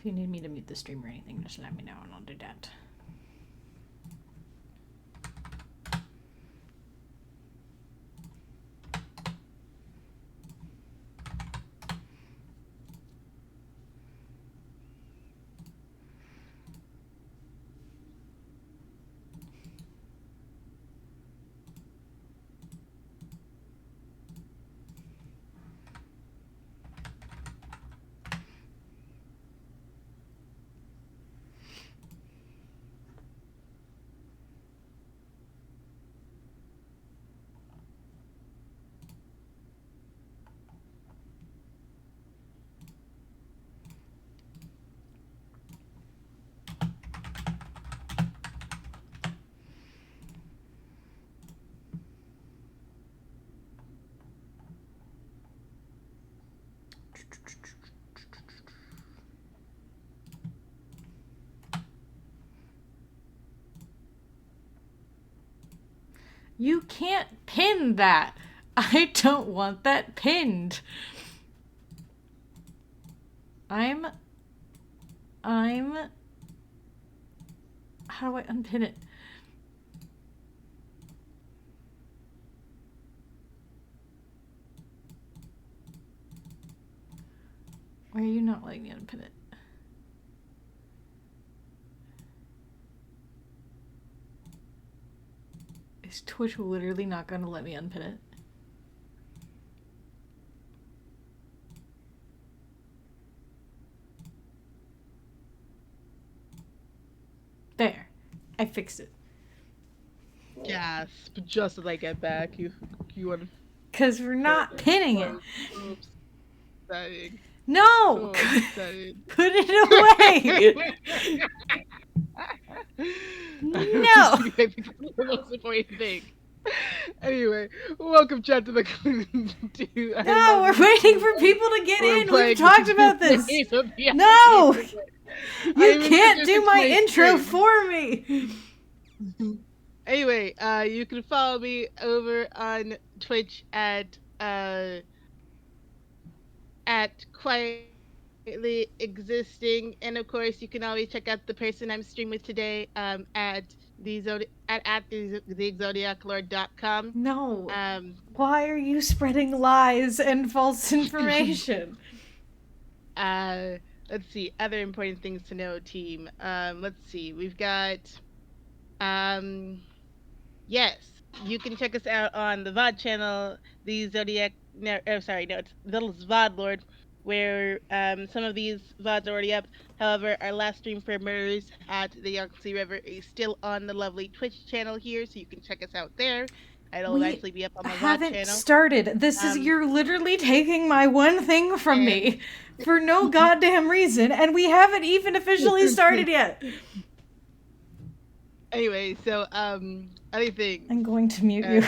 If you need me to mute the stream or anything, just let me know and I'll do that. You can't pin that. I don't want that pinned. How do I unpin it? Why are you not letting me unpin it? Is Twitch literally not going to let me unpin it? There. I fixed it. Yes, but just as I get back, you want to... Because we're not pinning it. So upsetting. No! So upsetting. Put it away! No! I think that's the most important thing. Anyway, welcome chat to the... No, we're waiting for people to get in. We've talked about this. No! You can't do my intro for me. Anyway, you can follow me over on Twitch at Quietly Existing, and of course you can always check out the person I'm streaming with today at thezodiaclord.com. No. Why are you spreading lies and false information? Let's see, other important things to know, team. Let's see, we've got yes, you can check us out on the VOD channel, the Zodiac, it's Little VOD Lord, where some of these VODs are already up. However, our last stream for Murders at the Yangtze River is still on the lovely Twitch channel here, so you can check us out there. It'll eventually be up on the VOD channel. Haven't started. This is, you're literally taking my one thing from me for no goddamn reason, and we haven't even officially started yet. Anyway, so other things. I'm going to mute you.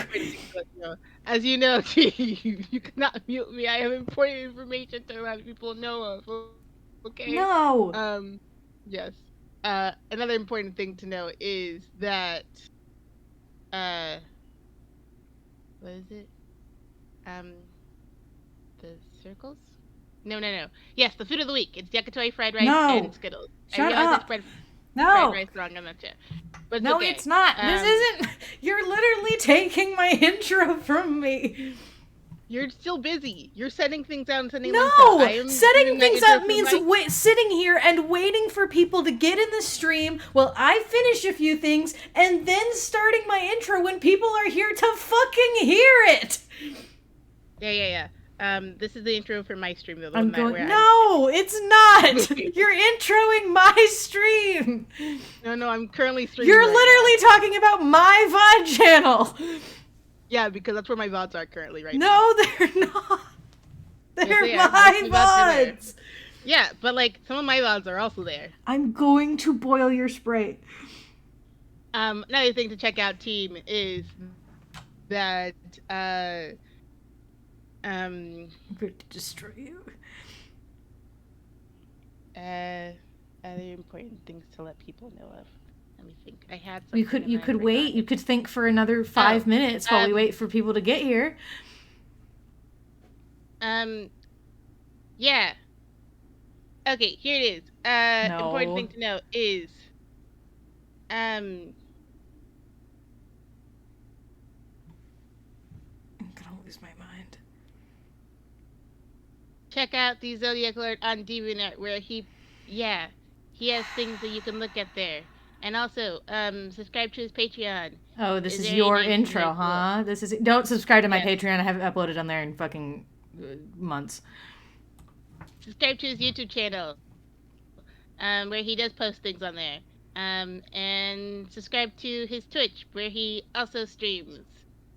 As you know, you cannot mute me. I have important information to let people know of. Okay. No. Yes. Another important thing to know is that what is it? The circles? No. Yes, the food of the week. It's yakitori fried rice and Skittles. Shut up. No. Fried rice wrong on that shit. But no, okay. It's not. This isn't. You're literally taking my intro from me. You're still busy. You're setting things out and sending links out. Setting things out means sitting here and waiting for people to get in the stream while I finish a few things and then starting my intro when people are here to fucking hear it. Yeah. This is the intro for my stream, though. No, it's not. You're introing my stream. No, I'm currently streaming. You're literally talking about my VOD channel. Yeah, because that's where my VODs are currently now. No, they're not. They're my VODs. Yeah, but like some of my VODs are also there. I'm going to boil your Sprite. Another thing to check out, team, is that I'm going to destroy you. Other important things to let people know of. Let me think. I had something. You could wait. You could think for another 5 minutes while we wait for people to get here. Yeah. Okay, here it is. Important thing No. to know is, um, I'm gonna lose my mind. check out the Zodiac Lord on DeviantArt, where he has things that you can look at there. And also, subscribe to his Patreon. Oh, this It's is very your nice and very intro, cool. huh? Don't subscribe to my Yes. Patreon. I haven't uploaded on there in fucking months. Subscribe to his YouTube channel, where he does post things on there. And subscribe to his Twitch, where he also streams.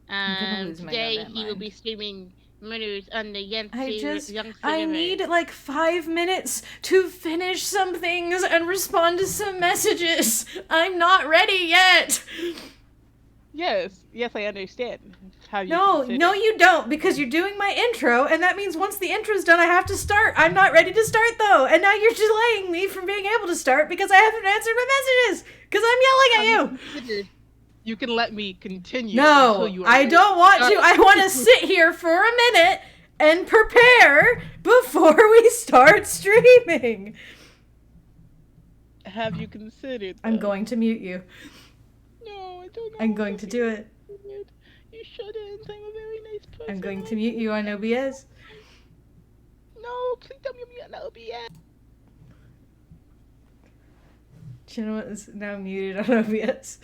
I'm gonna lose my Today goddamn he will be mind. streaming murders on the I Yangtze I River. need like 5 minutes to finish some things and respond to some messages. I'm not ready yet. Yes, I understand how you No, consider. no, you don't, because you're doing my intro, and that means once the intro's done, I have to start. I'm not ready to start, though, and now you're delaying me from being able to start because I haven't answered my messages, because I'm yelling at you. Considered you can let me continue until No, you are I ready. don't want to. I want to sit here for a minute and prepare before we start streaming. Have you considered? I'm going to mute you. No, I don't know. I'm going to do it. You shouldn't. I'm a very nice person. I'm going to mute you on OBS. No, please don't mute me on OBS. Chinua is now muted on OBS.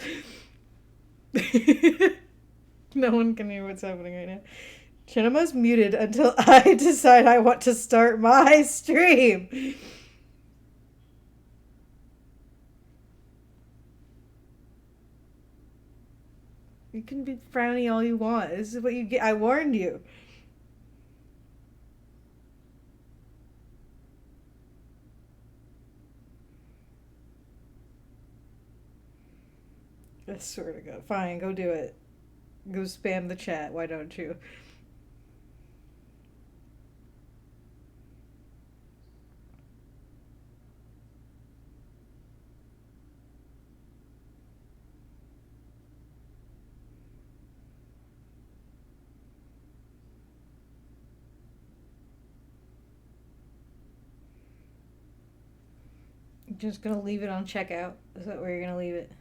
No one can hear what's happening right now. Chinima's muted until I decide I want to start my stream. You can be frowny all you want. This is what you get. I warned you. I swear to God. Fine, go do it. Go spam the chat. Why don't you? You're just gonna leave it on checkout? Is that where you're gonna leave it?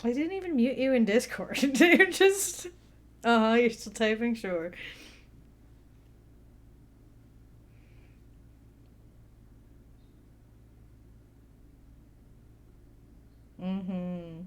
I didn't even mute you in Discord. You're just... you're still typing? Sure. Mm-hmm.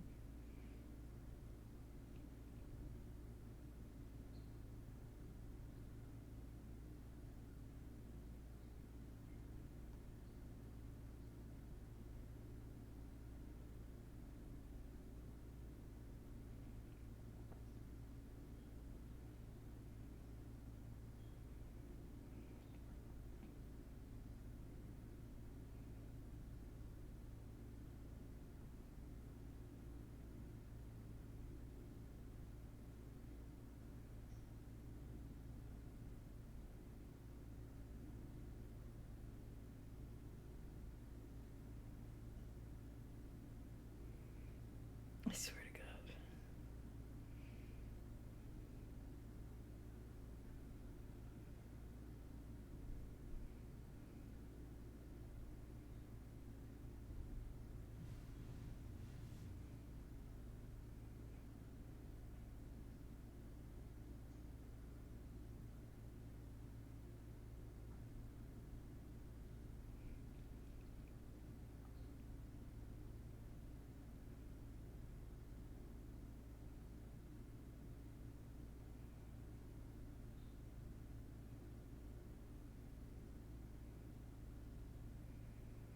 I swear to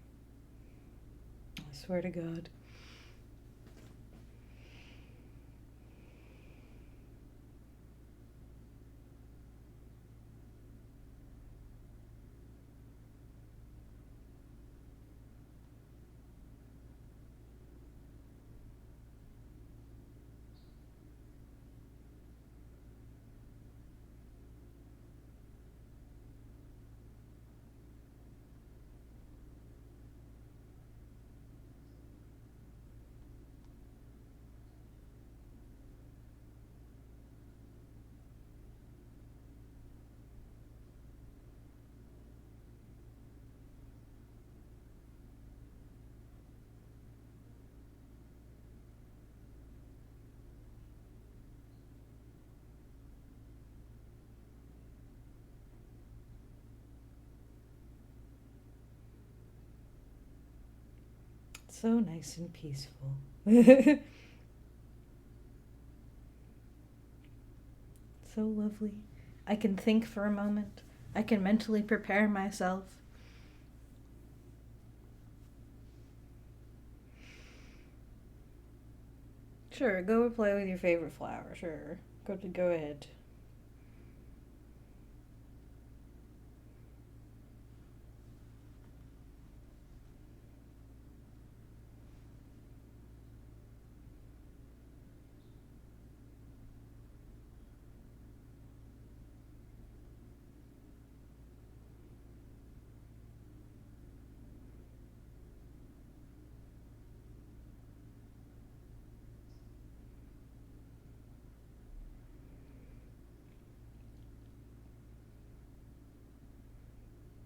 God. I swear to God. So nice and peaceful. So lovely. I can think for a moment. I can mentally prepare myself. Sure, go play with your favorite flower. Sure, go ahead.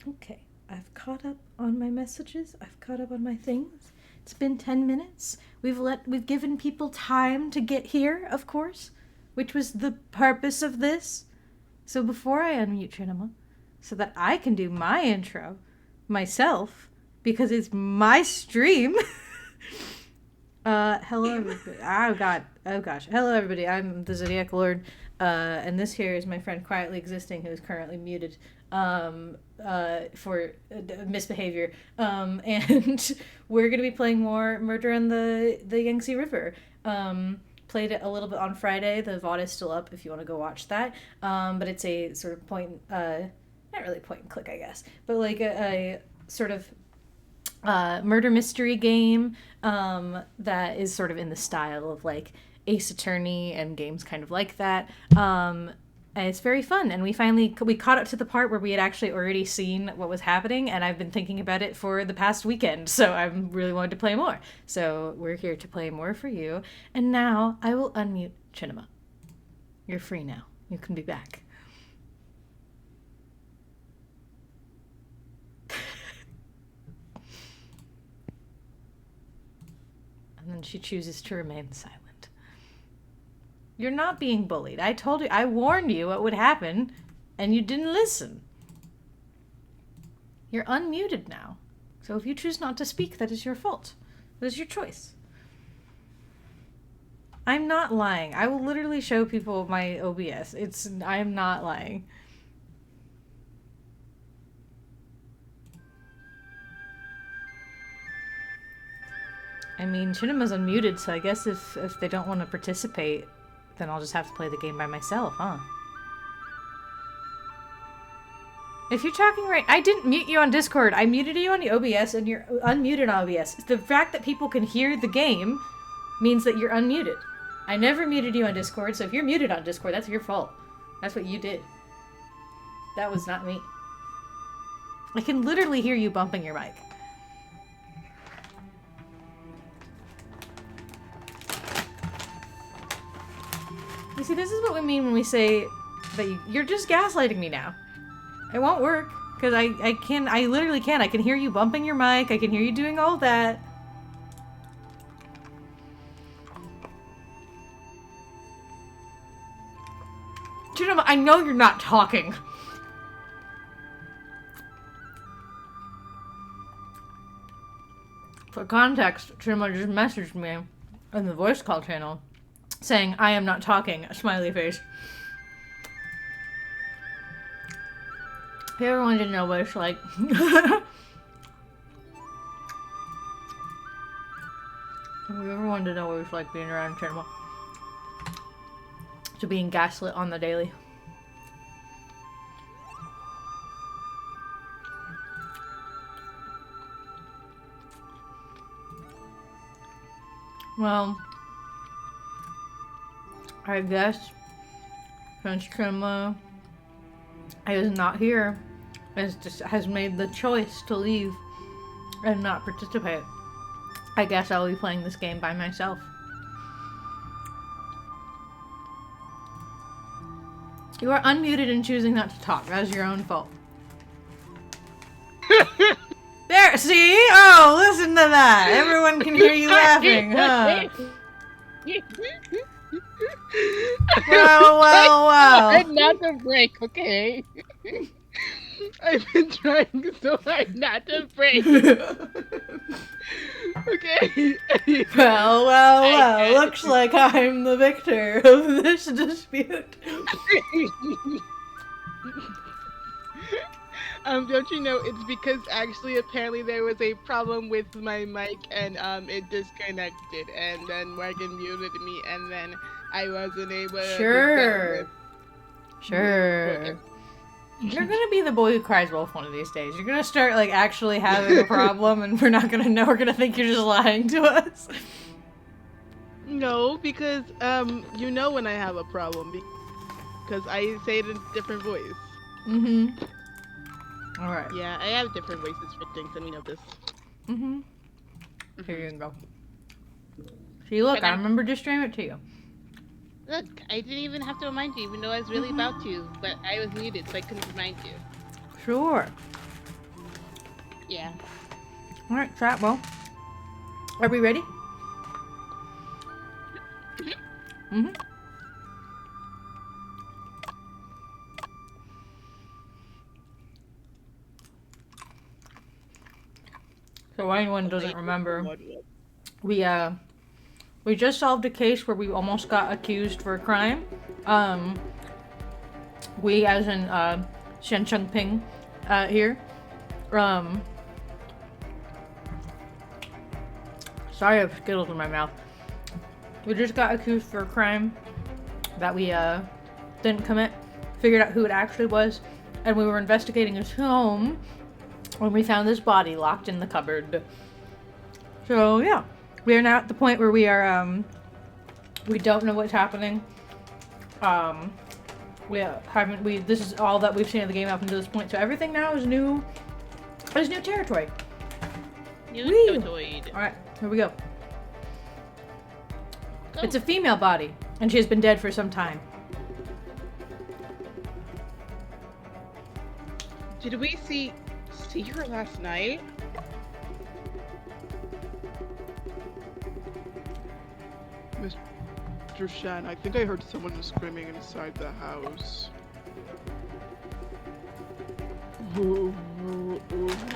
Okay, I've caught up on my messages. I've caught up on my things. It's been 10 minutes. We've given people time to get here, of course, which was the purpose of this. So before I unmute Trinema, so that I can do my intro myself, because it's my stream. Hello everybody. Oh gosh. Hello everybody. I'm the Zodiac Lord. And this here is my friend Quietly Existing, who is currently muted for misbehavior. And we're going to be playing more Murder on the Yangtze River. Played it a little bit on Friday. The VOD is still up if you want to go watch that. But it's a sort of not really point and click, I guess, but like a sort of murder mystery game that is sort of in the style of like Ace Attorney and games kind of like that. And it's very fun, and we caught up to the part where we had actually already seen what was happening, and I've been thinking about it for the past weekend, so I'm really wanting to play more. So we're here to play more for you, and now I will unmute Chinema. You're free now. You can be back. And then she chooses to remain silent. You're not being bullied. I told you, I warned you what would happen, and you didn't listen. You're unmuted now. So if you choose not to speak, that is your fault. That is your choice. I'm not lying. I will literally show people my OBS. I'm not lying. I mean, Chinema's unmuted, so I guess if they don't want to participate, then I'll just have to play the game by myself, huh? If you're talking right, I didn't mute you on Discord. I muted you on the OBS, and you're unmuted on OBS. The fact that people can hear the game means that you're unmuted. I never muted you on Discord, so if you're muted on Discord, that's your fault. That's what you did. That was not me. I can literally hear you bumping your mic. You see, this is what we mean when we say that you're just gaslighting me now. It won't work, because I literally can. I can hear you bumping your mic, I can hear you doing all that. Chinema, I know you're not talking. For context, Chinema just messaged me in the voice call channel saying, I am not talking, a smiley face. If you ever wanted to know what it's like. If you ever wanted to know what it's like being around Chinema. To being gaslit on the daily. Well, I guess since Chinema is not here, has made the choice to leave and not participate, I guess I'll be playing this game by myself. You are unmuted and choosing not to talk. That is your own fault. There, see? Oh, listen to that. Everyone can hear you laughing, huh? Well. Not a break, okay? I've been trying so hard not to break. Okay. Well, looks like I'm the victor of this dispute. Don't you know it's because actually apparently there was a problem with my mic and it disconnected and then Morgan muted me and then I wasn't able to Sure. Okay. You're gonna be the boy who cries wolf one of these days. You're gonna start like actually having a problem and we're not gonna know, we're gonna think you're just lying to us. No, because you know when I have a problem because I say it in a different voice. Mm-hmm. Alright. Yeah, I have different voices for things and we know this. Mm-hmm. Here you go. See, look, I remember just streaming it to you. Look, I didn't even have to remind you, even though I was really about to, but I was muted, so I couldn't remind you. Sure. Yeah. Alright, chat, well. Are we ready? Mm-hmm. So anyone doesn't remember, we just solved a case where we almost got accused for a crime. We as in Shen Chengping here. Sorry, I have Skittles in my mouth. We just got accused for a crime that we didn't commit. Figured out who it actually was, and we were investigating his home when we found this body locked in the cupboard. So yeah, we are now at the point where we are we don't know what's happening. This is all that we've seen of the game up until this point. So everything now is new territory. New territory. All right, here we go. It's a female body, and she has been dead for some time. Did we see her last night? Mr. Shen, I think I heard someone screaming inside the house.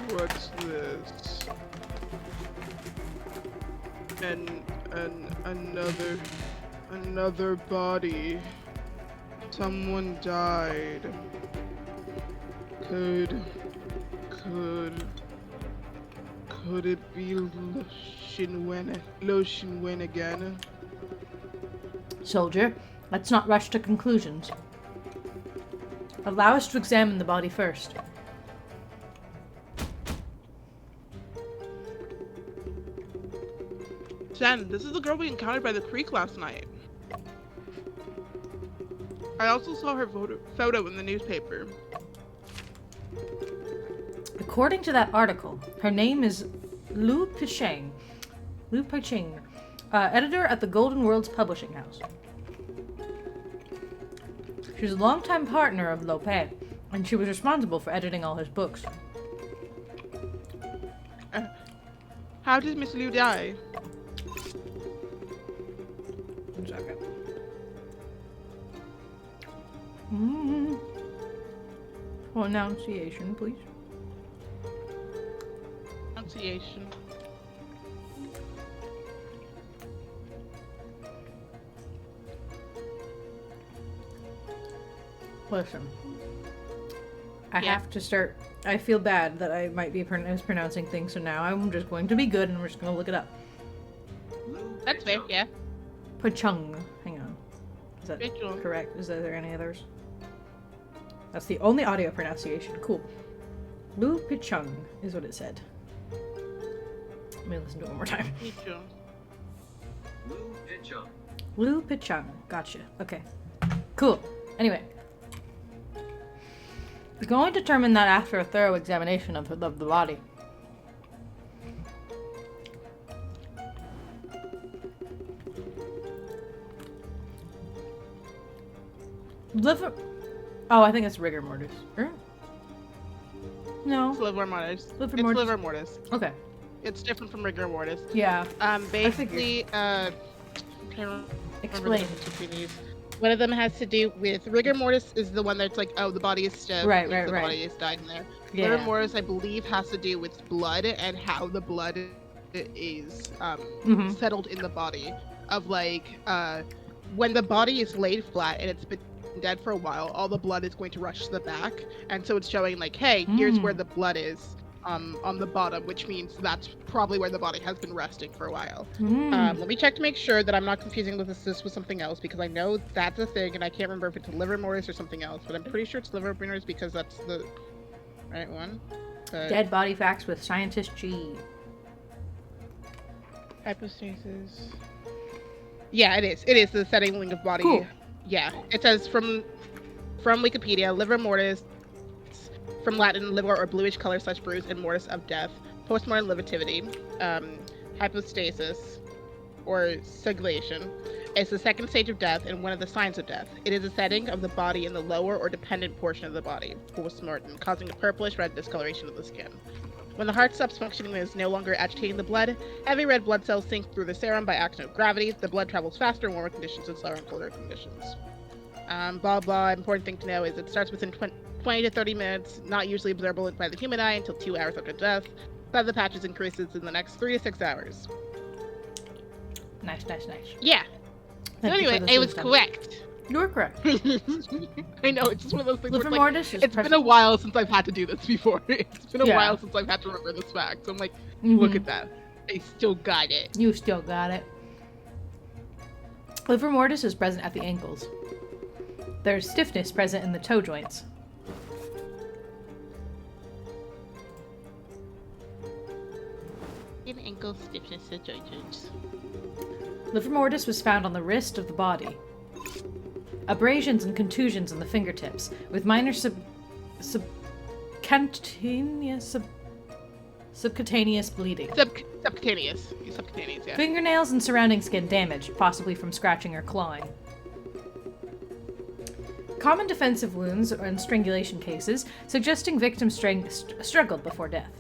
What's this? And another body. Someone died. Could it be Lo Xinwen again? Soldier, let's not rush to conclusions. Allow us to examine the body first. Shen, this is the girl we encountered by the creek last night. I also saw her photo in the newspaper. According to that article, her name is Lu Picheng. Lu Picheng, editor at the Golden Worlds Publishing House. She's a longtime partner of Lo Pei, and she was responsible for editing all his books. How did Miss Liu die? 1 second. Pronunciation, please. Pronunciation. Listen. I have to start. I feel bad that I might be mispronouncing things, so now I'm just going to be good and we're just going to look it up. That's fair, yeah. Pachung. Hang on. Is that Rachel. correct? Is there any others? That's the only audio pronunciation. Cool. Lu Pichung is what it said. Let me listen to it one more time. Rachel. Lu Pichung. Gotcha. Okay. Cool. Anyway. We're going to determine that after a thorough examination of the body. Liver... Oh, I think it's rigor mortis. No. It's liver mortis. Liver It's mortis. liver mortis. Okay. It's different from rigor mortis. Yeah. Basically, Explain. One of them has to do with rigor mortis is the one that's like, oh, the body is stiff. Right, means right, the right. body is died in there. Yeah. Rigor mortis, I believe, has to do with blood and how the blood is settled in the body. Of like, when the body is laid flat and it's been dead for a while, all the blood is going to rush to the back, and so it's showing like, hey, here's where the blood is. On the bottom, which means that's probably where the body has been resting for a while. Let me check to make sure that I'm not confusing this with something else, because I know that's a thing, and I can't remember if it's liver mortis or something else, but I'm pretty sure it's liver mortis because that's the right one. Dead body facts with scientist G. Hypostasis. Yeah, it is. It is the settling of body. Cool. Yeah, it says from Wikipedia, liver mortis, from Latin liver or bluish color / bruise and mortis of death, postmortem livitivity, hypostasis or strangulation is the second stage of death and one of the signs of death. It is a setting of the body in the lower or dependent portion of the body, postmortem, causing a purplish red discoloration of the skin. When the heart stops functioning and is no longer agitating the blood, heavy red blood cells sink through the serum by action of gravity. The blood travels faster in warmer conditions and slower in colder conditions. Blah blah. Important thing to know is it starts within 20 to 30 minutes, not usually observable by the human eye until 2 hours after death. Size of the patches increases in the next 3 to 6 hours. Nice. Yeah. So anyway, I was correct. You were correct. I know, it's just one of those things Liver where mortis it's been a while since I've had to do this before. It's been a while since I've had to remember this fact. So I'm like, look at that. I still got it. You still got it. Liver mortis is present at the ankles. There's stiffness present in the toe joints. In ankle stiffness at joints. Liver mortis was found on the wrist of the body. Abrasions and contusions on the fingertips, with minor subcutaneous bleeding. Subcutaneous, yeah. Fingernails and surrounding skin damaged, possibly from scratching or clawing. Common defensive wounds and strangulation cases, suggesting victims struggled before death.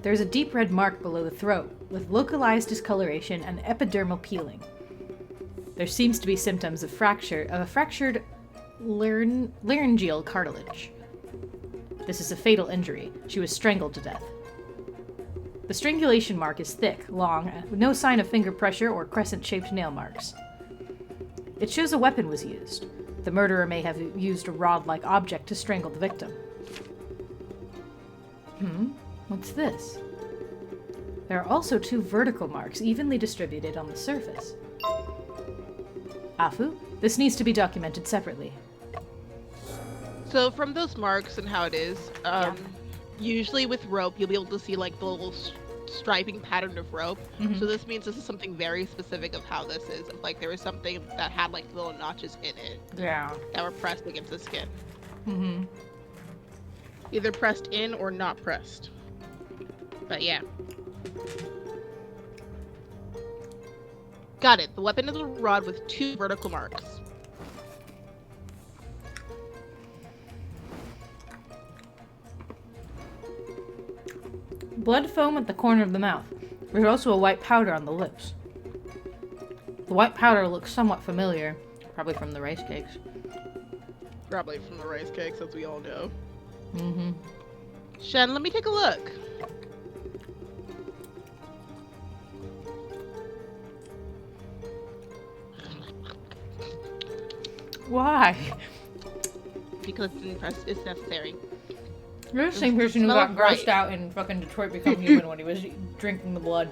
There is a deep red mark below the throat, with localized discoloration and epidermal peeling. There seems to be symptoms of a fractured laryngeal cartilage. This is a fatal injury. She was strangled to death. The strangulation mark is thick, long, with no sign of finger pressure or crescent-shaped nail marks. It shows a weapon was used. The murderer may have used a rod-like object to strangle the victim. What's this? There are also 2 vertical marks evenly distributed on the surface. Afu, this needs to be documented separately. So from those marks and how it is, usually with rope, you'll be able to see like the little striping pattern of rope. So this means this is something very specific of how this is. If, like there was something that had like little notches in it. Yeah. That were pressed against the skin. Either pressed in or not pressed. But yeah. Got it. The weapon is a rod with 2 vertical marks. Blood foam at the corner of the mouth. There's also a white powder on the lips. The white powder looks somewhat familiar, probably from the rice cakes. Probably from the rice cakes, as we all know. Shen, let me take a look. Why? Because it's necessary. You're the same person who got grossed out in fucking Detroit Become Human when he was drinking the blood.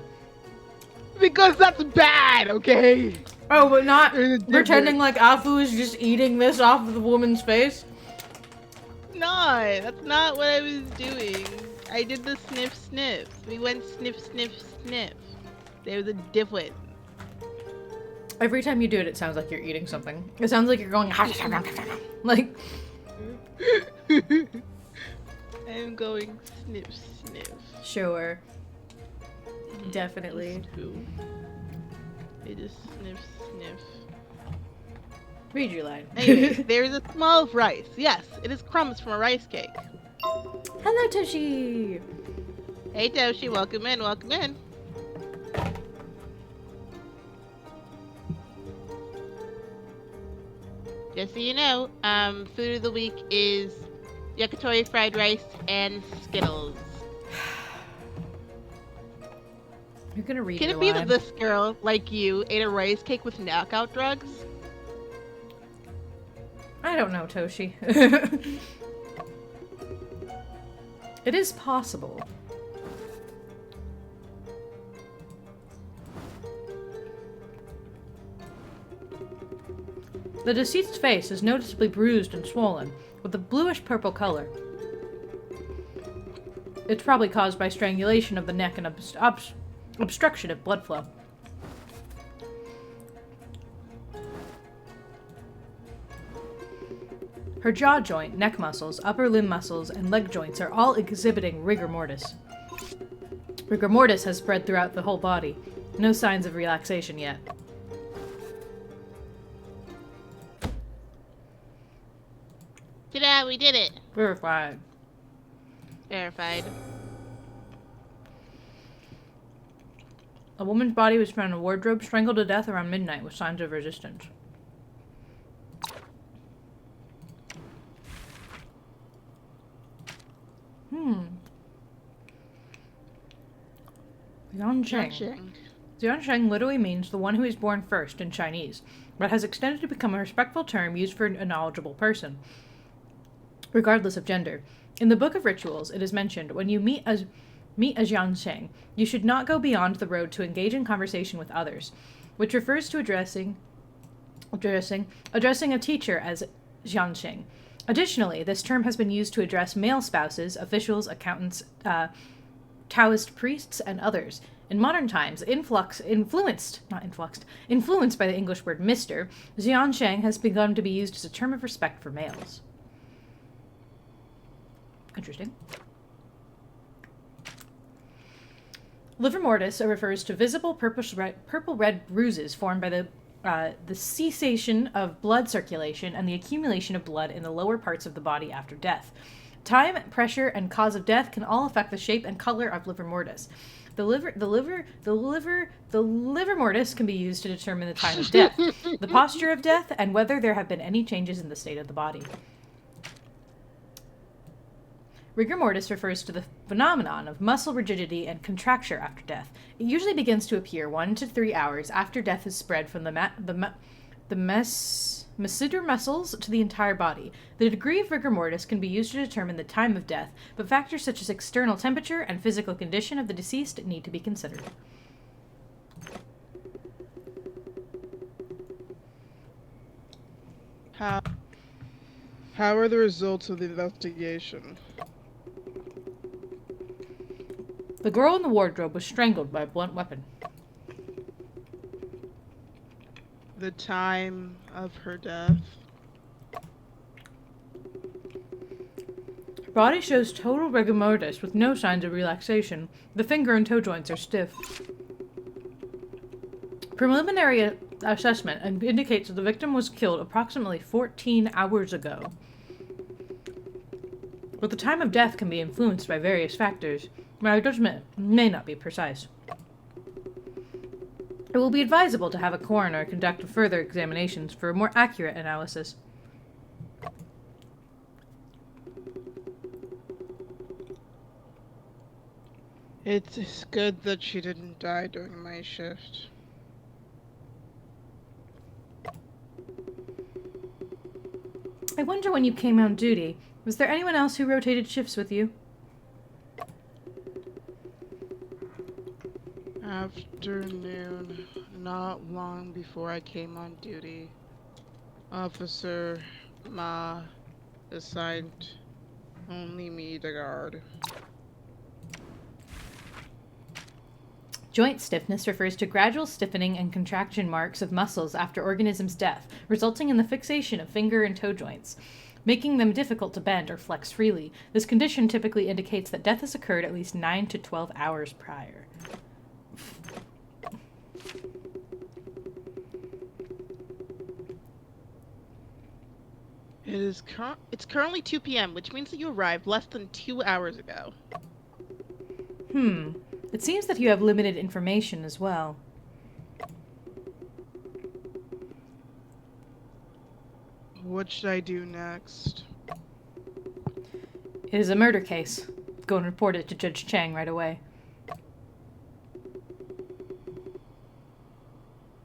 Because that's bad, okay? Oh, but not pretending like Afu is just eating this off of the woman's face? No, that's not what I was doing. I did the sniff sniff. We went sniff sniff sniff. There's a difference. Every time you do it, it sounds like you're eating something. It sounds like you're going like. I'm going sniff sniff. Sure. Definitely. I just sniff sniff. Read your line. Anyway, there is a small of rice. Yes, it is crumbs from a rice cake. Hello, Tushy. Hey, Toshi, welcome in, welcome in. Just so you know, food of the week is yakitori fried rice and Skittles. You're gonna read Can your it be line. that this girl, like you, ate a rice cake with knockout drugs? I don't know, Toshi. It is possible. The deceased's face is noticeably bruised and swollen, with a bluish-purple color. It's probably caused by strangulation of the neck and obstruction of blood flow. Her jaw joint, neck muscles, upper limb muscles, and leg joints are all exhibiting rigor mortis. Rigor mortis has spread throughout the whole body. No signs of relaxation yet. Ta-da, we did it! Verified. Verified. A woman's body was found in a wardrobe, strangled to death around midnight with signs of resistance. Yansheng. Yansheng literally means the one who is born first in Chinese, but has extended to become a respectful term used for a knowledgeable person, regardless of gender. In the Book of Rituals, it is mentioned, when you meet a Yansheng, you should not go beyond the road to engage in conversation with others, which refers to addressing a teacher as Yansheng. Additionally, this term has been used to address male spouses, officials, accountants, Taoist priests, and others. In modern times, influenced by the English word Mr., Xiansheng has begun to be used as a term of respect for males. Interesting. Liver mortis refers to visible purple-red bruises formed by the cessation of blood circulation and the accumulation of blood in the lower parts of the body after death. Time, pressure, and cause of death can all affect the shape and color of liver mortis. The liver mortis can be used to determine the time of death, the posture of death, and whether there have been any changes in the state of the body. Rigor mortis refers to the phenomenon of muscle rigidity and contracture after death. It usually begins to appear 1 to 3 hours after death has spread from the masseter muscles to the entire body. The degree of rigor mortis can be used to determine the time of death, but factors such as external temperature and physical condition of the deceased need to be considered. How are the results of the investigation? The girl in the wardrobe was strangled by a blunt weapon. The time of her death? Her body shows total rigor mortis with no signs of relaxation. The finger and toe joints are stiff. Preliminary assessment indicates that the victim was killed approximately 14 hours ago. But the time of death can be influenced by various factors. My judgment may not be precise. It will be advisable to have a coroner conduct further examinations for a more accurate analysis. It's good that she didn't die during my shift. I wonder when you came on duty, was there anyone else who rotated shifts with you? Afternoon, not long before I came on duty. Officer Ma assigned only me to guard. Joint stiffness refers to gradual stiffening and contraction marks of muscles after organism's death, resulting in the fixation of finger and toe joints, making them difficult to bend or flex freely. This condition typically indicates that death has occurred at least 9 to 12 hours prior. It's currently 2 p.m., which means that you arrived less than 2 hours ago. It seems that you have limited information as well. What should I do next? It is a murder case. Go and report it to Judge Chang right away.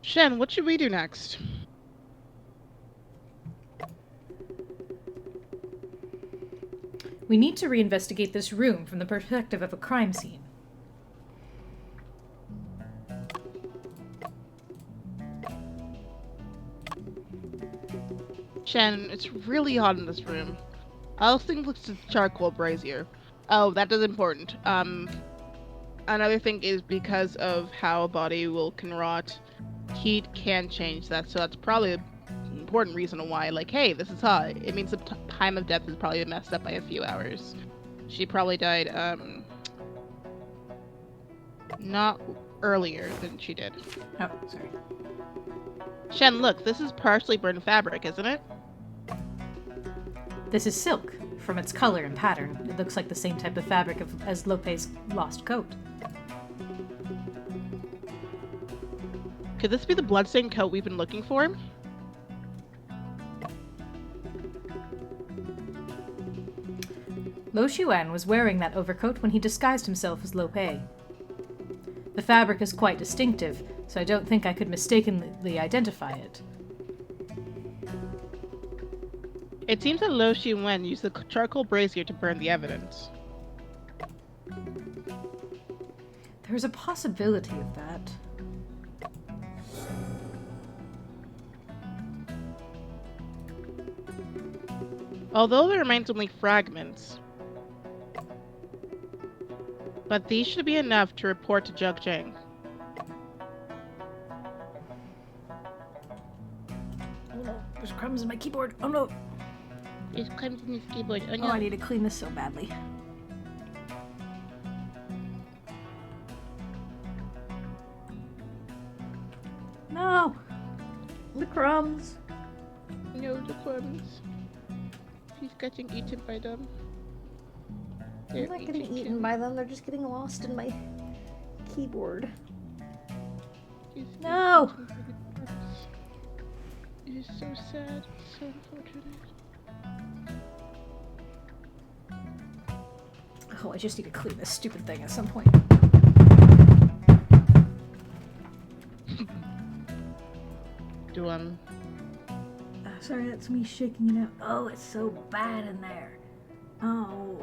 Shen, what should we do next? We need to reinvestigate this room from the perspective of a crime scene. Shen, it's really hot in this room. I also think it's a charcoal brazier. Oh, that is important. Another thing is because of how a body can rot, heat can change that, so that's probably an important reason why, like, hey, this is hot. It means the time of death is probably messed up by a few hours. She probably died, not earlier than she did. Oh, sorry. Shen, look, this is partially burned fabric, isn't it? This is silk. From its color and pattern, it looks like the same type of fabric as Lope's lost coat. Could this be the bloodstained coat we've been looking for? Lo Xuan was wearing that overcoat when he disguised himself as Lope. The fabric is quite distinctive, so I don't think I could mistakenly identify it. It seems that Lo Xuan used the charcoal brazier to burn the evidence. There's a possibility of that. Although there remains only fragments. But these should be enough to report to Judge Chang. Oh no, there's crumbs in my keyboard. Oh no. There's crumbs in his keyboard. Oh Oh, no. I need to clean this so badly. No! The crumbs! No, the crumbs. She's getting eaten by them. I'm not getting eaten by them, they're just getting lost in my keyboard. No! It is so sad. So unfortunate. Oh, I just need to clean this stupid thing at some point. Sorry, that's me shaking it out. Oh, it's so bad in there. Oh,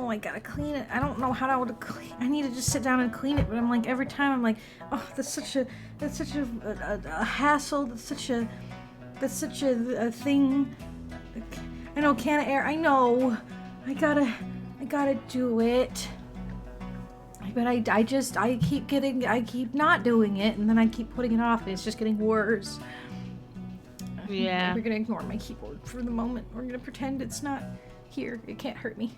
I gotta clean it. I don't know how to clean. I need to just sit down and clean it, but I'm like, every time I'm like, oh, that's such a hassle. That's such a thing. I know, can of air. I know. I gotta do it. But I keep not doing it, and then I keep putting it off, and it's just getting worse. Yeah. We're gonna ignore my keyboard for the moment. We're gonna pretend it's not here. It can't hurt me.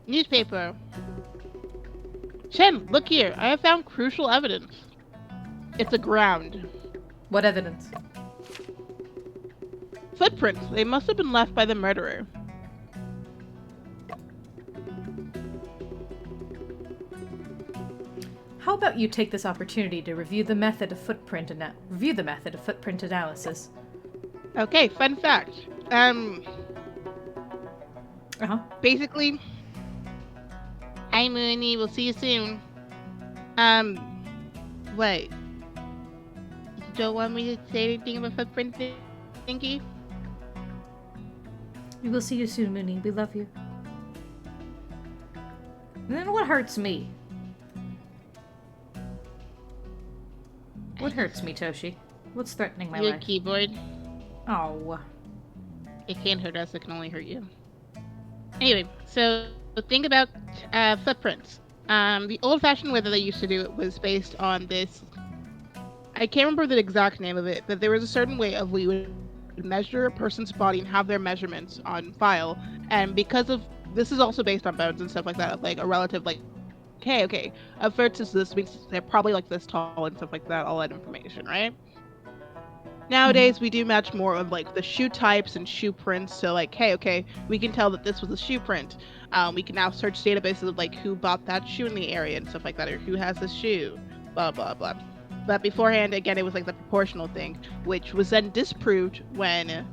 Newspaper. Shen, look here. I have found crucial evidence. It's aground. What evidence? Footprints. They must have been left by the murderer. How about you take this opportunity to review the method of footprint analysis? Okay, fun fact. Basically, hi Mooney, we'll see you soon. Wait. You don't want me to say anything about footprint thingy? We will see you soon, Mooney. We love you. And then what hurts me? What hurts me, Toshi? What's threatening my Your life? keyboard. Oh. It can't hurt us, it can only hurt you. Anyway, so think about footprints. The old-fashioned way that they used to do it was based on this. I can't remember the exact name of it, but there was a certain way of we would measure a person's body and have their measurements on file. And because of this is also based on bones and stuff like that, like a relative, like, okay, a foot is this means they're probably like this tall and stuff like that. All that information, right? Nowadays, we do match more of like the shoe types and shoe prints. So like, hey, okay, we can tell that this was a shoe print. We can now search databases of like who bought that shoe in the area and stuff like that, or who has this shoe, blah blah blah. But beforehand, again, it was like the proportional thing, which was then disproved when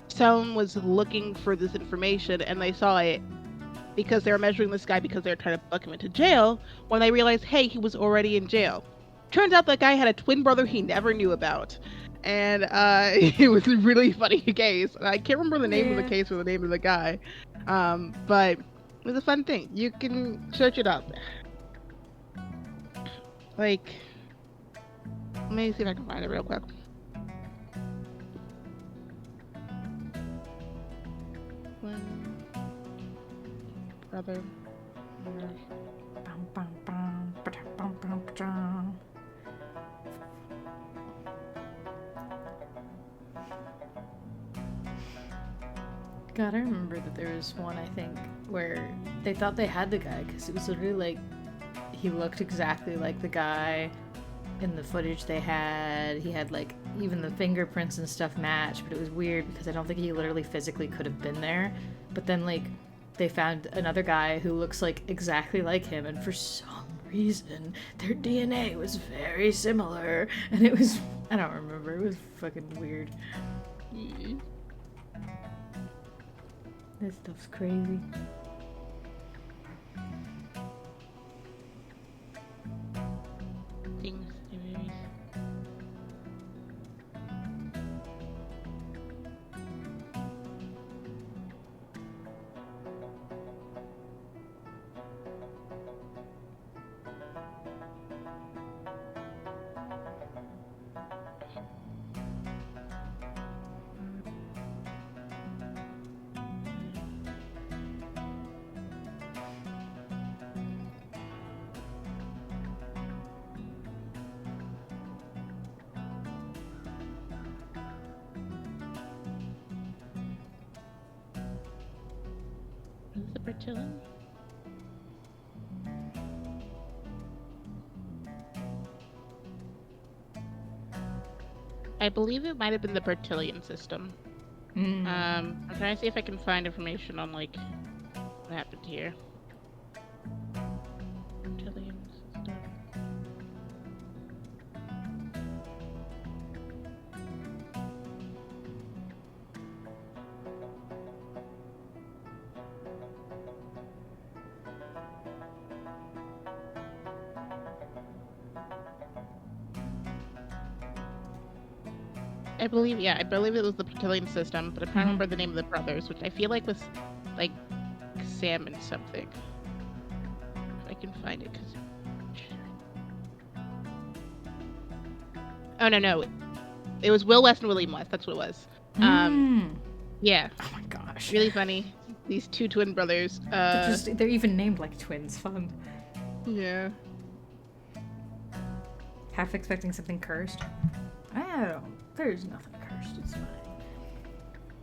someone was looking for this information and they saw it because they were measuring this guy because they were trying to book him into jail. When they realized, hey, he was already in jail. Turns out that guy had a twin brother he never knew about. And it was a really funny case. I can't remember the name of the case or the name of the guy. But it was a fun thing. You can search it up. Like, let me see if I can find it real quick. Brother. God, I remember that there was one, I think, where they thought they had the guy because it was literally like he looked exactly like the guy in the footage they had. He had like even the fingerprints and stuff matched, but it was weird because I don't think he literally physically could have been there. But then like they found another guy who looks like exactly like him, and for some reason their DNA was very similar, and it was, I don't remember, it was fucking weird. This stuff's crazy. The Bertillon? I believe it might have been the Bertillon system. I'm trying to see if I can find information on like what happened here. Bertillon system. I believe it was the Bertillon system, but I can't remember the name of the brothers, which I feel like was like Sam and something. If I can find it, because. Oh no, it was Will West and William West. That's what it was. Yeah. Oh my gosh. Really funny. These two twin brothers. They're even named like twins. Fun. Yeah. Half expecting something cursed. There's nothing cursed. It's fine.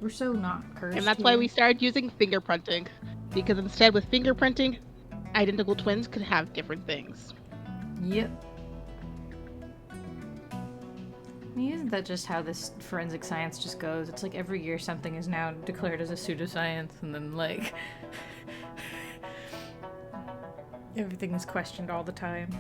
We're so not cursed. And that's why we started using fingerprinting. Because instead, with fingerprinting, identical twins could have different things. Yep. I mean, isn't that just how this forensic science just goes? It's like every year something is now declared as a pseudoscience, and then like everything is questioned all the time.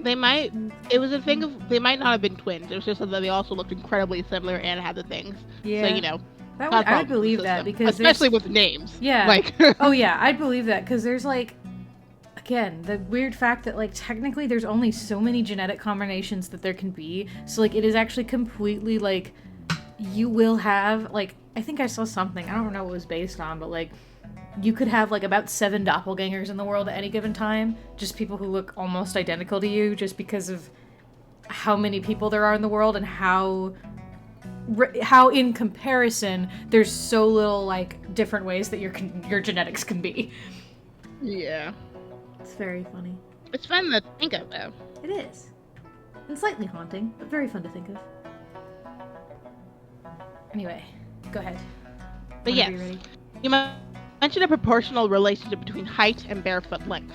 It was a thing of, they might not have been twins. It was just that they also looked incredibly similar and had the things. Yeah. So, you know. I would believe that because especially with names. Yeah. Like. Oh yeah, I'd believe that because there's like, again, the weird fact that like technically there's only so many genetic combinations that there can be. So like it is actually completely like, you will have like, I think I saw something, I don't know what it was based on, but like you could have like about 7 doppelgangers in the world at any given time, just people who look almost identical to you, just because of how many people there are in the world and how in comparison there's so little like different ways that your genetics can be. Yeah. It's very funny. It's fun to think of, though. It is. And slightly haunting, but very fun to think of. Anyway, go ahead. But yes, you mentioned a proportional relationship between height and barefoot length.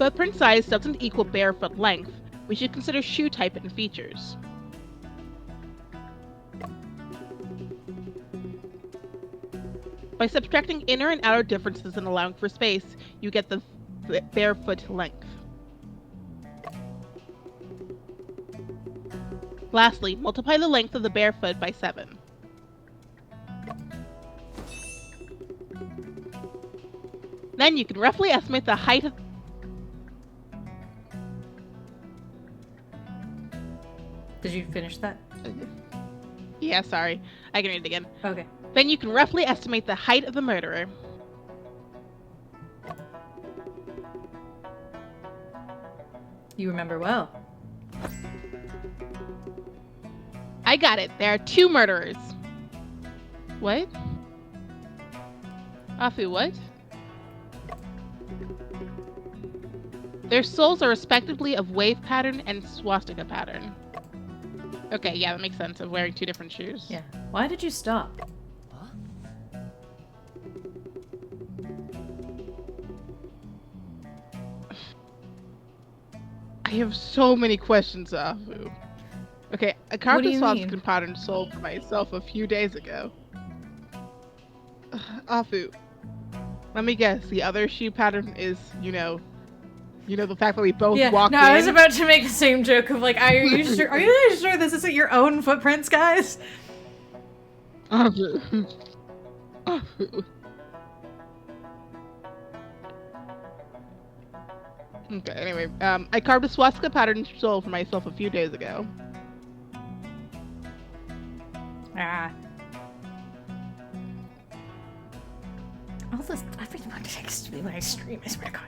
footprint size doesn't equal bare foot length, we should consider shoe type and features. By subtracting inner and outer differences and allowing for space, you get the bare foot length. Lastly, multiply the length of the bare foot by 7. Then you can roughly estimate the height of... Did you finish that? Yeah, sorry. I can read it again. Okay. Then you can roughly estimate the height of the murderer. You remember well. I got it. There are 2 murderers. What? Afu, what? Their soles are respectively of wave pattern and swastika pattern. Okay, yeah, that makes sense of wearing 2 different shoes. Yeah. Why did you stop? I have so many questions, Afu. Okay, I carved do a you swastika mean? pattern sole for myself a few days ago. Afu, let me guess. The other shoe pattern is, the fact that we both walked in. I was about to make the same joke of like, are you sure? Are you guys sure this isn't your own footprints, guys? Afu. Afu. Okay, anyway, I carved a swastika pattern sole for myself a few days ago. Ah. All this, everyone takes to me when I stream, I swear to God.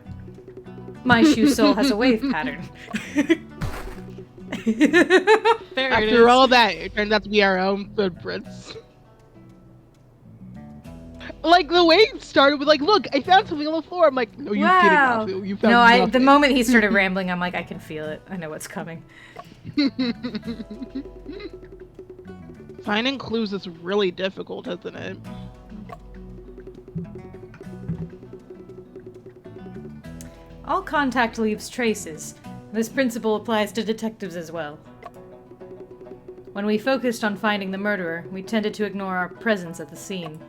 My shoe sole has a wave pattern. There it After is. all that, it turns out to be our own footprints. Like, the way it started with, like, look, I found something on the floor. I'm like, no, you Wow. didn't, Afu. You found No, the nothing. moment he started rambling, I'm like, I can feel it. I know what's coming. Finding clues is really difficult, isn't it? All contact leaves traces. This principle applies to detectives as well. When we focused on finding the murderer, we tended to ignore our presence at the scene.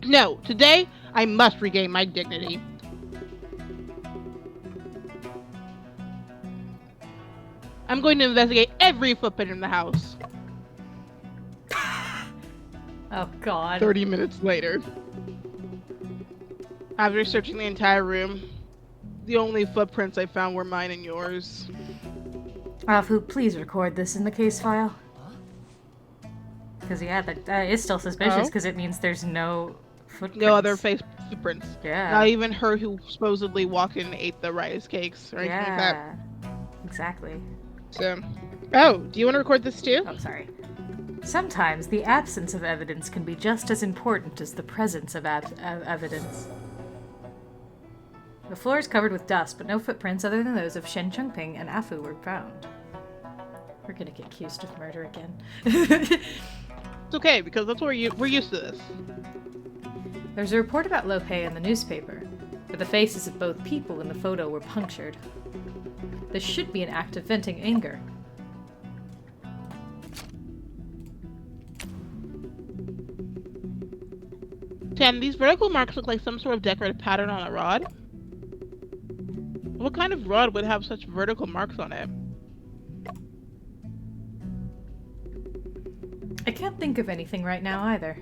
No, today, I must regain my dignity. I'm going to investigate every footprint in the house. Oh, God. 30 minutes later. After searching the entire room, the only footprints I found were mine and yours. Afu, please record this in the case file. Because, yeah, that is still suspicious, because it means there's no footprints. No other footprints. Yeah. Not even her who supposedly walked in and ate the rice cakes or anything like that. Exactly. So, oh, do you want to record this too? Oh, sorry. Sometimes the absence of evidence can be just as important as the presence of evidence. The floor is covered with dust, but no footprints other than those of Shen Chengping and Afu were found. We're gonna get accused of murder again. It's okay, because that's we're used to this. There's a report about Lo Pei in the newspaper, but the faces of both people in the photo were punctured. This should be an act of venting anger. Ten, these vertical marks look like some sort of decorative pattern on a rod. What kind of rod would have such vertical marks on it? I can't think of anything right now either.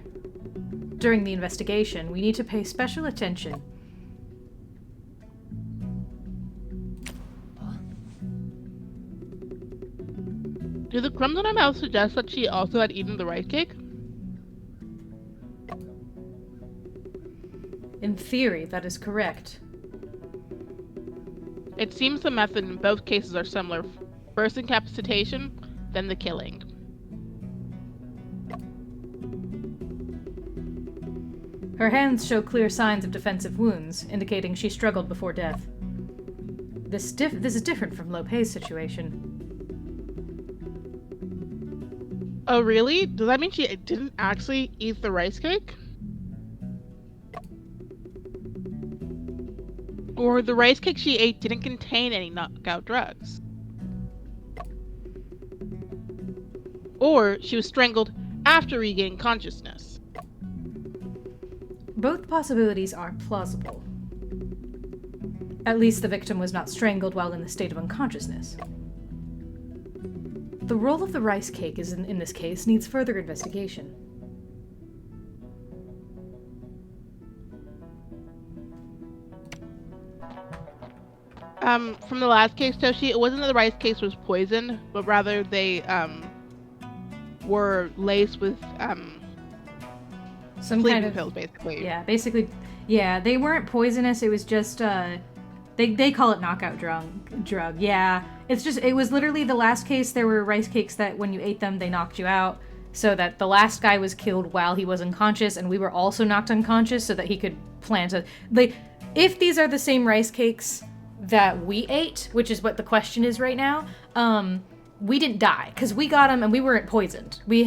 During the investigation, we need to pay special attention. Do the crumbs on her mouth suggest that she also had eaten the rice cake? In theory, that is correct. It seems the method in both cases are similar. First incapacitation, then the killing. Her hands show clear signs of defensive wounds, indicating she struggled before death. This is different from Lo Pei's situation. Oh, really? Does that mean she didn't actually eat the rice cake? Or the rice cake she ate didn't contain any knockout drugs. Or she was strangled after regaining consciousness. Both possibilities are plausible. At least the victim was not strangled while in the state of unconsciousness. The role of the rice cake in this case needs further investigation. From the last case, Toshi, it wasn't that the rice cake was poisoned, but rather they, were laced with, Some sleeping kind of pills, basically. Yeah, basically, yeah, they weren't poisonous. It was just they call it knockout drug. Yeah, it was literally the last case. There were rice cakes that when you ate them, they knocked you out. So that the last guy was killed while he was unconscious, and we were also knocked unconscious so that he could plant a. If these are the same rice cakes that we ate, which is what the question is right now, we didn't die because we got them and we weren't poisoned. We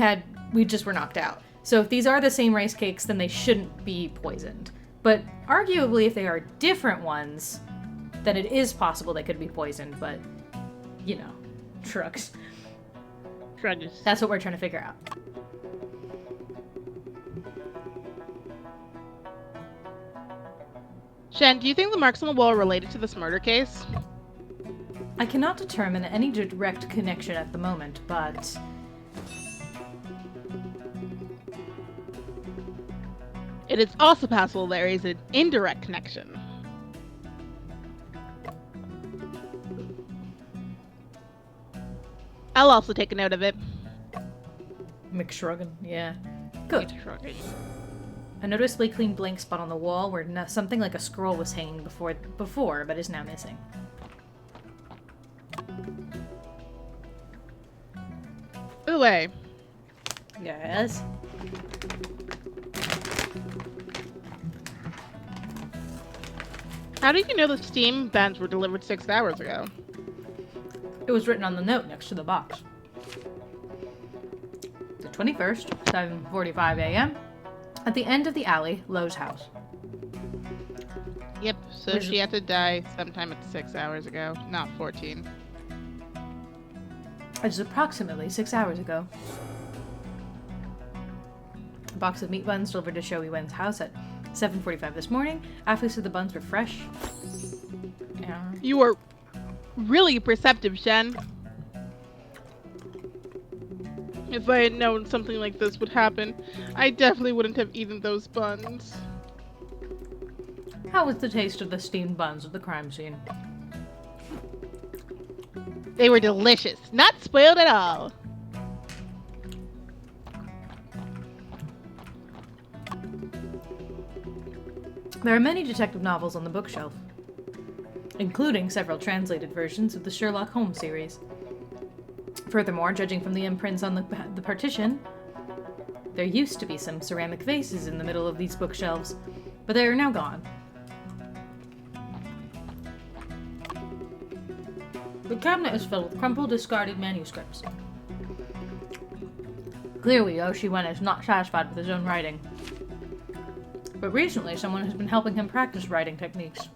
just were knocked out. So if these are the same rice cakes, then they shouldn't be poisoned. But arguably, if they are different ones, then it is possible they could be poisoned, but, you know, trucks. Drugs. That's what we're trying to figure out. Shen, do you think the marks on the wall are related to this murder case? I cannot determine any direct connection at the moment, but... It is also possible there is an indirect connection. I'll also take a note of it. McShruggan, yeah. Good. A noticeably clean blank spot on the wall where something like a scroll was hanging before, but is now missing. Uwe. Yes? How did you know the steam buns were delivered 6 hours ago? It was written on the note next to the box. The 21st, 7:45 a.m. At the end of the alley, Lowe's house. Yep, so she had to die sometime at 6 hours ago, not 14. It's approximately 6 hours ago. A box of meat buns delivered to Shoei Wen's house at 7:45 this morning. After said the buns were fresh. Yeah. You were really perceptive, Shen. If I had known something like this would happen, I definitely wouldn't have eaten those buns. How was the taste of the steamed buns at the crime scene? They were delicious, not spoiled at all. There are many detective novels on the bookshelf, including several translated versions of the Sherlock Holmes series. Furthermore, judging from the imprints on the partition, there used to be some ceramic vases in the middle of these bookshelves, but they are now gone. The cabinet is filled with crumpled, discarded manuscripts. Clearly, Oshi Wen is not satisfied with his own writing. But recently, someone has been helping him practice writing techniques.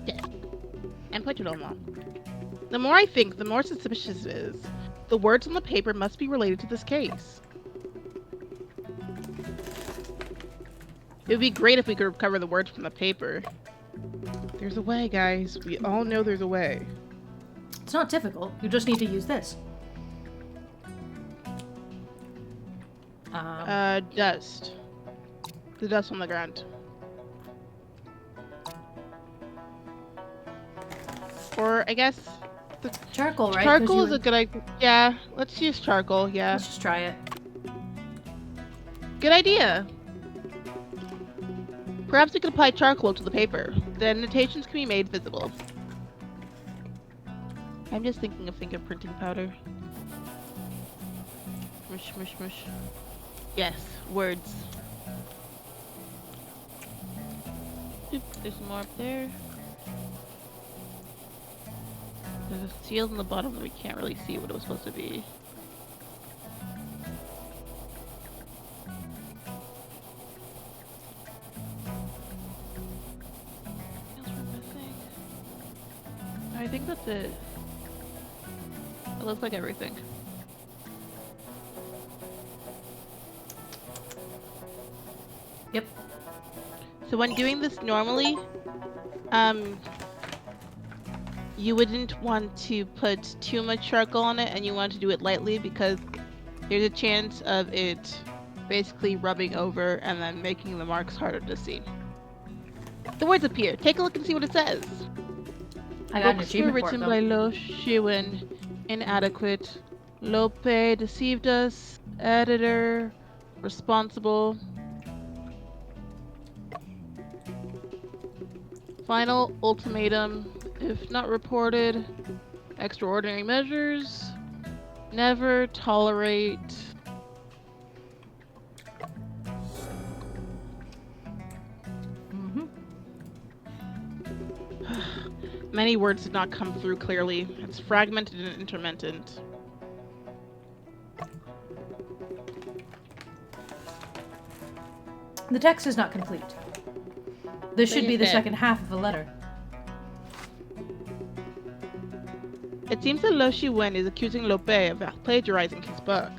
Yes. And put it on wall. The more I think, the more suspicious it is. The words on the paper must be related to this case. It would be great if we could recover the words from the paper. There's a way, guys. We all know there's a way. It's not difficult. You just need to use this. Dust. The dust on the ground. Or, I guess... Charcoal, right? Charcoal is a good idea. Yeah, let's use charcoal, yeah. Let's just try it. Good idea. Perhaps we could apply charcoal to the paper. The annotations can be made visible. I'm just thinking of fingerprinting powder. Mush, mush, mush. Yes, words. Oop, there's more up there. There's a seal on the bottom that we can't really see what it was supposed to be. think that's it. It looks like everything. Yep. So when doing this normally, you wouldn't want to put too much charcoal on it, and you want to do it lightly because there's a chance of it basically rubbing over and then making the marks harder to see. The words appear. Take a look and see what it says. I got an Books were achievement for written it, by though. Lo Shiwen. Inadequate. Lope deceived us. Editor. Responsible. Final ultimatum. If not reported, extraordinary measures. Never tolerate. Many words did not come through clearly. It's fragmented and intermittent. The text is not complete. This should be the said. second half of a letter. It seems that Lo Shiwen is accusing Lope of plagiarizing his book.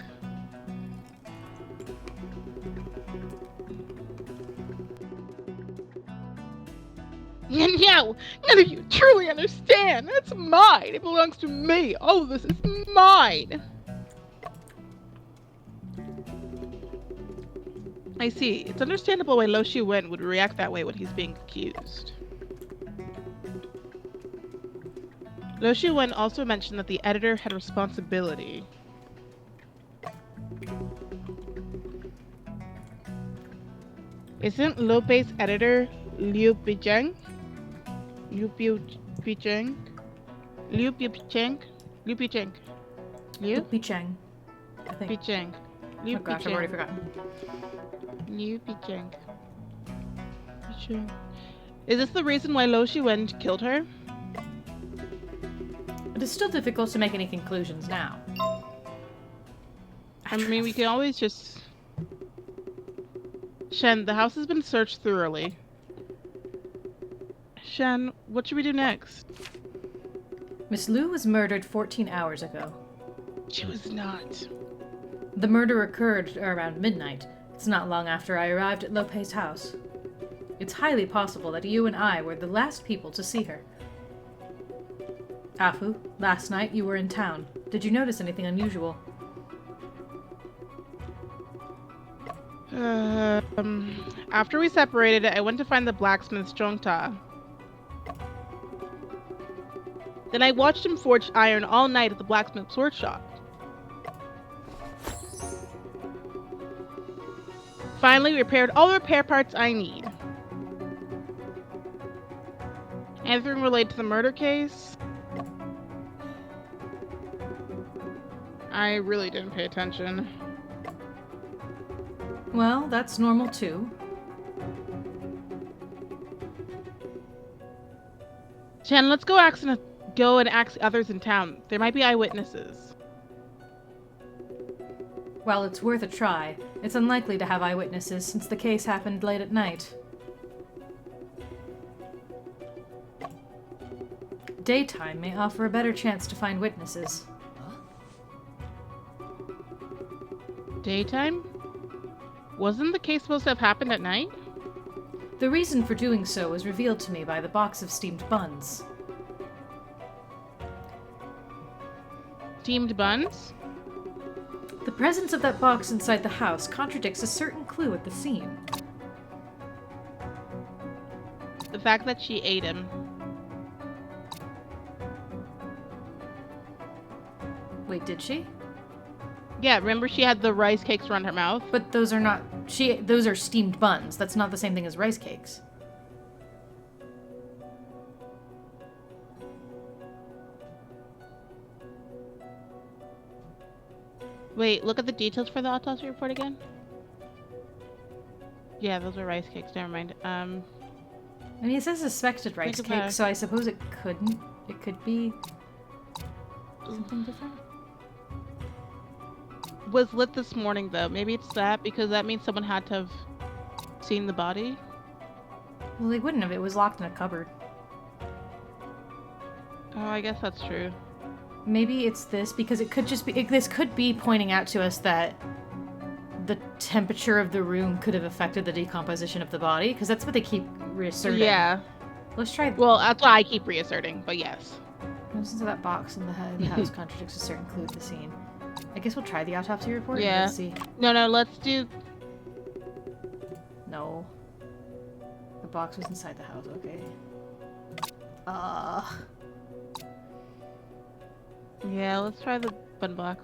And now, none of you truly understand. That's mine. It belongs to me. All of this is mine. I see. It's understandable why Lo Shiwen would react that way when he's being accused. Lo Shiwen also mentioned that the editor had responsibility. Isn't Lope's editor Liu Picheng? Liu Picheng? Liu Picheng? Liu Picheng? Liu? Picheng, I think. Picheng. Liu Oh gosh, I've already forgotten. Liu Picheng. Picheng. Is this the reason why Lo Shiwen killed her? It is still difficult to make any conclusions now. I mean, we can always just... Shen, the house has been searched thoroughly. Shen, what should we do next? Miss Liu was murdered 14 hours ago. She was not. The murder occurred around midnight. It's not long after I arrived at Lope's house. It's highly possible that you and I were the last people to see her. Afu, last night you were in town. Did you notice anything unusual? After we separated, I went to find the blacksmith's Zhongta. Then I watched him forge iron all night at the blacksmith's workshop. Finally, repaired all the repair parts I need. Anything related to the murder case? I really didn't pay attention. Well, that's normal too. Chen, let's go and ask others in town. There might be eyewitnesses. Well, it's worth a try. It's unlikely to have eyewitnesses since the case happened late at night. Daytime may offer a better chance to find witnesses. Daytime? Wasn't the case supposed to have happened at night? The reason for doing so was revealed to me by the box of steamed buns. Steamed buns? The presence of that box inside the house contradicts a certain clue at the scene. The fact that she ate him. Wait, did she? Yeah, remember she had the rice cakes around her mouth? But those are not... those are steamed buns. That's not the same thing as rice cakes. Wait, look at the details for the autopsy report again. Yeah, those are rice cakes. Never mind. I mean, it says suspected rice Think cake, about- so I suppose it couldn't. It could be something different. Was lit this morning though. Maybe it's that because that means someone had to have seen the body. Well, they wouldn't have. It was locked in a cupboard. Oh, I guess that's true. Maybe it's this, because it could just be... this could be pointing out to us that the temperature of the room could have affected the decomposition of the body, because that's what they keep reasserting. Yeah. Let's try... Well, that's why I keep reasserting, but yes. Listen to that box in the house contradicts a certain clue of the scene. I guess we'll try the autopsy report and Yeah. let's see. No, let's do... No. The box was inside the house, okay. Yeah, let's try the bun box.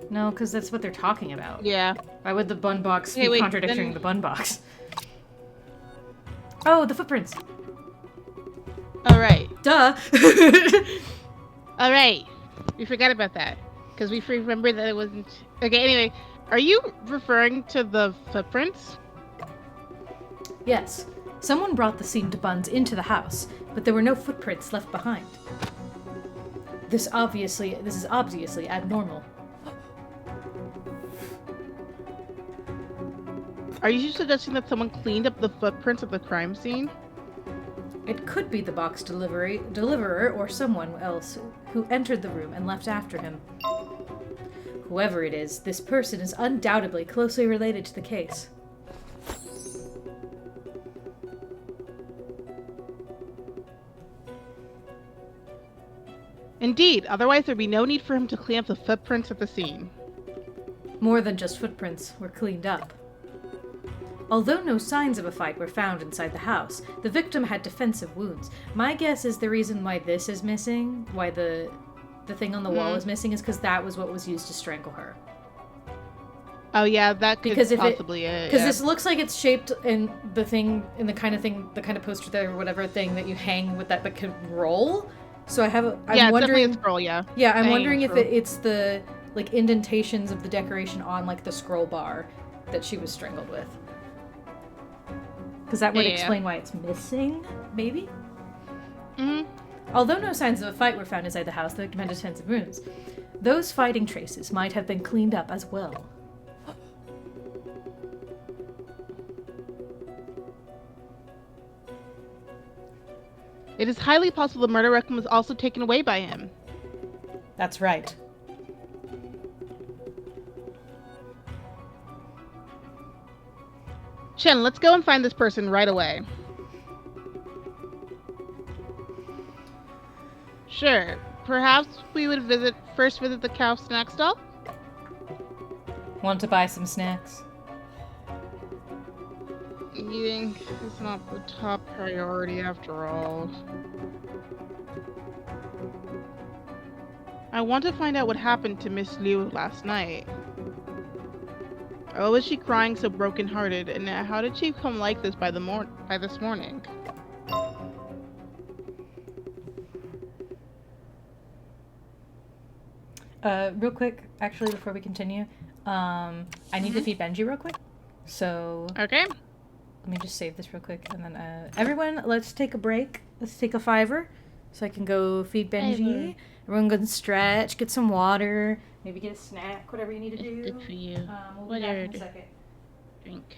No, because that's what they're talking about. Yeah. Why would the bun box Hey, be wait, contradicting then- the bun box? Oh, the footprints! Alright. Duh! Alright. We forgot about that. Because we remember that it wasn't... Okay, anyway. Are you referring to the footprints? Yes. Someone brought the seamed buns into the house, but there were no footprints left behind. This is obviously abnormal. Are you suggesting that someone cleaned up the footprints of the crime scene? It could be the box deliverer or someone else who entered the room and left after him. Whoever it is, this person is undoubtedly closely related to the case. Indeed, otherwise there'd be no need for him to clean up the footprints at the scene. More than just footprints were cleaned up. Although no signs of a fight were found inside the house, the victim had defensive wounds. My guess is the reason why this is missing, why the thing on the wall is missing, is because that was what was used to strangle her. Oh yeah, that could possibly it. Because this looks like it's shaped in the kind of poster there or whatever thing that you hang with that could roll. So I'm it's wondering. definitely a scroll, yeah. Yeah, I'm wondering if it's the like indentations of the decoration on like the scroll bar that she was strangled with. Because that would explain why it's missing, maybe? Mm-hmm. Although no signs of a fight were found inside the house, the victim had defensive wounds. Those fighting traces might have been cleaned up as well. It is highly possible the murder weapon was also taken away by him. That's right. Shen, let's go and find this person right away. Sure. Perhaps we would first visit the cow snack stall? Want to buy some snacks? Eating is not the top priority after all. I want to find out what happened to Miss Liu last night. Why was she crying so broken-hearted, and how did she become like this by this morning? Real quick, actually, before we continue, I need to feed Benji real quick. So Okay. let me just save this real quick, and then everyone, let's take a break. Let's take a 5-er, so I can go feed Benji. Everyone go and stretch, get some water, maybe get a snack, whatever you need to do. Good for you. We'll be back in a second. Drink.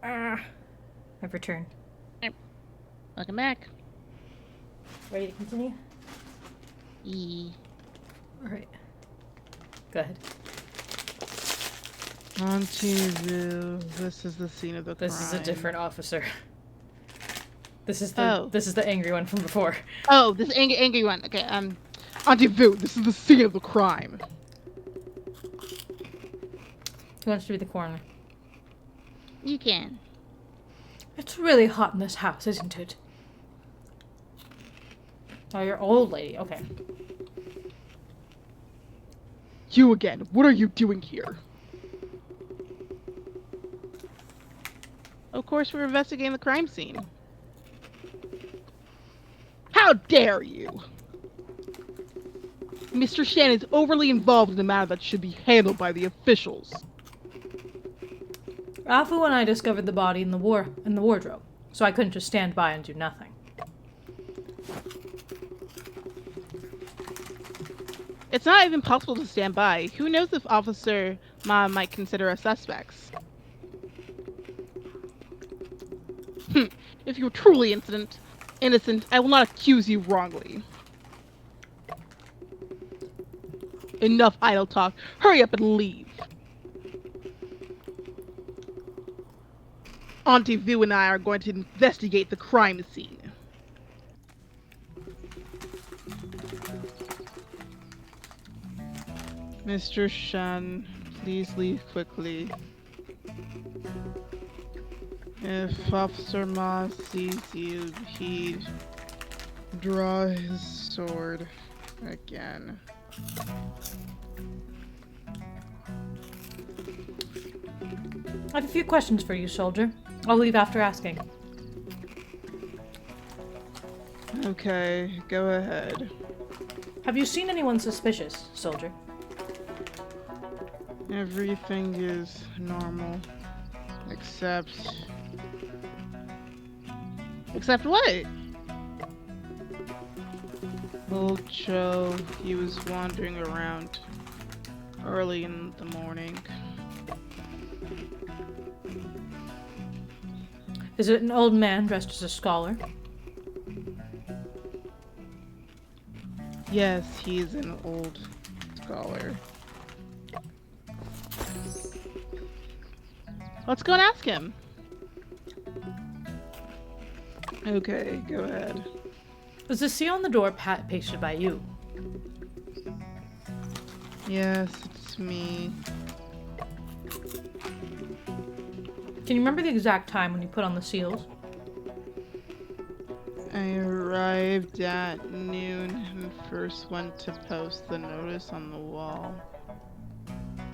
I've returned. Welcome back. Ready to continue? Alright. Go ahead. On TV, this is the scene of the crime. This is a different officer. This is the angry one from before. Oh, this angry one. Okay, on TV, this is the scene of the crime. Who wants to be the coroner? You can. It's really hot in this house, isn't it? Oh, you're old lady. Okay. You again. What are you doing here? Of course, we're investigating the crime scene. How dare you! Mr. Shan is overly involved in a matter that should be handled by the officials. Afu and I discovered the body in the wardrobe, so I couldn't just stand by and do nothing. It's not even possible to stand by. Who knows if Officer Ma might consider us suspects? If you're truly innocent, I will not accuse you wrongly. Enough idle talk. Hurry up and leave. Auntie Vu and I are going to investigate the crime scene. Mr. Shan, please leave quickly. If Officer Ma sees you, he'd draw his sword again. I have a few questions for you, soldier. I'll leave after asking. Okay, go ahead. Have you seen anyone suspicious, soldier? Everything is normal. Except what? Little Joe, he was wandering around early in the morning. Is it an old man dressed as a scholar? Yes, he's an old scholar. Let's go and ask him. Okay, go ahead. Was the seal on the door pasted by you? Yes, it's me. Can you remember the exact time when you put on the seals? I arrived at noon and first went to post the notice on the wall.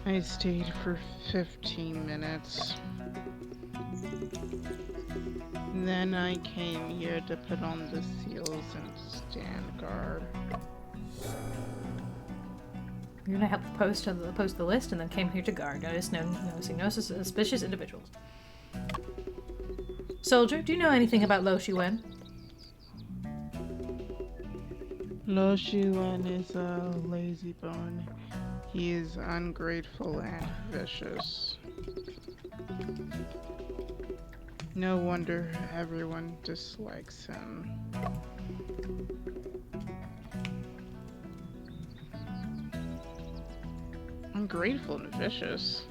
I stayed for 15 minutes. Then I came here to put on the seals and stand guard. You're gonna help post the list and then came here to guard. Noticing no suspicious individuals. Soldier, do you know anything about Lo Shiwen? Lo Shiwen is a lazy bone. He is ungrateful and vicious. No wonder everyone dislikes him. Ungrateful and vicious.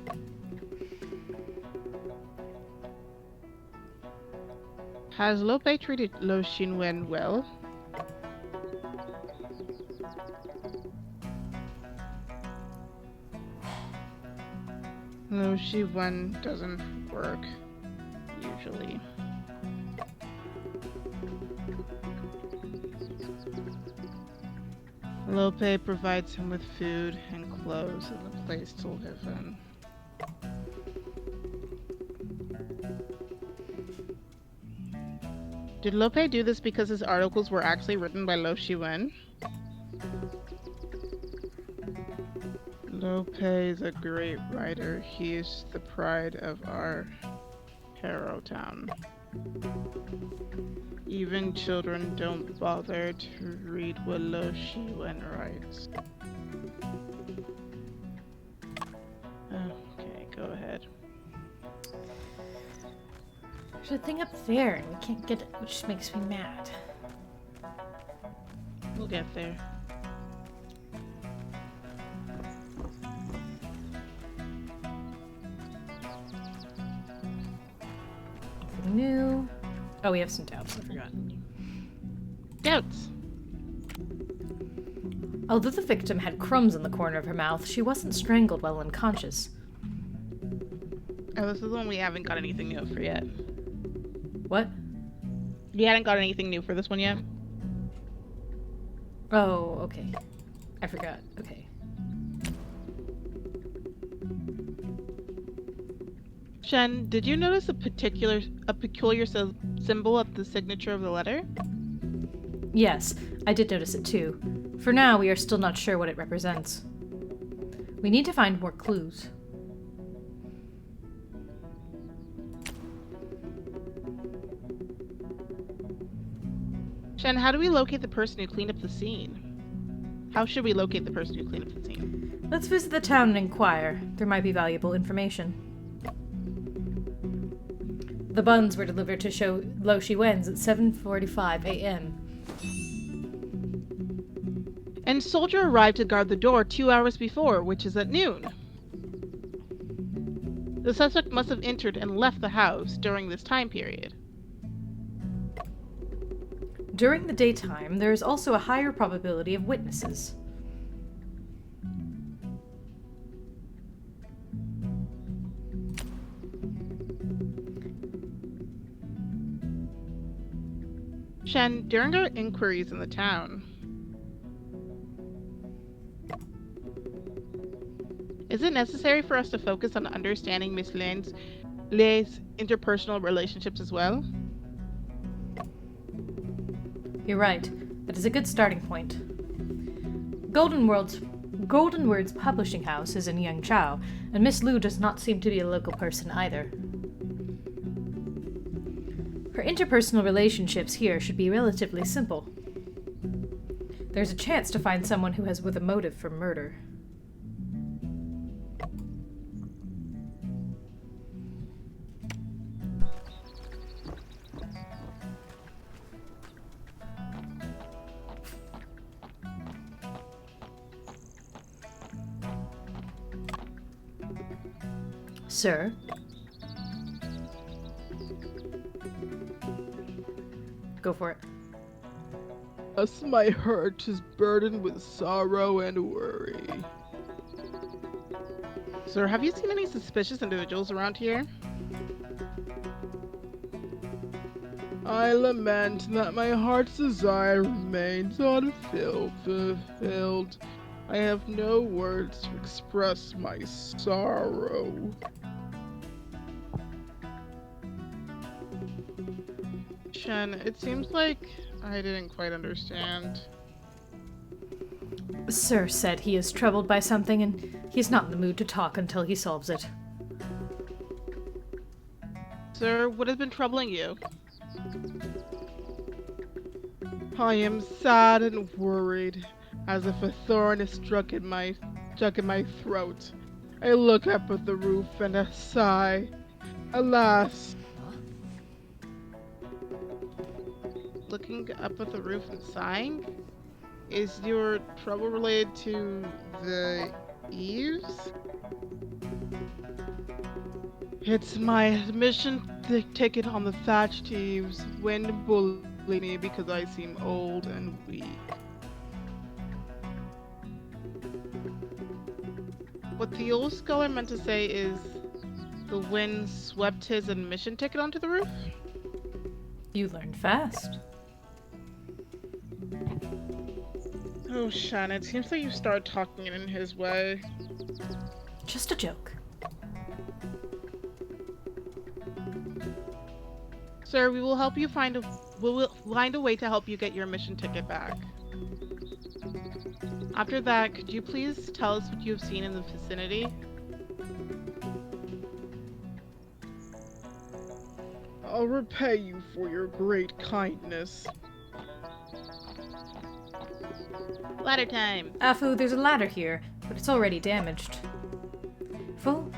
Has Lope treated Lo Xinwen well? Lo Xinwen doesn't work, usually. Lope provides him with food and clothes and a place to live in. Did Lope do this because his articles were actually written by Lo Shiwen? Lope is a great writer. He is the pride of our Harrow Town. Even children don't bother to read what Lo Shiwen writes. Okay, go ahead. a thing up there, and we can't get it, which makes me mad. We'll get there. Nothing new. Oh, we have some doubts, I forgot. Doubts. Although the victim had crumbs in the corner of her mouth, she wasn't strangled while unconscious. Oh, this is the one we haven't got anything new for yet. What? We hadn't got anything new for this one yet. Oh, okay. I forgot. Okay. Shen, did you notice a peculiar symbol at the signature of the letter? Yes, I did notice it too. For now, we are still not sure what it represents. We need to find more clues. Shen, how do we locate the person who cleaned up the scene? How should we locate the person who cleaned up the scene? Let's visit the town and inquire. There might be valuable information. The buns were delivered to Lo Shiwen's at 7:45 a.m. And soldier arrived to guard the door 2 hours before, which is at noon. The suspect must have entered and left the house during this time period. During the daytime, there is also a higher probability of witnesses. Shen, during our inquiries in the town, is it necessary for us to focus on understanding Miss Lane's interpersonal relationships as well? You're right. That is a good starting point. Golden Word's publishing house is in Yangzhou, and Miss Lu does not seem to be a local person either. Her interpersonal relationships here should be relatively simple. There's a chance to find someone who has with a motive for murder. Sir? Go for it. Thus my heart is burdened with sorrow and worry. Sir, have you seen any suspicious individuals around here? I lament that my heart's desire remains unfulfilled. I have no words to express my sorrow. Shen, it seems like I didn't quite understand. Sir said he is troubled by something, and he's not in the mood to talk until he solves it. Sir, what has been troubling you? I am sad and worried, as if a thorn is stuck in my throat. I look up at the roof and I sigh. Alas, Looking up at the roof and sighing? Is your trouble related to the eaves? it's my admission ticket on the thatched eaves. Wind bullied me because I seem old and weak. What the old scholar meant to say is the wind swept his admission ticket onto the roof? You learned fast. Oh, Shen, it seems like you started talking in his way. Just a joke. Sir, we will help you we'll find a way to help you get your admission ticket back. After that, could you please tell us what you have seen in the vicinity? I'll repay you for your great kindness. Ladder time! Afu, there's a ladder here, but it's already damaged. Full?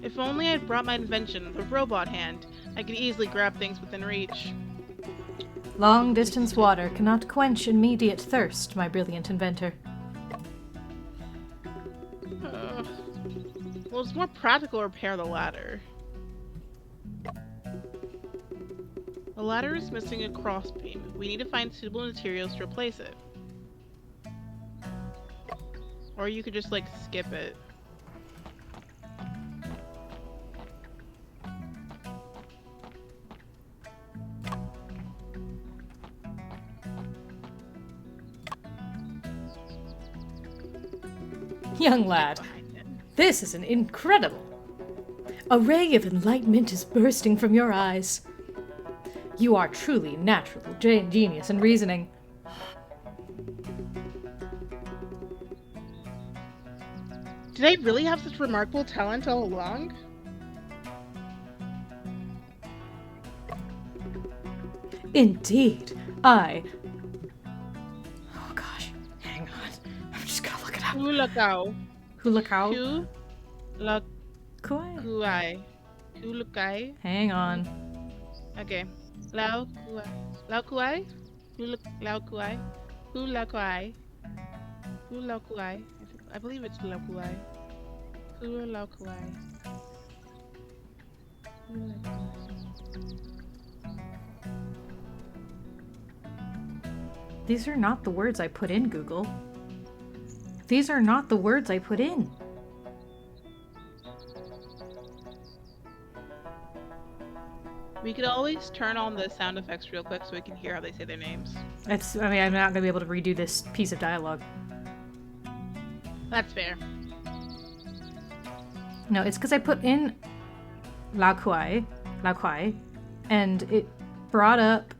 If only I'd brought my invention, the robot hand. I could easily grab things within reach. Long-distance water cannot quench immediate thirst, my brilliant inventor. Well, it's more practical to repair the ladder. The ladder is missing a crossbeam. We need to find suitable materials to replace it. Or you could just, like, skip it. Young lad, this is an incredible. A ray of enlightenment is bursting from your eyes. You are truly natural genius in reasoning. Did I really have such remarkable talent all along? Indeed, Oh gosh, hang on. I'm just gonna look it up. Hulakau. Hulakau? Kuai. Kuai? Hulukai. Hang on. Okay. Lau Kuai. Lau Kuai? Lau Kuai. Hulakai. Hulakuai. I believe it's Hulakuai. Hulakuai. These are not the words I put in, Google. These are not the words I put in. We could always turn on the sound effects real quick so we can hear how they say their names. I mean, I'm not gonna be able to redo this piece of dialogue. That's fair. No, it's because I put in Lao Kuai, and it brought up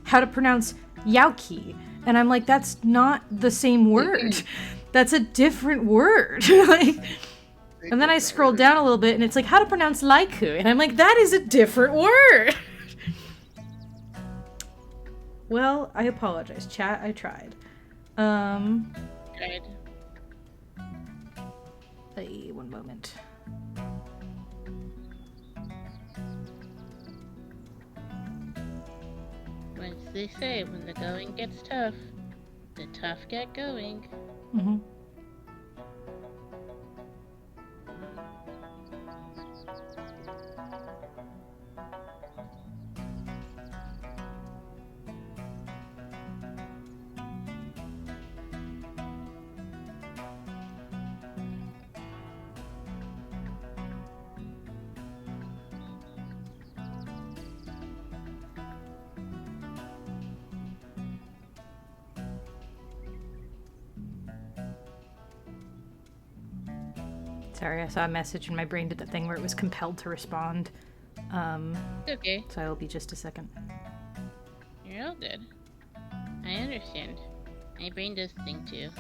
how to pronounce Yauki. And I'm like, that's not the same word. That's a different word. Like, and then I scrolled down a little bit and it's like, how to pronounce Laiku. And I'm like, that is a different word. Well, I apologize, chat. I tried. Good. Hey, one moment. As they say, when the going gets tough, the tough get going. Mm-hmm. Sorry, I saw a message and my brain did that thing where it was compelled to respond. Okay, So I'll be just a second. you're all good. I understand. My brain does thing too.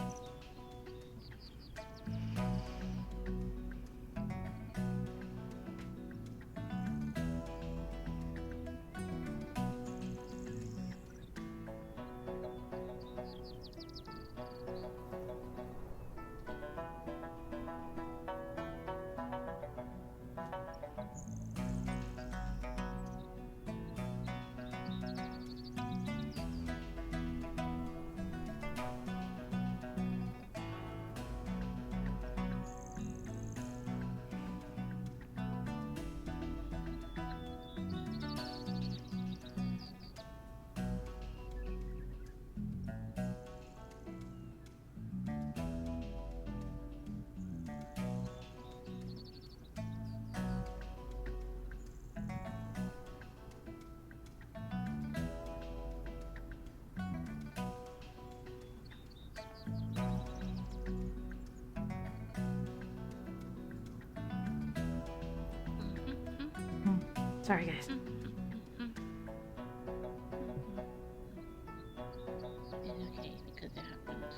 Sorry, guys. It's okay, because it happens.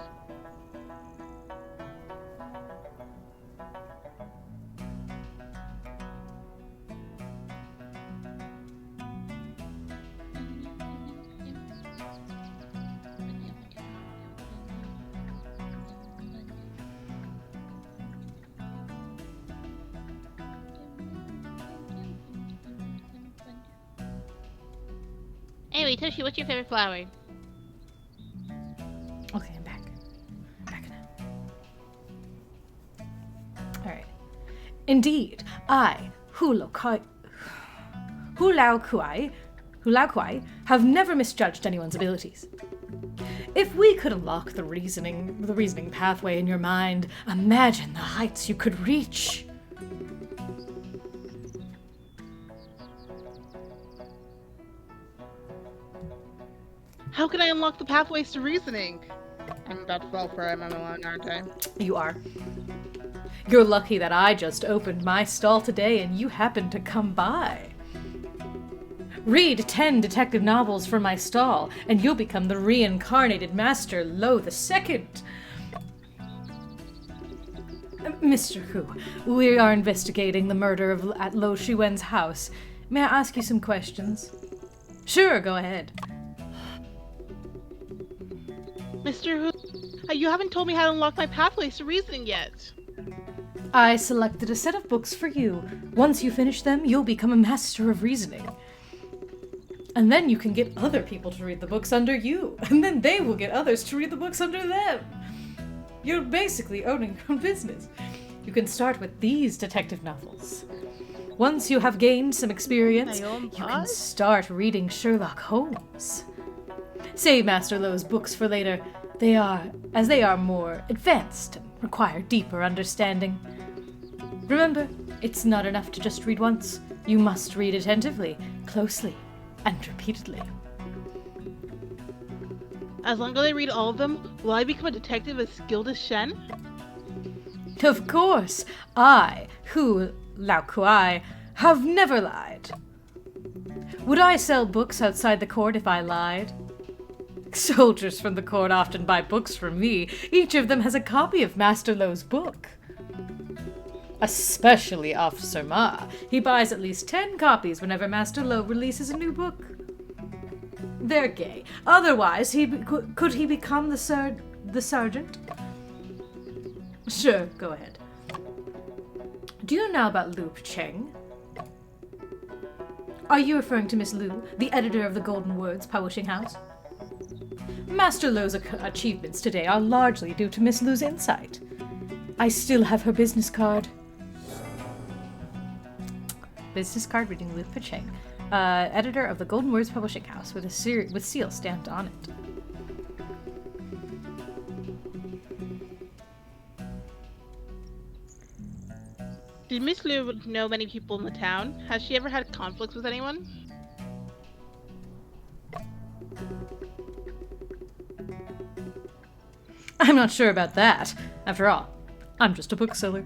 Anyway, Toshi, what's your favorite flower? Okay, I'm back. Back now. Alright. Indeed, I, Hu Lao Kuai, have never misjudged anyone's abilities. If we could unlock the reasoning pathway in your mind, imagine the heights you could reach. How can I unlock the pathways to reasoning? I'm about to fall for MMO, aren't I? You are. You're lucky that I just opened my stall today and you happened to come by. Read 10 detective novels from my stall, and you'll become the reincarnated Master Lo II. Mr. Hu, we are investigating the murder at Lo Shiwen's house. May I ask you some questions? Sure, go ahead. Mr. Hu, you haven't told me how to unlock my pathways to reasoning yet. I selected a set of books for you. Once you finish them, you'll become a master of reasoning. And then you can get other people to read the books under you, and then they will get others to read the books under them. You're basically owning your own business. You can start with these detective novels. Once you have gained some experience, you can start reading Sherlock Holmes. Save Master Lo's books for later. They are more advanced and require deeper understanding. Remember, it's not enough to just read once. You must read attentively, closely, and repeatedly. As long as I read all of them, will I become a detective as skilled as Shen? Of course, I, Hu Lao Kuai, have never lied. Would I sell books outside the court if I lied? Soldiers from the court often buy books from me. Each of them has a copy of Master Lo's book. Especially Officer Ma. He buys at least 10 copies whenever Master Lo releases a new book. They're gay. Otherwise, could he become the sergeant? Sure, go ahead. Do you know about Lu Cheng? Are you referring to Miss Lu, the editor of the Golden Words publishing house? Master Lo's achievements today are largely due to Miss Lu's insight. I still have her business card. Business card reading Lu Cheng, editor of the Golden Words publishing house, with seal stamped on it. Did Miss Lu know many people in the town? Has she ever had conflicts with anyone? I'm not sure about that. After all, I'm just a bookseller.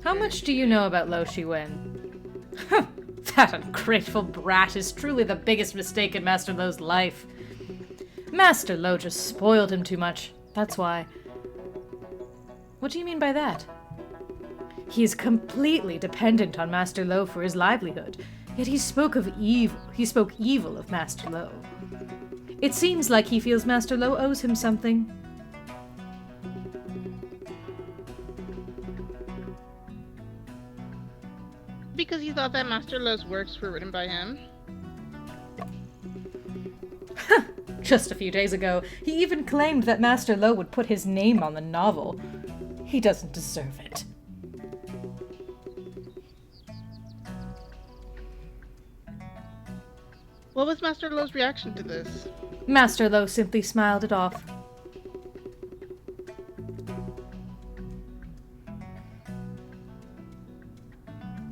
How much do you know about Lo Shiwen? That ungrateful brat is truly the biggest mistake in Master Lo's life. Master Lo just spoiled him too much. That's why. What do you mean by that? He is completely dependent on Master Lo for his livelihood, yet he spoke evil of Master Lo. It seems like he feels Master Lo owes him something. Because he thought that Master Lo's works were written by him? Just a few days ago, he even claimed that Master Lo would put his name on the novel. He doesn't deserve it. What was Master Lo's reaction to this? Master Lo simply smiled it off.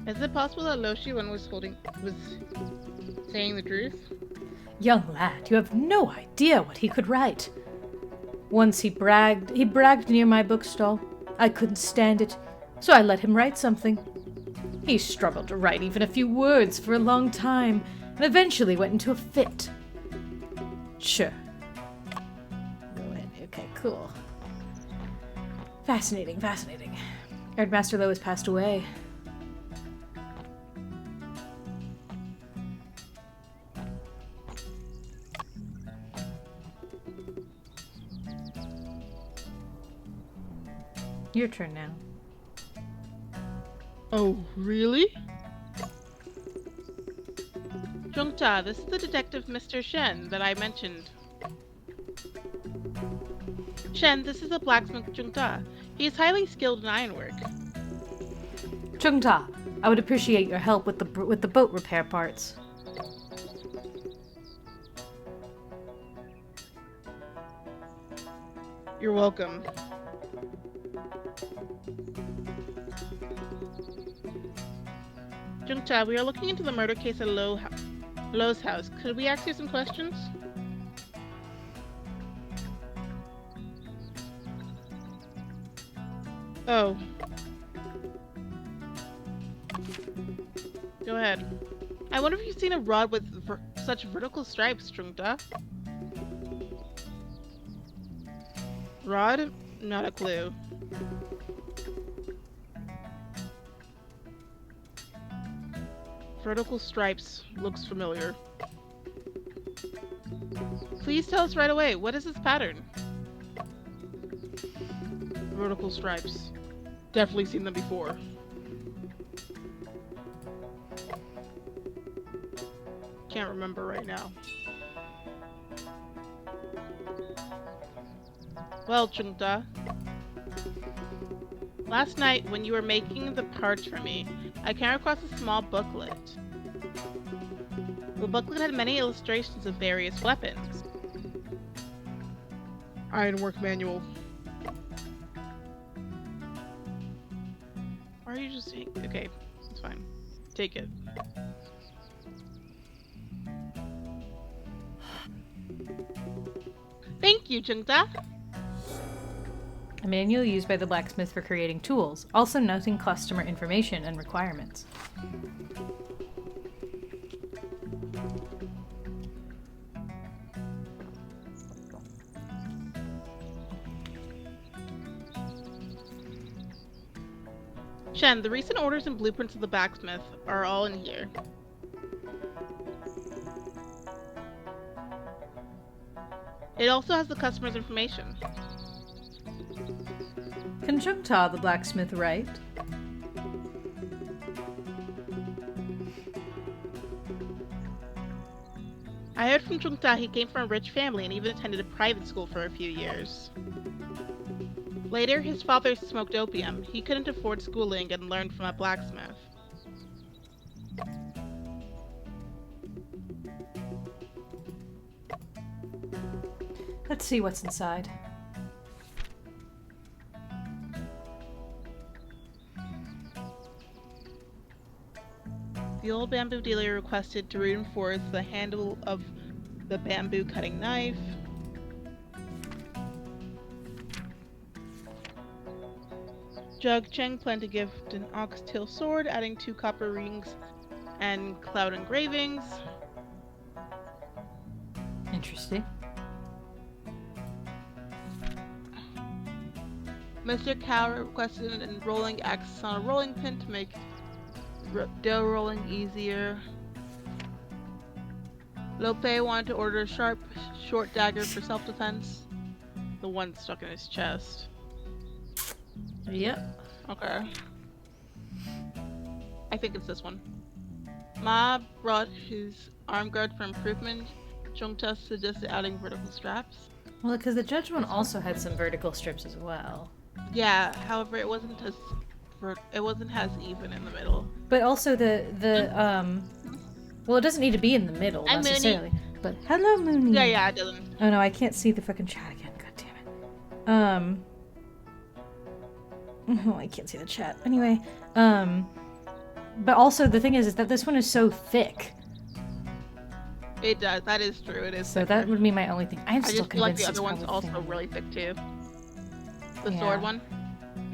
Is it possible that Lo Shiwen was saying the truth? Young lad, you have no idea what he could write. Once he bragged near my bookstall. I couldn't stand it, so I let him write something. He struggled to write even a few words for a long time, and eventually went into a fit. Sure. Go ahead. Okay, cool. Fascinating. Heard Master Lo has passed away. Your turn now. Oh, really? Jungta, this is the detective Mr. Shen that I mentioned. Shen, this is the blacksmith Jungta. He is highly skilled in ironwork. Chungta, I would appreciate your help with the boat repair parts. You're welcome. Jungta, we are looking into the murder case at Lo's house. Could we ask you some questions? Oh. Go ahead. I wonder if you've seen a rod with such vertical stripes, Jungta. Rod? Not a clue. Vertical stripes looks familiar. Please tell us right away, what is this pattern? Vertical stripes. Definitely seen them before. Can't remember right now. Well, Chungta. Last night, when you were making the parts for me, I came across a small booklet. The booklet had many illustrations of various weapons. Ironwork manual. Why are you just saying? Okay, it's fine. Take it. Thank you, Chungta. A manual used by the blacksmith for creating tools, also noting customer information and requirements. Shen, the recent orders and blueprints of the blacksmith are all in here. It also has the customer's information. Can Chungta the blacksmith write? I heard from Chungta he came from a rich family and even attended a private school for a few years. Later, his father smoked opium. He couldn't afford schooling and learned from a blacksmith. Let's see what's inside. The old bamboo dealer requested to reinforce the handle of the bamboo cutting knife. Jug Cheng planned to gift an oxtail sword, adding 2 copper rings and cloud engravings. Interesting. Mr. Cow requested an rolling axe on a rolling pin to make dough rolling easier. Lope wanted to order a sharp, short dagger for self-defense. The one stuck in his chest. Yep. Okay. I think it's this one. Ma brought his arm guard for improvement. Chungta suggested adding vertical straps. Well, because the judge one also had some vertical strips as well. Yeah, however, it wasn't as even in the middle. But also well, it doesn't need to be in the middle Hi, necessarily. But hello, Mooney. Yeah, it doesn't. Oh no, I can't see the fucking chat again. God damn it. Oh, I can't see the chat. Anyway, but also the thing is that this one is so thick. It does. That is true. It is. So thicker. that would be my only thing. I'm I still just feel like convinced the other it's one's probably also thin. really thick too. The Yeah. sword one.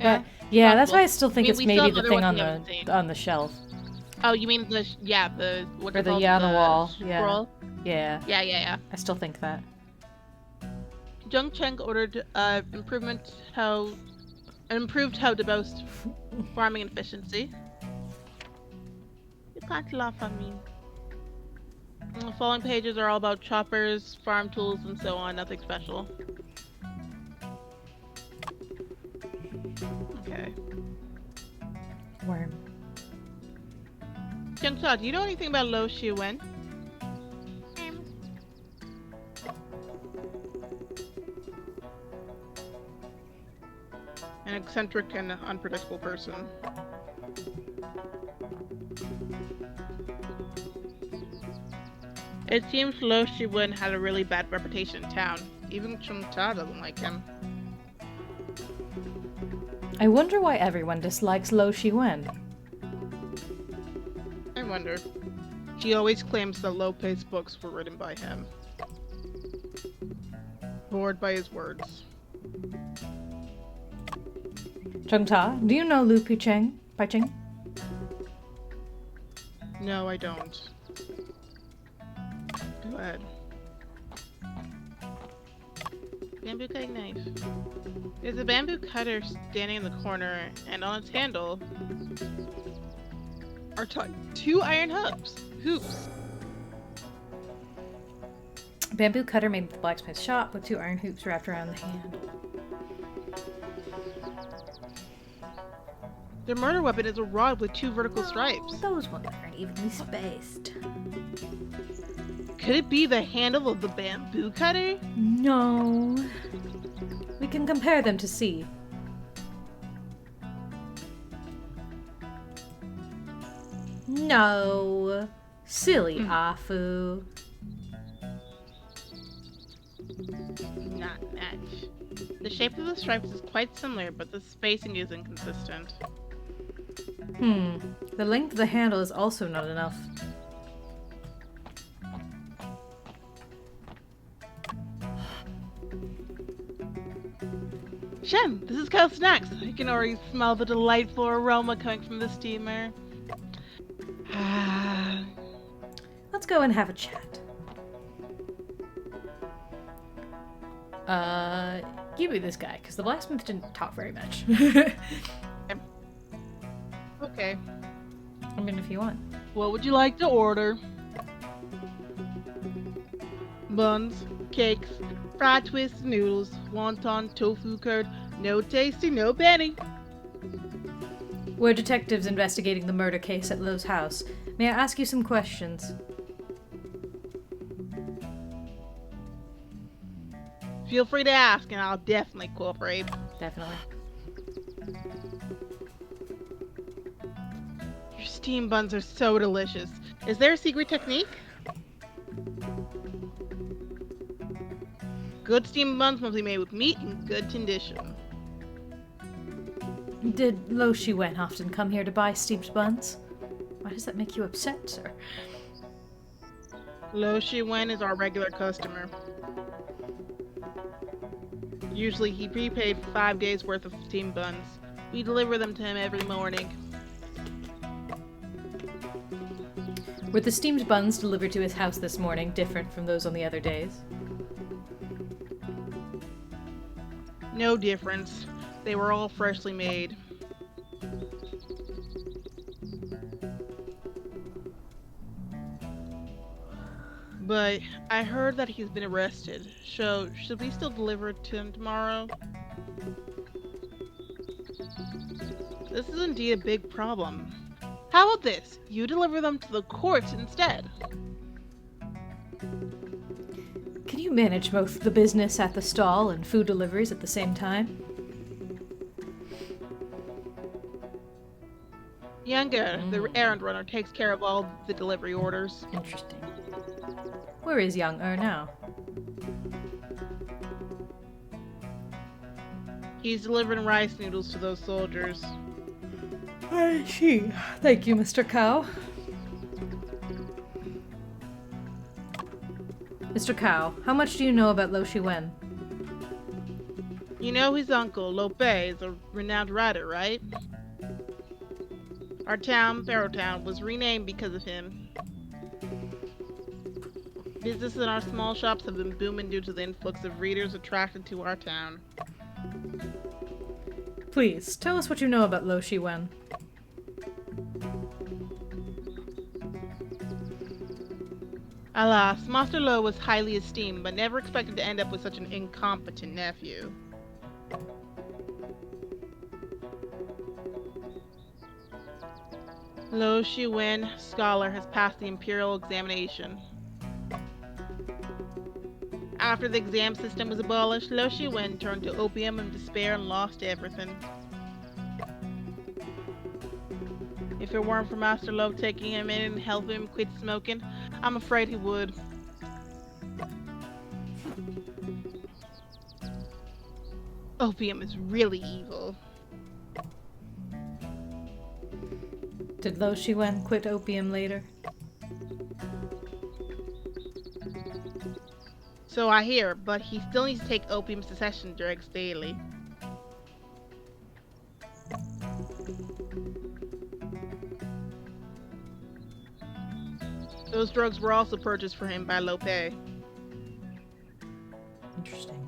But yeah, that's why I still think We it's still maybe have the other thing ones on we haven't seen. the shelf Oh, you mean the what or the on the wall. Yeah. scroll? Yeah. Yeah. I still think that. Jung Cheng ordered improved how to boast farming efficiency. You can't laugh at me. The following pages are all about choppers, farm tools, and so on. Nothing special. Okay. Worm. Jung Cha, do you know anything about Lo Shi Wen? An eccentric and unpredictable person. It seems Lo Shiwen had a really bad reputation in town. Even Chung Ta doesn't like him. I wonder why everyone dislikes Lo Shiwen. I wonder. She always claims that Lope's books were written by him. Bored by his words. Chung Ta, do you know Lu Picheng? Picheng? No, I don't. Go ahead. Bamboo cutting knife. There's a bamboo cutter standing in the corner, and on its handle are two iron hoops. Bamboo cutter made at the blacksmith shop with 2 iron hoops wrapped around the handle. Their murder weapon is a rod with 2 vertical stripes. Those ones aren't evenly spaced. Could it be the handle of the bamboo cutter? No. We can compare them to see. No. Silly Afu. Not match. The shape of the stripes is quite similar, but the spacing is inconsistent. The length of the handle is also not enough. Shem, this is Kyle Snacks. I can already smell the delightful aroma coming from the steamer. Let's go and have a chat. Give me this guy, because the blacksmith didn't talk very much. Okay. I mean, if you want. What would you like to order? Buns, cakes, fried twist noodles, wonton, tofu curd, no tasty, no penny. We're detectives investigating the murder case at Lowe's house. May I ask you some questions? Feel free to ask, and I'll definitely cooperate. Definitely. Your steam buns are so delicious. Is there a secret technique? Good steam buns must be made with meat in good condition. Did Lo Shiwen often come here to buy steamed buns? Why does that make you upset, sir? Lo Shiwen is our regular customer. Usually he prepaid 5 days worth of steamed buns. We deliver them to him every morning. Were the steamed buns delivered to his house this morning different from those on the other days? No difference. They were all freshly made. But I heard that he's been arrested. So, should we still deliver it to him tomorrow? This is indeed a big problem. How about this? You deliver them to the court instead. Can you manage both the business at the stall and food deliveries at the same time? Younger, the errand runner, takes care of all the delivery orders. Interesting. Where is young now? He's delivering rice noodles to those soldiers. I see. Thank you, Mr. Cow. Mr. Cow, how much do you know about Lo Shiwen? You know his uncle, Lope, is a renowned writer, right? Our town, Barrowtown, was renamed because of him. Business in our small shops have been booming due to the influx of readers attracted to our town. Please, tell us what you know about Lo Shiwen. Alas, Master Lo was highly esteemed, but never expected to end up with such an incompetent nephew. Lo Shiwen, scholar, has passed the imperial examination. After the exam system was abolished, Lo Shiwen turned to opium and despair and lost everything. If it weren't for Master Lo taking him in and helping him quit smoking, I'm afraid he would. Opium is really evil. Did Lo Shiwen quit opium later? So I hear, but he still needs to take opium cessation drugs daily. Those drugs were also purchased for him by Lope. Interesting.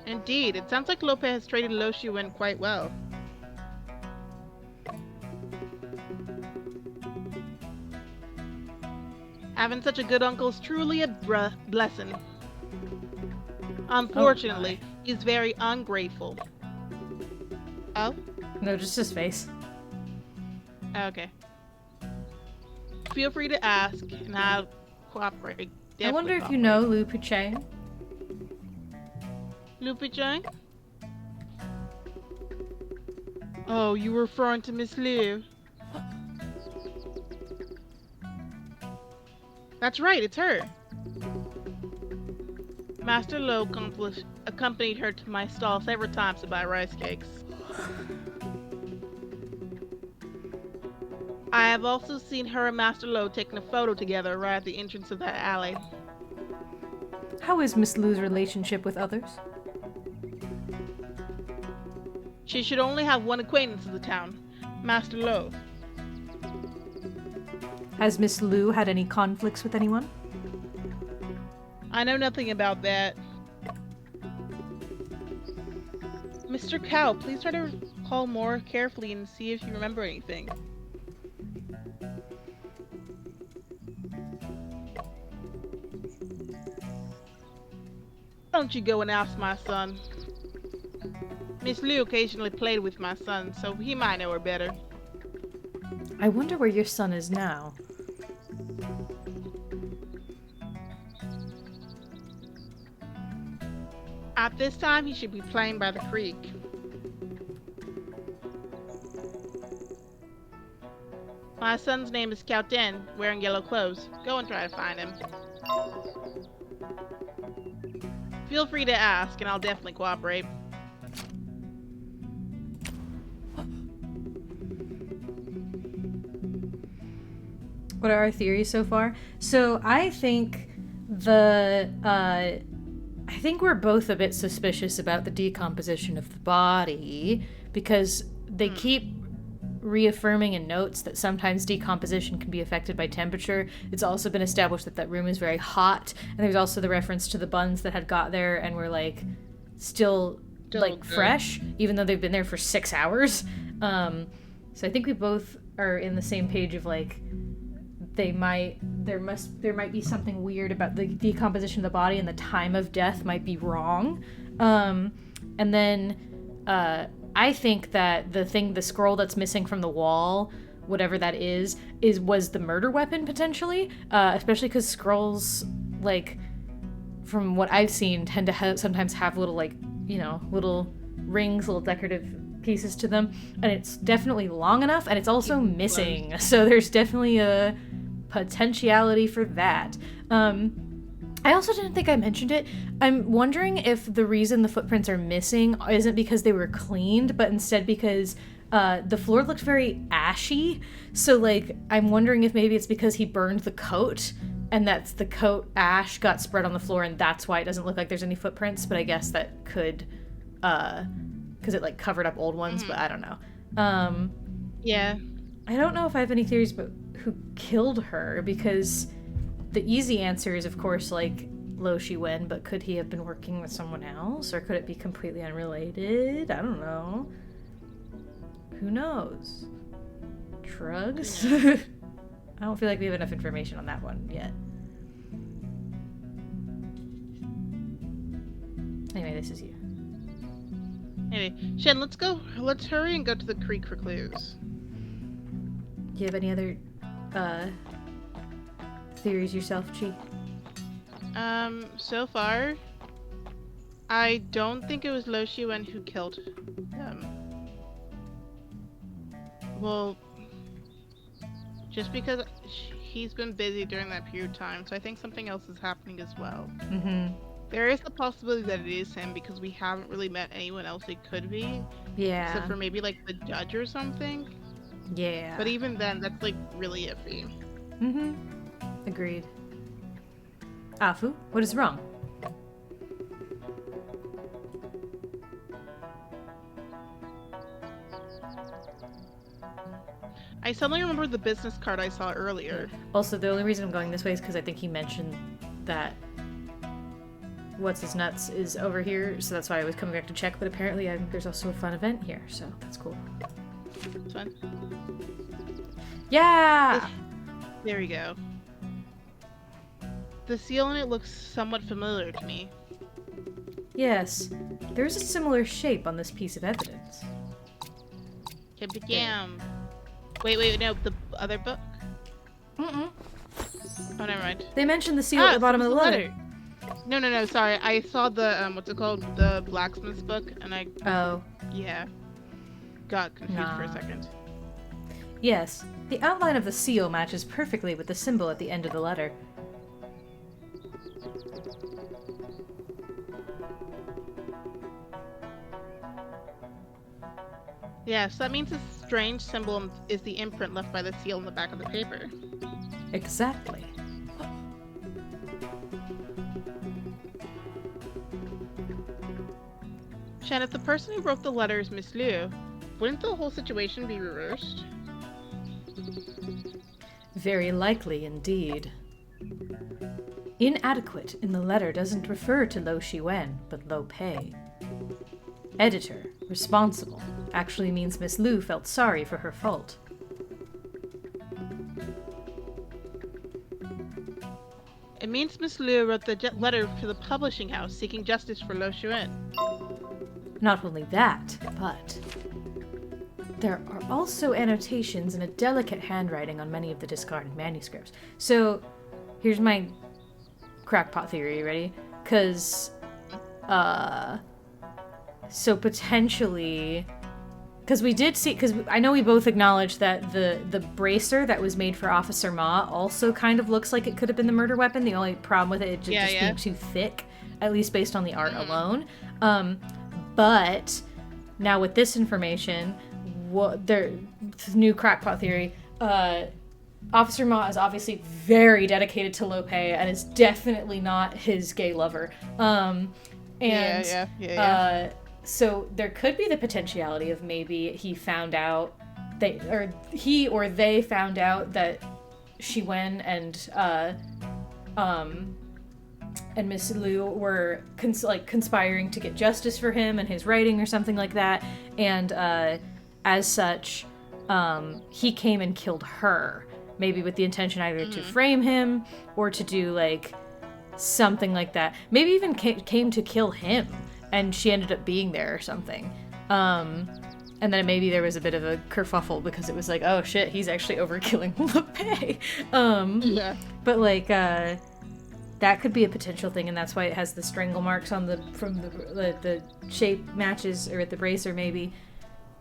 Indeed, it sounds like Lope has treated Lo Shiwen quite well. Having such a good uncle is truly a blessing. Unfortunately, he's very ungrateful. Oh? No, just his face. Okay. Feel free to ask, and I'll cooperate. I wonder if you know Lu Puchang. Lu Puchang? Oh, you were referring to Miss Liu? That's right, it's her. Master Lo accompanied her to my stall several times to buy rice cakes. I have also seen her and Master Lo taking a photo together right at the entrance of that alley. How is Miss Lu's relationship with others? She should only have one acquaintance in the town, Master Lo. Has Miss Lu had any conflicts with anyone? I know nothing about that. Mr. Cow, please try to recall more carefully and see if you remember anything. Don't you go and ask my son. Miss Liu occasionally played with my son, so he might know her better. I wonder where your son is now. At this time, he should be playing by the creek. My son's name is Cao Den, wearing yellow clothes. Go and try to find him. Feel free to ask, and I'll definitely cooperate. What are our theories so far? So I think I think we're both a bit suspicious about the decomposition of the body because they keep reaffirming in notes that sometimes decomposition can be affected by temperature. It's also been established that that room is very hot, and there's also the reference to the buns that had got there and were like still like good. Fresh, even though they've been there for 6 hours. So I think we both are in the same page of like there might be something weird about the decomposition of the body, and the time of death might be wrong. And then I think that the scroll that's missing from the wall, whatever that was the murder weapon potentially, especially because scrolls, like from what I've seen, tend to sometimes have little like little rings, little decorative pieces to them, and it's definitely long enough, and it's also missing, so there's definitely a potentiality for that. I also didn't think I mentioned it. I'm wondering if the reason the footprints are missing isn't because they were cleaned, but instead because the floor looks very ashy. So like I'm wondering if maybe it's because he burned the coat and that's the coat ash got spread on the floor, and that's why it doesn't look like there's any footprints. But I guess that could because it like covered up old ones, but I don't know. Yeah. I don't know if I have any theories about who killed her, because the easy answer is, of course, like Lo Shiwen, but could he have been working with someone else, or could it be completely unrelated? I don't know. Who knows? Drugs? I don't feel like we have enough information on that one yet. Anyway, this is you. Anyway, Shen, let's hurry and go to the creek for clues. Do you have any other theories yourself, Chi? So far, I don't think it was Lo Shiwen who killed him. Well, just because he's been busy during that period of time, so I think something else is happening as well. Mm-hmm. There is the possibility that it is him because we haven't really met anyone else it could be. Yeah. Except for maybe like the judge or something. Yeah. But even then, that's like really iffy. Mm-hmm. Agreed. Afu, what is wrong? I suddenly remember the business card I saw earlier. Also, the only reason I'm going this way is because I think he mentioned that What's His Nuts is over here, so that's why I was coming back to check, but apparently there's also a fun event here, so that's cool. It's fun. Yeah! There we go. The seal on it looks somewhat familiar to me. Yes, there's a similar shape on this piece of evidence. Jam. Wait, no, the other book? Mm-mm. Oh, never mind. They mentioned the seal at the bottom of the letter. No, sorry. I saw the, what's it called? The blacksmith's book, and I... Oh. Yeah. Got confused for a second. Yes, the outline of the seal matches perfectly with the symbol at the end of the letter. Yes, that means this strange symbol is the imprint left by the seal on the back of the paper. Exactly. Shan, if the person who wrote the letter is Miss Liu, wouldn't the whole situation be reversed? Very likely indeed. Inadequate in the letter doesn't refer to Lo Shiwen, but Lo Pei. Editor, responsible, actually means Miss Liu felt sorry for her fault. It means Miss Liu wrote the letter to the publishing house seeking justice for Lo Shiwen. Not only that, but there are also annotations in a delicate handwriting on many of the discarded manuscripts. So, here's my crackpot theory, you ready? So potentially, because we did see, because I know we both acknowledged that the bracer that was made for Officer Ma also kind of looks like it could have been the murder weapon. The only problem with it just being too thick, at least based on the art alone. But now with this information, new crackpot theory, Officer Ma is obviously very dedicated to Lo Pei and is definitely not his gay lover. So there could be the potentiality of maybe he found out he or they found out that Shiwen and Miss Liu were conspiring to get justice for him and his writing or something like that, and as such, he came and killed her, maybe with the intention either to frame him or to do something like that. Maybe even came to kill him, and she ended up being there or something. And then maybe there was a bit of a kerfuffle because it was like, oh shit, he's actually overkilling Lo Pei. But that could be a potential thing, and that's why it has the strangle marks on the shape matches, or at the bracer maybe.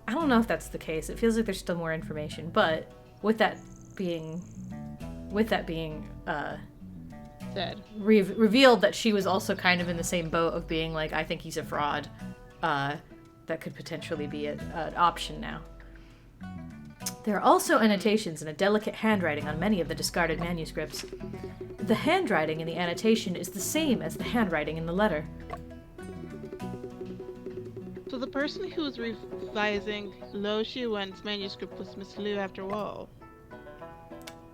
I don't know if that's the case. It feels like there's still more information, but with that being Said. Revealed that she was also kind of in the same boat of being like, I think he's a fraud. That could potentially be an option now. There are also annotations in a delicate handwriting on many of the discarded manuscripts. The handwriting in the annotation is the same as the handwriting in the letter. So the person who was revising Lo Shiwen's manuscript was Miss Liu after all.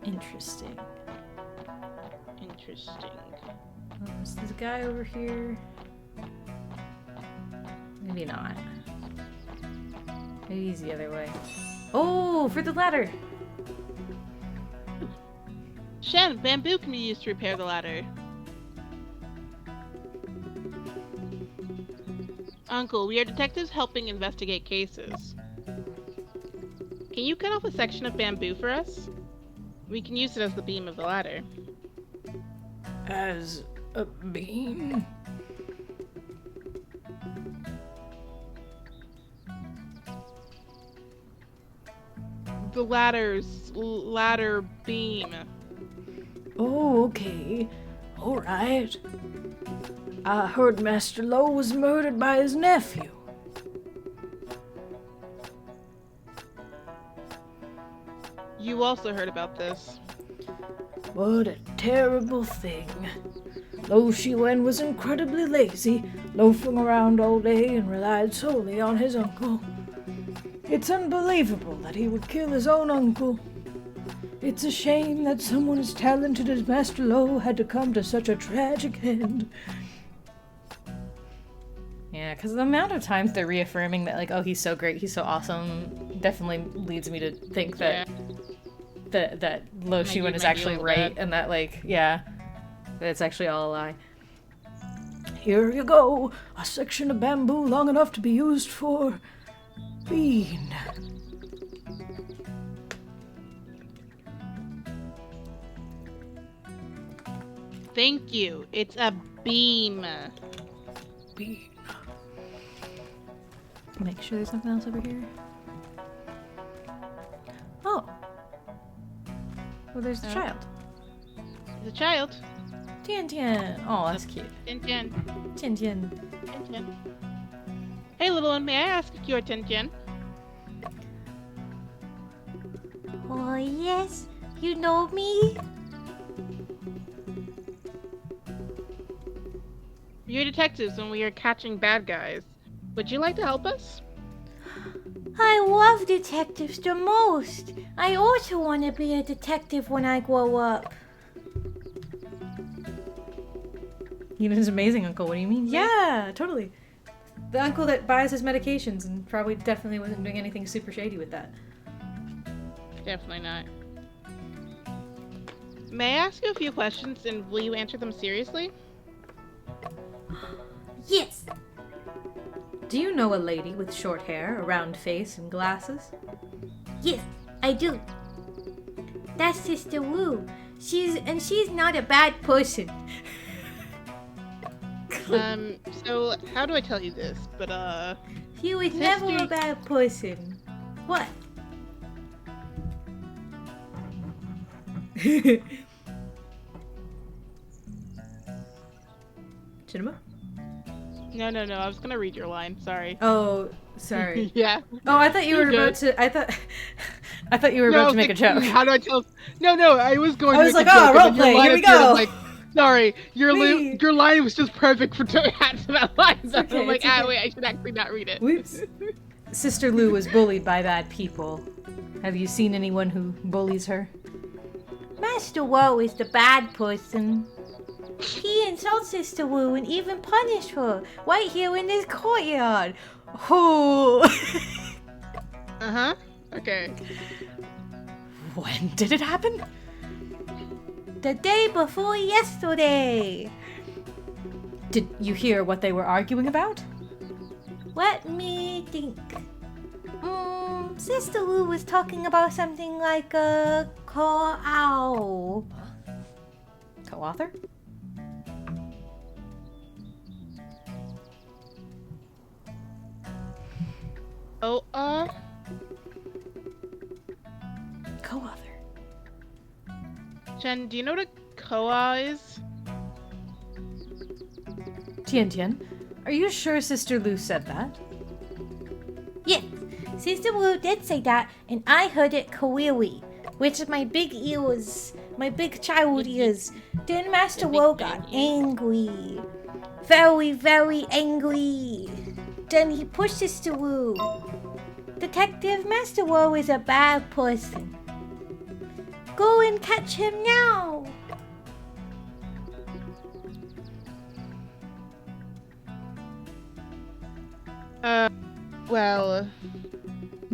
Interesting. Interesting. There's a guy over here. Maybe not. Maybe he's the other way. Oh, for the ladder! Shen, bamboo can be used to repair the ladder. Uncle, we are detectives helping investigate cases. Can you cut off a section of bamboo for us? We can use it as the beam of the ladder. As a beam? The ladder beam. Oh, okay. Alright. I heard Master Lowe was murdered by his nephew. You also heard about this. What a terrible thing. Lo Shiwen was incredibly lazy, loafing around all day and relied solely on his uncle. It's unbelievable that he would kill his own uncle. It's a shame that someone as talented as Master Lo had to come to such a tragic end. Yeah, because the amount of times they're reaffirming that, like, oh, he's so great, he's so awesome, definitely leads me to think that that Lo Shiwen is actually right, and that, like, yeah, that it's actually all a lie. Here you go, a section of bamboo long enough to be used for bean. Thank you. It's a beam. Bean. Make sure there's nothing else over here. Oh. Well, there's the child. The child. Tian Tian. Oh, that's cute. Tian Tian. Tian Tian. Tian Tian. Hey, little one, may I ask if you're Tian Tian? Oh, yes? You know me? You're detectives when we are catching bad guys. Would you like to help us? I love detectives the most. I also want to be a detective when I grow up. You know his amazing uncle, what do you mean? Yeah, totally. The uncle that buys his medications and probably definitely wasn't doing anything super shady with that. Definitely not. May I ask you a few questions and will you answer them seriously? Yes. Do you know a lady with short hair, a round face, and glasses? Yes, I do. That's Sister Wu. She's not a bad person. So how do I tell you this? But She was never a bad person. What? Cinema? No, I was gonna read your line, sorry. Oh, sorry. Yeah. Oh, I thought you were about to. I thought you were about to make a joke. How do I tell? No, I was going. I to was make like, a oh, joke, and then roleplay, your line here we appeared, go. I'm like, sorry, Wait. your line was just perfect for to add to that line. So okay, I'm like, it's okay. wait, I should actually not read it. Whoops. Sister Lou was bullied by bad people. Have you seen anyone who bullies her? Master Wu is the bad person. He insults Sister Wu and even punished her right here in this courtyard. Oh. Uh-huh. Okay. When did it happen? The day before yesterday. Did you hear what they were arguing about? Let me think. Sister Wu was talking about something like a co-owl. Co-author? Oh, Co-author. Jen, do you know what a koa is? Tian Tian, are you sure Sister Lou said that? Yes, Sister Wu did say that, and I heard it clearly, which my big ears, my big child ears. Then Master Wu got angry. Very, very angry. Then he pushed Sister Wu. Detective, Master Wu is a bad person. Go and catch him now. Well,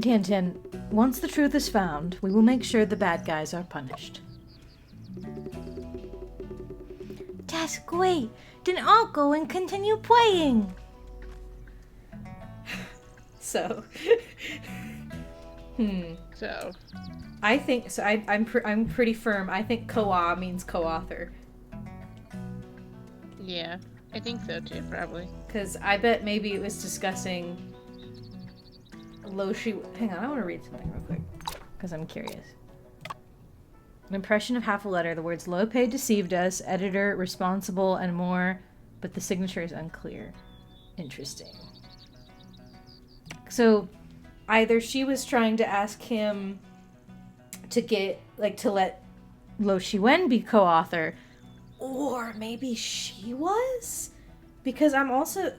Tian Tian, once the truth is found, we will make sure the bad guys are punished. That's great. Then I'll go and continue playing. So. so I think so. I'm pretty firm. I think co-au means co-author. Yeah, I think so too, probably. Because I bet maybe it was discussing Hang on, I want to read something real quick. Because I'm curious. An impression of half a letter. The words low paid deceived us, editor, responsible, and more, but the signature is unclear. Interesting. So, either she was trying to ask him to let Lo Shiwen be co-author, or maybe she was? Because I'm also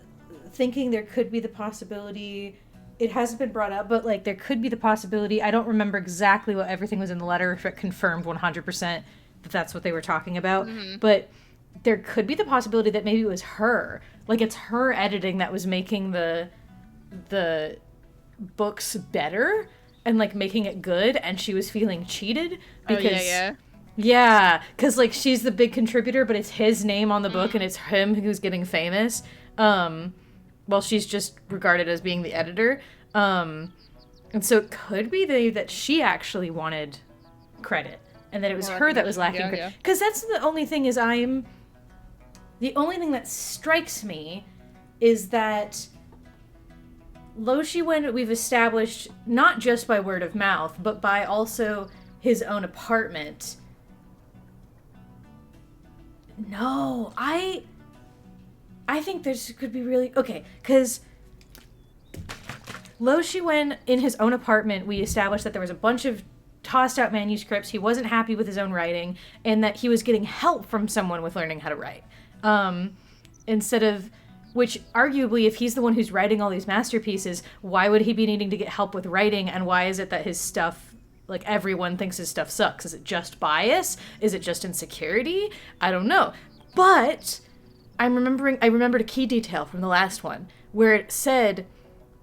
thinking there could be the possibility, it hasn't been brought up, but like there could be the possibility, I don't remember exactly what everything was in the letter, if it confirmed 100% that that's what they were talking about, but there could be the possibility that maybe it was her. Like it's her editing that was making the books better and like making it good, and she was feeling cheated because yeah, because like she's the big contributor, but it's his name on the book and it's him who's getting famous, well, she's just regarded as being the editor, and so it could be that she actually wanted credit and that it was her that was lacking credit. Because that's the only thing the only thing that strikes me is that Lo Shiwen, we've established, not just by word of mouth, but by also his own apartment. No, I think this could be really... Okay, because Lo Shiwen, in his own apartment, we established that there was a bunch of tossed out manuscripts, he wasn't happy with his own writing, and that he was getting help from someone with learning how to write. Instead of... Which, arguably, if he's the one who's writing all these masterpieces, why would he be needing to get help with writing, and why is it that his stuff, like, everyone thinks his stuff sucks? Is it just bias? Is it just insecurity? I don't know. But I remembered a key detail from the last one, where it said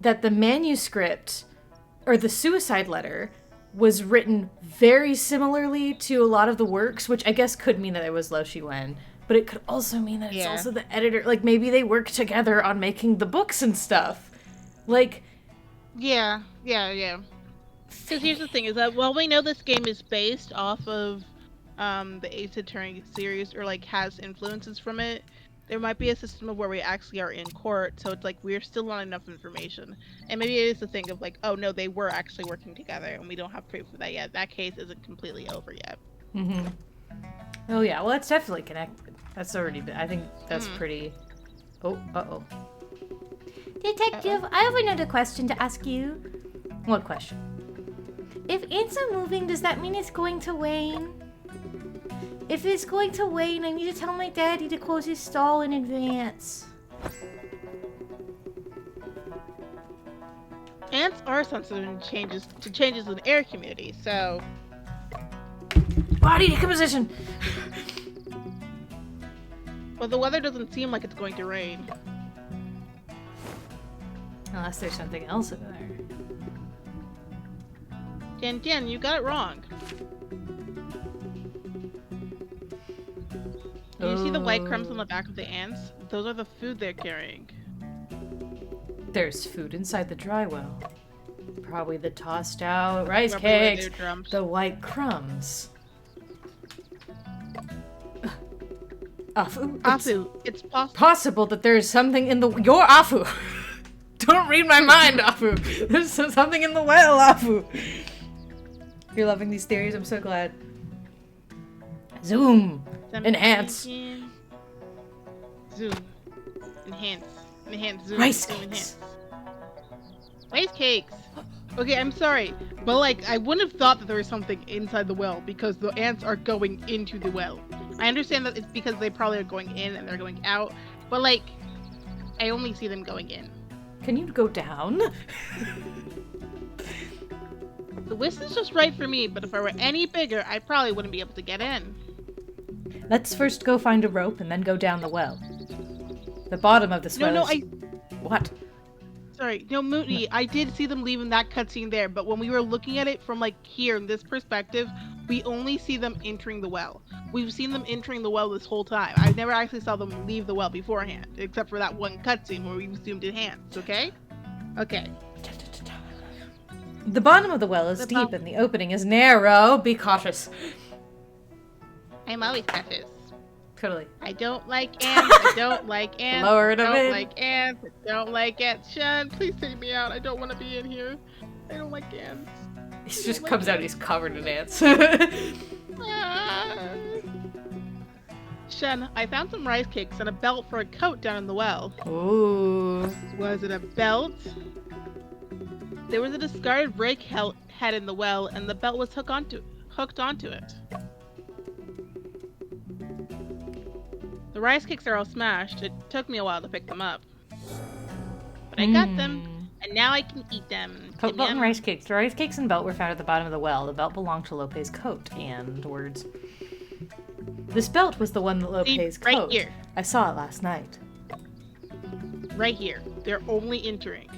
that the manuscript, or the suicide letter, was written very similarly to a lot of the works, which I guess could mean that it was Lo Shiwen. But it could also mean that it's also the editor. Like, maybe they work together on making the books and stuff. Like... Yeah. Because here's the thing, is that while we know this game is based off of the Ace Attorney series, or, like, has influences from it, there might be a system of where we actually are in court, so it's like, we're still not enough information. And maybe it is the thing of, like, oh, no, they were actually working together, and we don't have proof of that yet. That case isn't completely over yet. Mm-hmm. Oh, yeah. Well, it's definitely connected. That's already been... I think that's pretty... Oh, uh-oh. Detective, I have another question to ask you. What question? If ants are moving, does that mean it's going to rain? If it's going to rain, I need to tell my daddy to close his stall in advance. Ants are sensitive to changes in air humidity, so... Body decomposition! Well, the weather doesn't seem like it's going to rain. Unless there's something else in there. Jen, you got it wrong. You see the white crumbs on the back of the ants? Those are the food they're carrying. There's food inside the dry well. Probably the tossed out rice cakes. The white crumbs. Afu, it's possible that there's something in the... You're Afu! Don't read my mind, Afu! There's something in the well, Afu! You're loving these theories, I'm so glad. Zoom! Enhance! Zoom. Enhance, zoom. Rice zoom, cakes! Enhance. Rice cakes! Okay, I'm sorry, but like, I wouldn't have thought that there was something inside the well, because the ants are going into the well. I understand that it's because they probably are going in and they're going out, but like, I only see them going in. Can you go down? The whisk is just right for me, but if I were any bigger, I probably wouldn't be able to get in. Let's first go find a rope and then go down the well. The bottom of this well is... What? Sorry, no, Moody, I did see them leaving that cutscene there, but when we were looking at it from, like, here, in this perspective, we only see them entering the well. We've seen them entering the well this whole time. I never actually saw them leave the well beforehand, except for that one cutscene where we zoomed in hands, okay? Okay. The bottom of the well is deep and the opening is narrow. Be cautious. I'm always cautious. Totally. I don't like ants. I don't like ants. Lower it a I bit. don't like ants. I don't like ants. Shun, please take me out. I don't want to be in here. I don't like ants. He just comes out and he's covered in ants. Ah. Shun, I found some rice cakes and a belt for a coat down in the well. Ooh. Was it a belt? There was a discarded rake head in the well, and the belt was hooked onto it. The rice cakes are all smashed. It took me a while to pick them up. But I got them, and now I can eat them. Coat, belt, and rice cakes. The rice cakes and belt were found at the bottom of the well. The belt belonged to Lope's coat. And words. This belt was the one that Lope's coat. Right here. I saw it last night. Right here. They're only entering.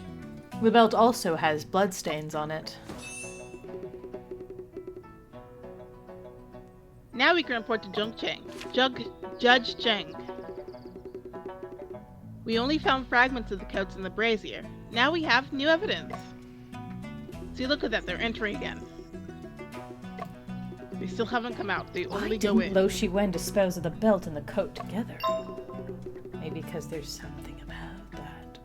The belt also has bloodstains on it. Now we can report to Judge Cheng. We only found fragments of the coats in the brazier. Now we have new evidence. See, look at that. They're entering again. They still haven't come out. They only go in. Why didn't Lo Shiwen dispose of the belt and the coat together? Maybe because there's something about that.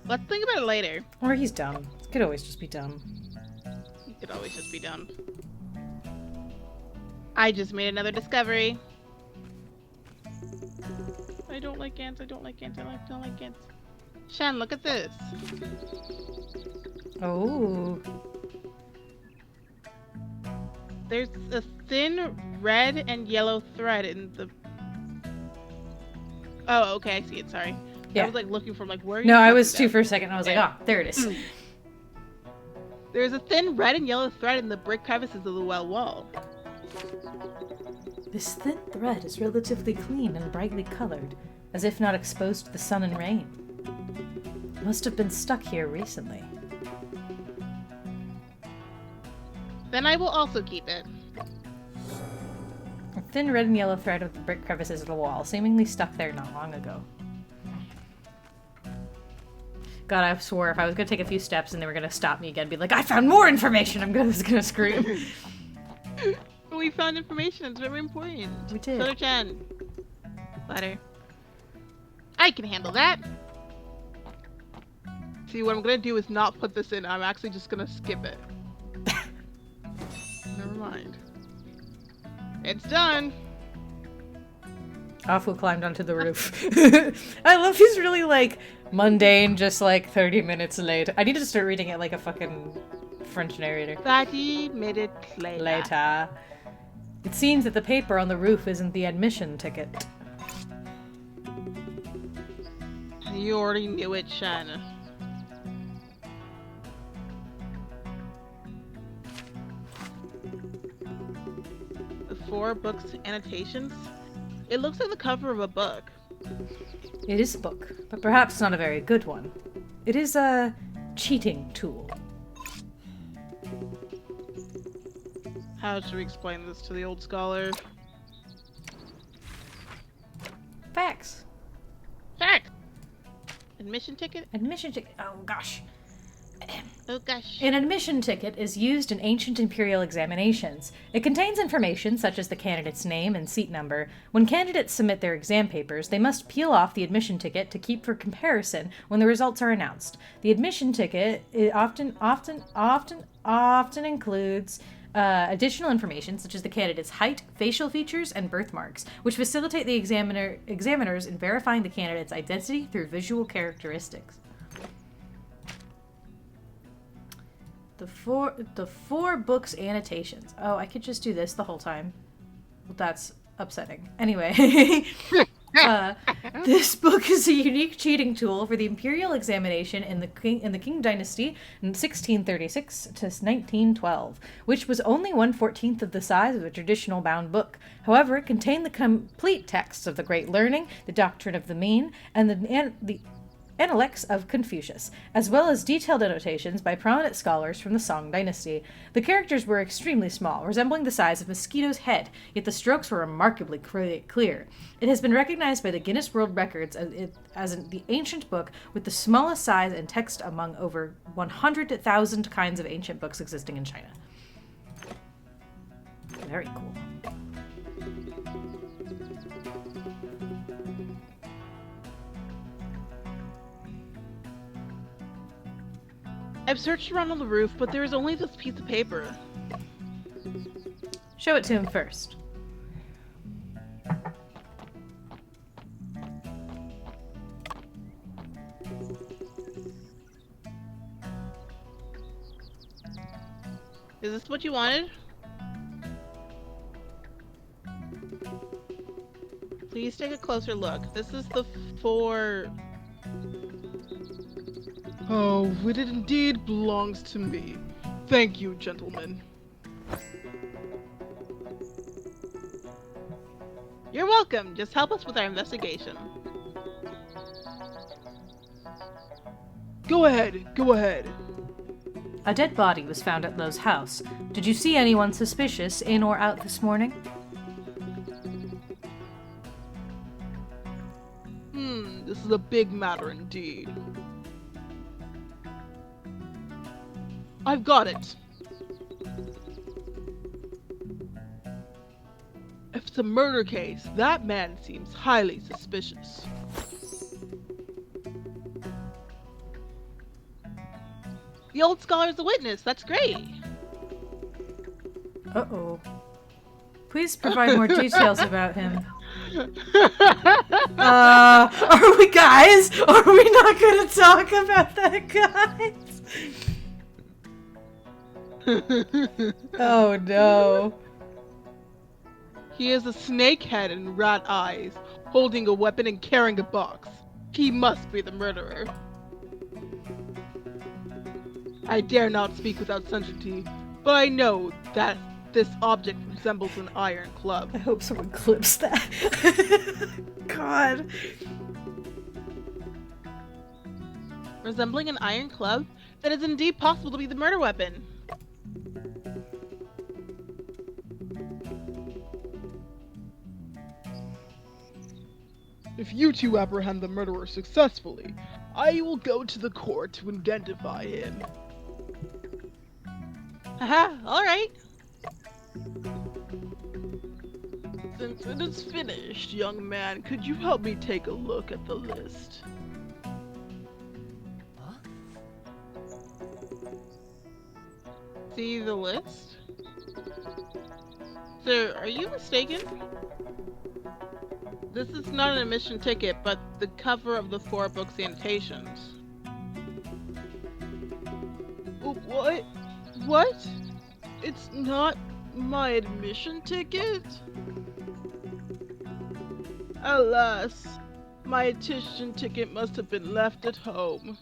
Let's think about it later. Or he's dumb. It could always just be dumb. He could always just be dumb. I just made another discovery. I don't like ants. I don't like ants. I don't like ants. Shan, look at this. Oh. There's a thin red and yellow thread in the... Oh, okay, I see it, sorry. Yeah. I was like looking for where are you No, I talking was too about? for a second. I was like, ah, there it is. There's a thin red and yellow thread in the brick crevices of the well wall. This thin thread is relatively clean and brightly colored, as if not exposed to the sun and rain. Must have been stuck here recently. Then I will also keep it. A thin red and yellow thread of the brick crevices of the wall, seemingly stuck there not long ago. God, I swore if I was gonna take a few steps and they were gonna stop me again, be like, I found more information! I'm gonna scream. We found information. It's very important. We did. Soda-chan. Butter. I can handle that. See, what I'm gonna do is not put this in. I'm actually just gonna skip it. Never mind. It's done. Afu climbed onto the roof. I love he's really mundane, just 30 minutes late. I need to start reading it like a fucking French narrator. 30 minutes later. It seems that the paper on the roof isn't the admission ticket. You already knew it, Shanna. The 4 books annotations? It looks like the cover of a book. It is a book, but perhaps not a very good one. It is a cheating tool. How should we explain this to the old scholar? Facts. Fact! Admission ticket? Admission ticket. Oh gosh. Oh gosh. An admission ticket is used in ancient imperial examinations. It contains information such as the candidate's name and seat number. When candidates submit their exam papers, they must peel off the admission ticket to keep for comparison when the results are announced. The admission ticket often includes additional information such as the candidate's height, facial features, and birthmarks, which facilitate the examiners in verifying the candidate's identity through visual characteristics. The four books annotations. Oh, I could just do this the whole time. Well, that's upsetting. Anyway, this book is a unique cheating tool for the imperial examination in the Qing Dynasty in 1636 to 1912, which was only 1/14 of the size of a traditional bound book. However, it contained the complete texts of the Great Learning, the Doctrine of the Mean, and the Analects of Confucius, as well as detailed annotations by prominent scholars from the Song dynasty. The characters were extremely small, resembling the size of a mosquito's head, yet the strokes were remarkably clear. It has been recognized by the Guinness World Records as the ancient book with the smallest size and text among over 100,000 kinds of ancient books existing in China. Very cool. I've searched around on the roof, but there is only this piece of paper. Show it to him first. Is this what you wanted? Please take a closer look. This is the four... Oh, it indeed belongs to me. Thank you, gentlemen. You're welcome. Just help us with our investigation. Go ahead, go ahead. A dead body was found at Lowe's house. Did you see anyone suspicious in or out this morning? This is a big matter indeed. I've got it. If it's a murder case, that man seems highly suspicious. The old scholar's a witness. That's great. Uh-oh. Please provide more details about him. Are we guys? Are we not gonna talk about that, guys? Oh no. He has a snake head and rat eyes, holding a weapon and carrying a box. He must be the murderer. I dare not speak without certainty, but I know that this object resembles an iron club. I hope someone clips that. God. Resembling an iron club? That is indeed possible to be the murder weapon. If you two apprehend the murderer successfully, I will go to the court to identify him. Haha, alright. Since it is finished, young man, could you help me take a look at the list? See the list? Sir, are you mistaken? This is not an admission ticket, but the cover of the 4 book's annotations. What? What? It's not my admission ticket? Alas, my admission ticket must have been left at home.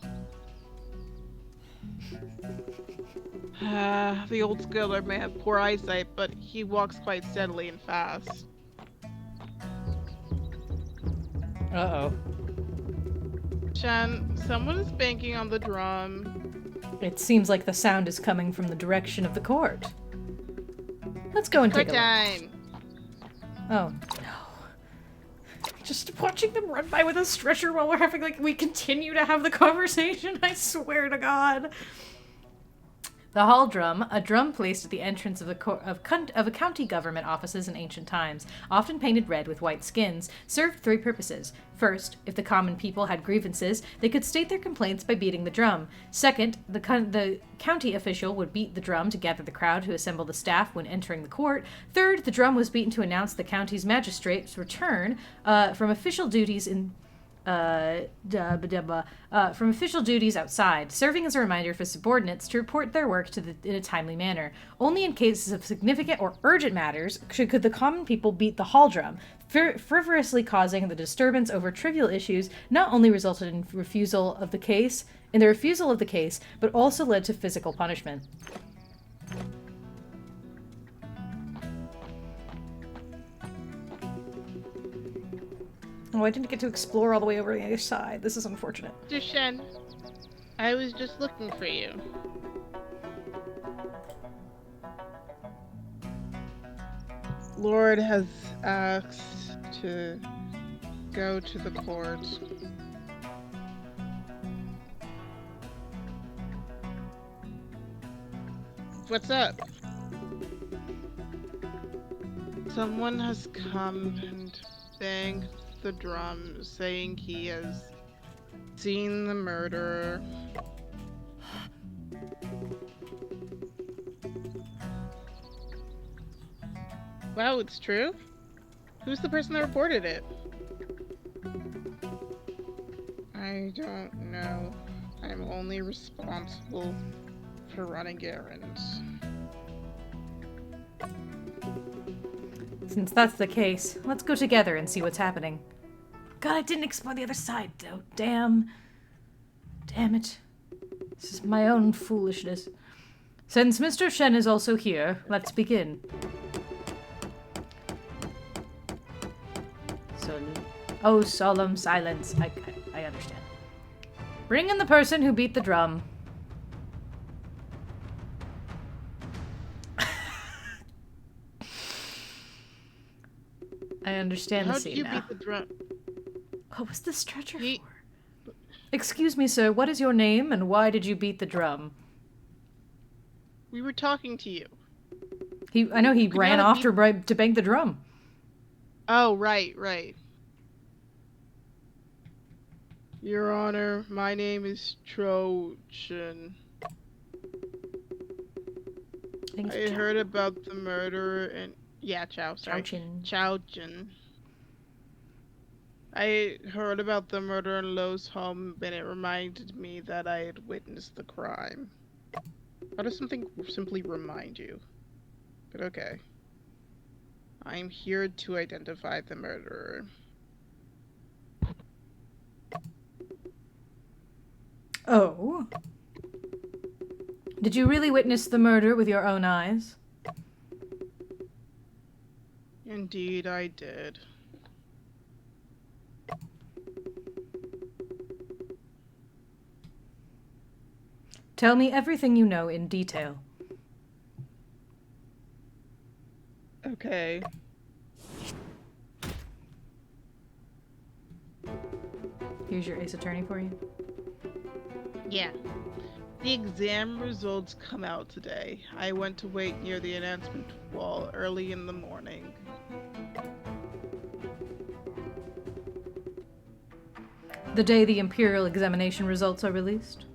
The old scholar may have poor eyesight, but he walks quite steadily and fast. Uh-oh. Chen, someone is banging on the drum. It seems like the sound is coming from the direction of the court. Let's go and Court take a look. time! Oh, no. Just watching them run by with a stretcher while we're having, we continue to have the conversation, I swear to God. The hall drum, a drum placed at the entrance of a county government offices in ancient times, often painted red with white skins, served 3 purposes. First, if the common people had grievances, they could state their complaints by beating the drum. Second, the county official would beat the drum to gather the crowd to assemble the staff when entering the court. Third, the drum was beaten to announce the county's magistrate's return from official duties outside, serving as a reminder for subordinates to report their work in a timely manner. Only in cases of significant or urgent matters could the common people beat the hall drum, frivolously causing the disturbance over trivial issues. Not only resulted in the refusal of the case, but also led to physical punishment. Oh, I didn't get to explore all the way over the other side. This is unfortunate. Mr. Shen, I was just looking for you. Lord has asked to go to the court. What's up? Someone has come and banged the drum, saying he has seen the murderer. Wow, it's true? Who's the person that reported it? I don't know. I'm only responsible for running errands. Since that's the case, let's go together and see what's happening. God, I didn't explore the other side, though. Damn it. This is my own foolishness. Since Mr. Shen is also here, let's begin. Oh, solemn silence. I understand. Bring in the person who beat the drum. I understand the How'd scene you now. beat the drum? What was the stretcher He- for? Excuse me, sir. What is your name, and why did you beat the drum? We were talking to you. I know he Could ran not off to bang the drum. Oh, right. Your Honor, my name is Trojan. I heard about the murder and Chaojin. I heard about the murder in Lowe's home, and it reminded me that I had witnessed the crime. How does something simply remind you? But okay. I'm here to identify the murderer. Oh. Did you really witness the murder with your own eyes? Indeed, I did. Tell me everything you know in detail. Okay. Here's your ace attorney for you. Yeah. The exam results come out today. I went to wait near the announcement wall early in the morning. The day the Imperial examination results are released?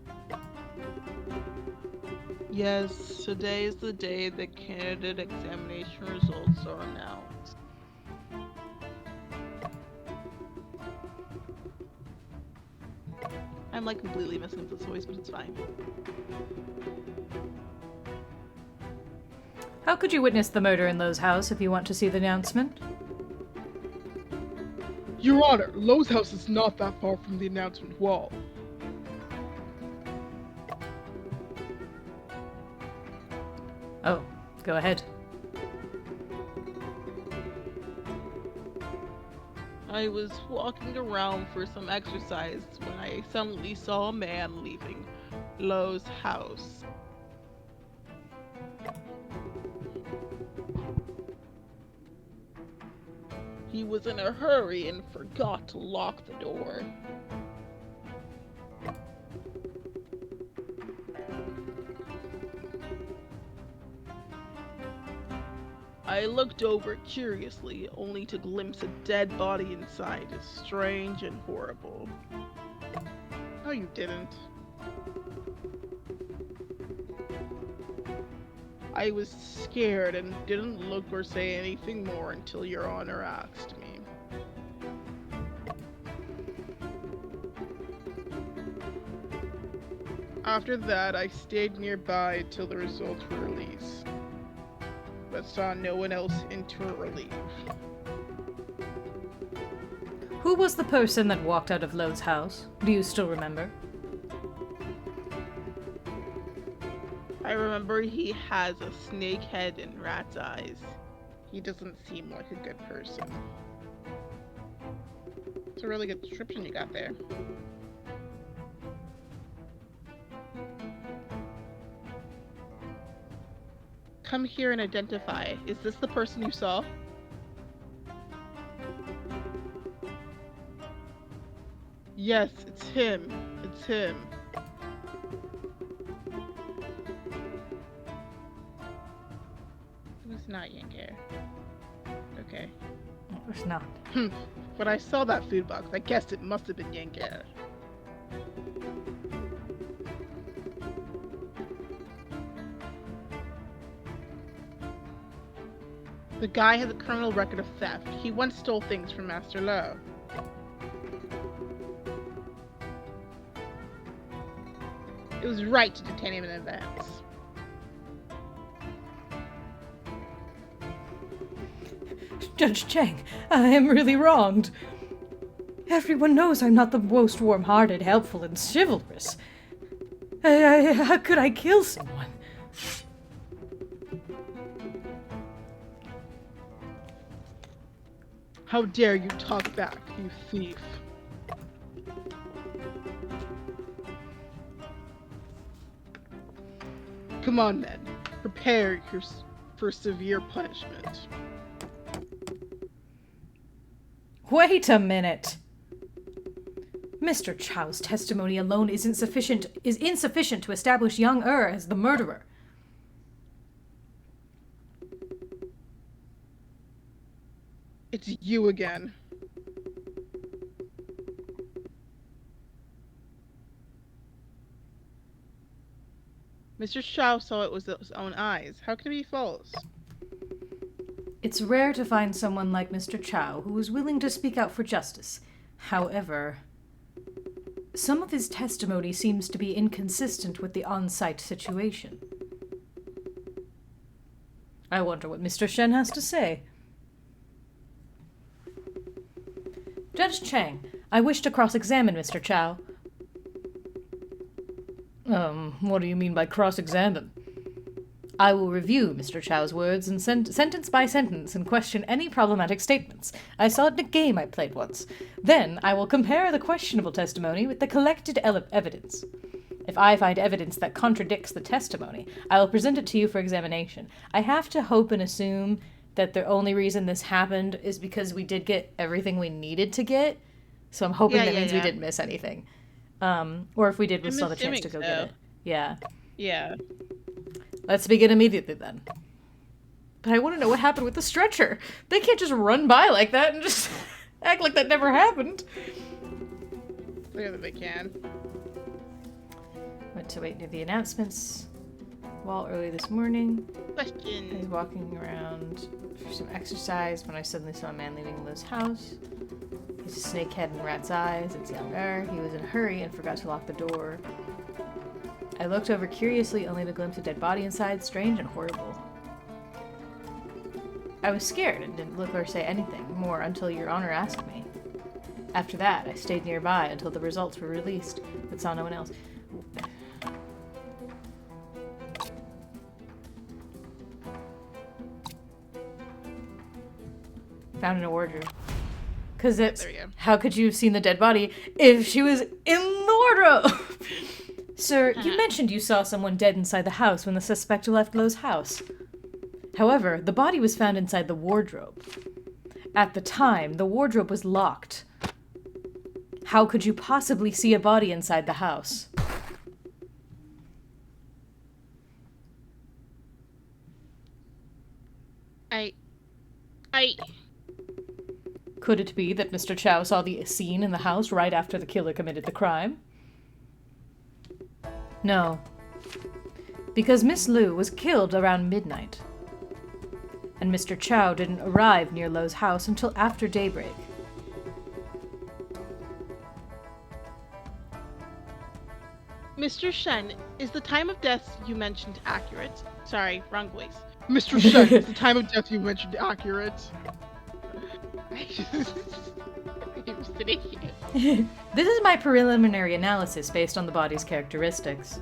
Yes, today is the day the candidate examination results are announced. I'm like completely messing up this voice, but it's fine. How could you witness the murder in Lowe's house if you want to see the announcement? Your Honor, Lowe's house is not that far from the announcement wall. Oh, go ahead. I was walking around for some exercise when I suddenly saw a man leaving Lowe's house. He was in a hurry and forgot to lock the door. I looked over curiously, only to glimpse a dead body inside. It's strange and horrible. No, you didn't. I was scared and didn't look or say anything more until Your Honor asked me. After that, I stayed nearby till the results were released, but saw no one else enter or leave. Who was the person that walked out of Lowe's house? Do you still remember? I remember he has a snake head and rat's eyes. He doesn't seem like a good person. It's a really good description you got there. Come here and identify. Is this the person you saw? Yes, it's him. It's him. It was not Yangtze. Okay. It was not. When I saw that food box, I guessed it must have been Yangtze. The guy has a criminal record of theft. He once stole things from Master Lo. It was right to detain him in advance. Judge Chang, I am really wronged. Everyone knows I'm not the most warm-hearted, helpful, and chivalrous. How could I kill someone? How dare you talk back, you thief. Come on then, prepare for severe punishment. Wait a minute. Mr. Chow's testimony alone is insufficient to establish young as the murderer. It's you again. Mr. Shao saw it with his own eyes. How can it be false? It's rare to find someone like Mr. Chow who is willing to speak out for justice. However, some of his testimony seems to be inconsistent with the on-site situation. I wonder what Mr. Shen has to say. Judge Chang, I wish to cross-examine Mr. Chow. What do you mean by cross-examine? I will review Mr. Chow's words and sentence by sentence and question any problematic statements. I saw it in a game I played once. Then I will compare the questionable testimony with the collected evidence. If I find evidence that contradicts the testimony, I will present it to you for examination. I have to hope and assume that the only reason this happened is because we did get everything we needed to get. So I'm hoping that means we didn't miss anything. Or if we did, we'll still have a chance to go get it. Yeah. Yeah. Let's begin immediately then. But I want to know what happened with the stretcher. They can't just run by like that and just act like that never happened. Clearly they can. Went to wait near the announcements wall early this morning. Question. I was walking around for some exercise when I suddenly saw a man leaving Lou's house. He's a snake head and rat's eyes. It's Yang He was in a hurry and forgot to lock the door. I looked over curiously, only to glimpse a dead body inside, strange and horrible. I was scared and didn't look or say anything more until Your Honor asked me. After that, I stayed nearby until the results were released, but saw no one else. Found in a wardrobe. Because it's, how could you have seen the dead body if she was in the wardrobe? Sir, you mentioned you saw someone dead inside the house when the suspect left Lo's house. However, the body was found inside the wardrobe. At the time, the wardrobe was locked. How could you possibly see a body inside the house? Could it be that Mr. Chow saw the scene in the house right after the killer committed the crime? No. Because Miss Lu was killed around midnight. And Mr. Chow didn't arrive near Lo's house until after daybreak. Mr. Shen, is the time of death you mentioned accurate? Sorry, wrong voice. Mr. Shen, is the time of death you mentioned accurate? This is my preliminary analysis based on the body's characteristics.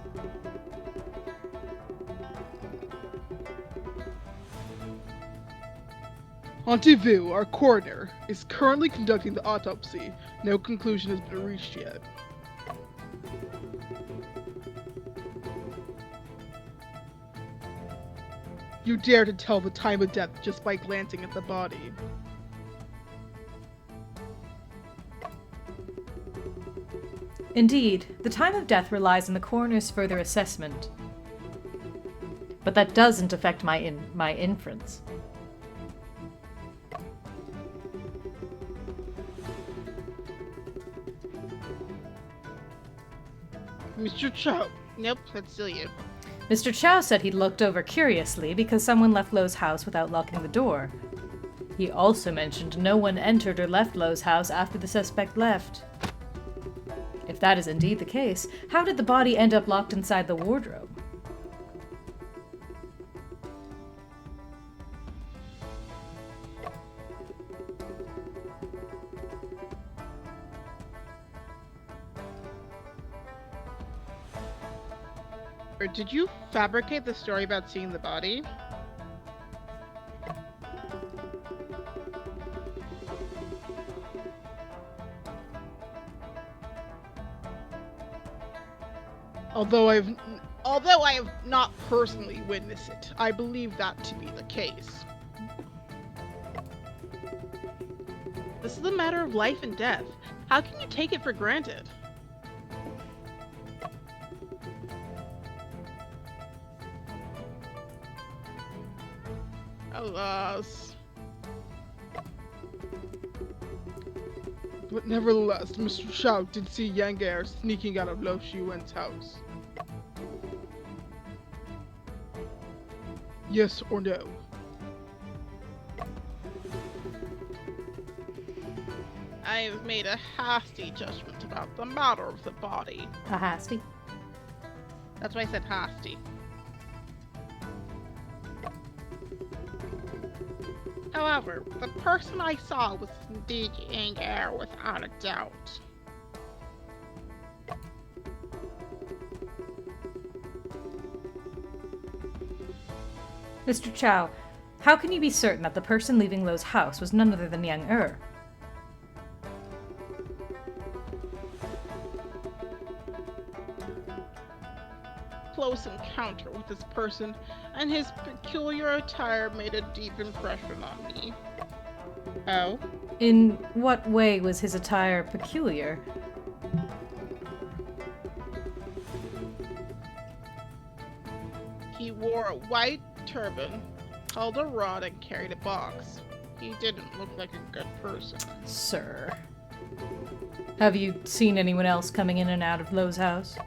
Auntie Vu, our coroner, is currently conducting the autopsy. No conclusion has been reached yet. You dare to tell the time of death just by glancing at the body. Indeed, the time of death relies on the coroner's further assessment. But that doesn't affect my inference. Mr. Chow, Nope, that's still you. Mr. Chow said he'd looked over curiously because someone left Lo's house without locking the door. He also mentioned no one entered or left Lo's house after the suspect left. If that is indeed the case, how did the body end up locked inside the wardrobe? Or did you fabricate the story about seeing the body? Although I have not personally witnessed it, I believe that to be the case. This is a matter of life and death. How can you take it for granted? Alas. But nevertheless, Mr. Shao did see Yang Er sneaking out of Lo Shiwen's house. Yes or no? I have made a hasty judgment about the matter of the body. A hasty? That's why I said hasty. However, the person I saw was indeed Yang Er without a doubt. Mr. Chow, how can you be certain that the person leaving Lo's house was none other than Yang Er? Close encounter with this person, and his peculiar attire made a deep impression on me. Oh? In what way was his attire peculiar? He wore a white turban, held a rod, and carried a box. He didn't look like a good person. Sir. Have you seen anyone else coming in and out of Lo's house?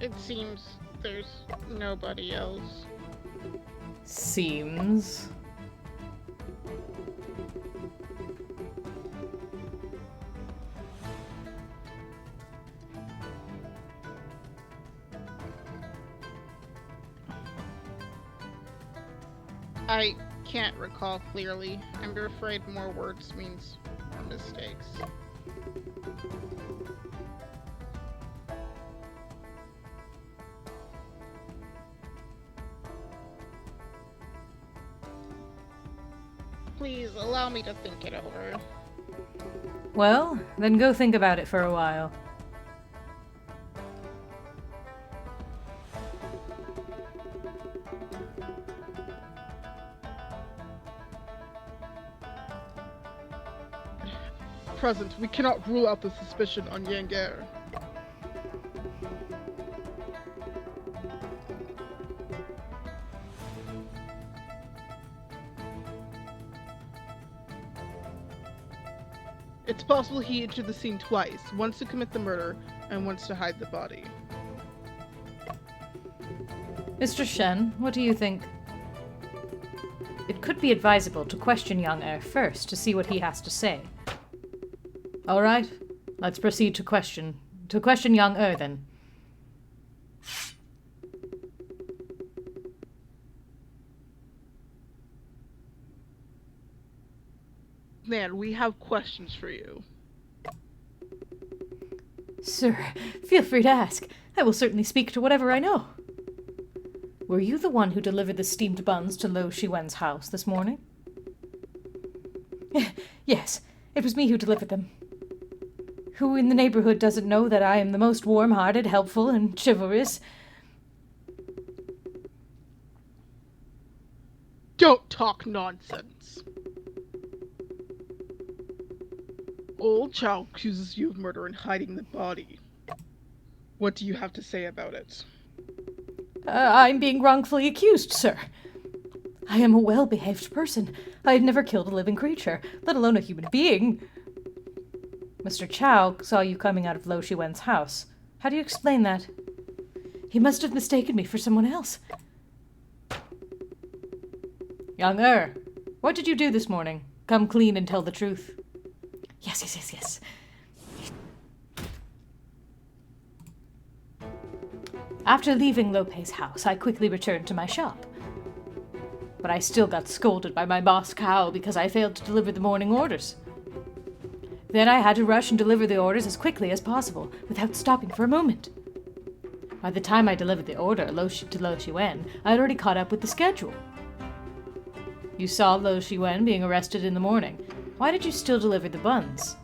It seems there's nobody else. Seems. I can't recall clearly. I'm afraid more words means more mistakes. Please allow me to think it over. Well, then go think about it for a while. Present, we cannot rule out the suspicion on Yang Er. It's possible he entered the scene twice, once to commit the murder and once to hide the body. Mr. Shen, what do you think? It could be advisable to question Yang Er first to see what he has to say. All right, let's proceed to question Yang Er then. Man, we have questions for you. Sir, feel free to ask. I will certainly speak to whatever I know. Were you the one who delivered the steamed buns to Lo Shiwen's house this morning? Yes, it was me who delivered them. Who in the neighborhood doesn't know that I am the most warm-hearted, helpful, and chivalrous? Don't talk nonsense. Old Chow accuses you of murder and hiding the body. What do you have to say about it? I'm being wrongfully accused, sir. I am a well-behaved person. I have never killed a living creature, let alone a human being. Mr. Chow saw you coming out of Lo Shiwen's house. How do you explain that? He must have mistaken me for someone else. Young what did you do this morning? Come clean and tell the truth. Yes. After leaving Lope's house, I quickly returned to my shop. But I still got scolded by my boss Cow because I failed to deliver the morning orders. Then I had to rush and deliver the orders as quickly as possible, without stopping for a moment. By the time I delivered the order to Lo Shiwen, I had already caught up with the schedule. You saw Lo Shiwen being arrested in the morning. Why did you still deliver the buns?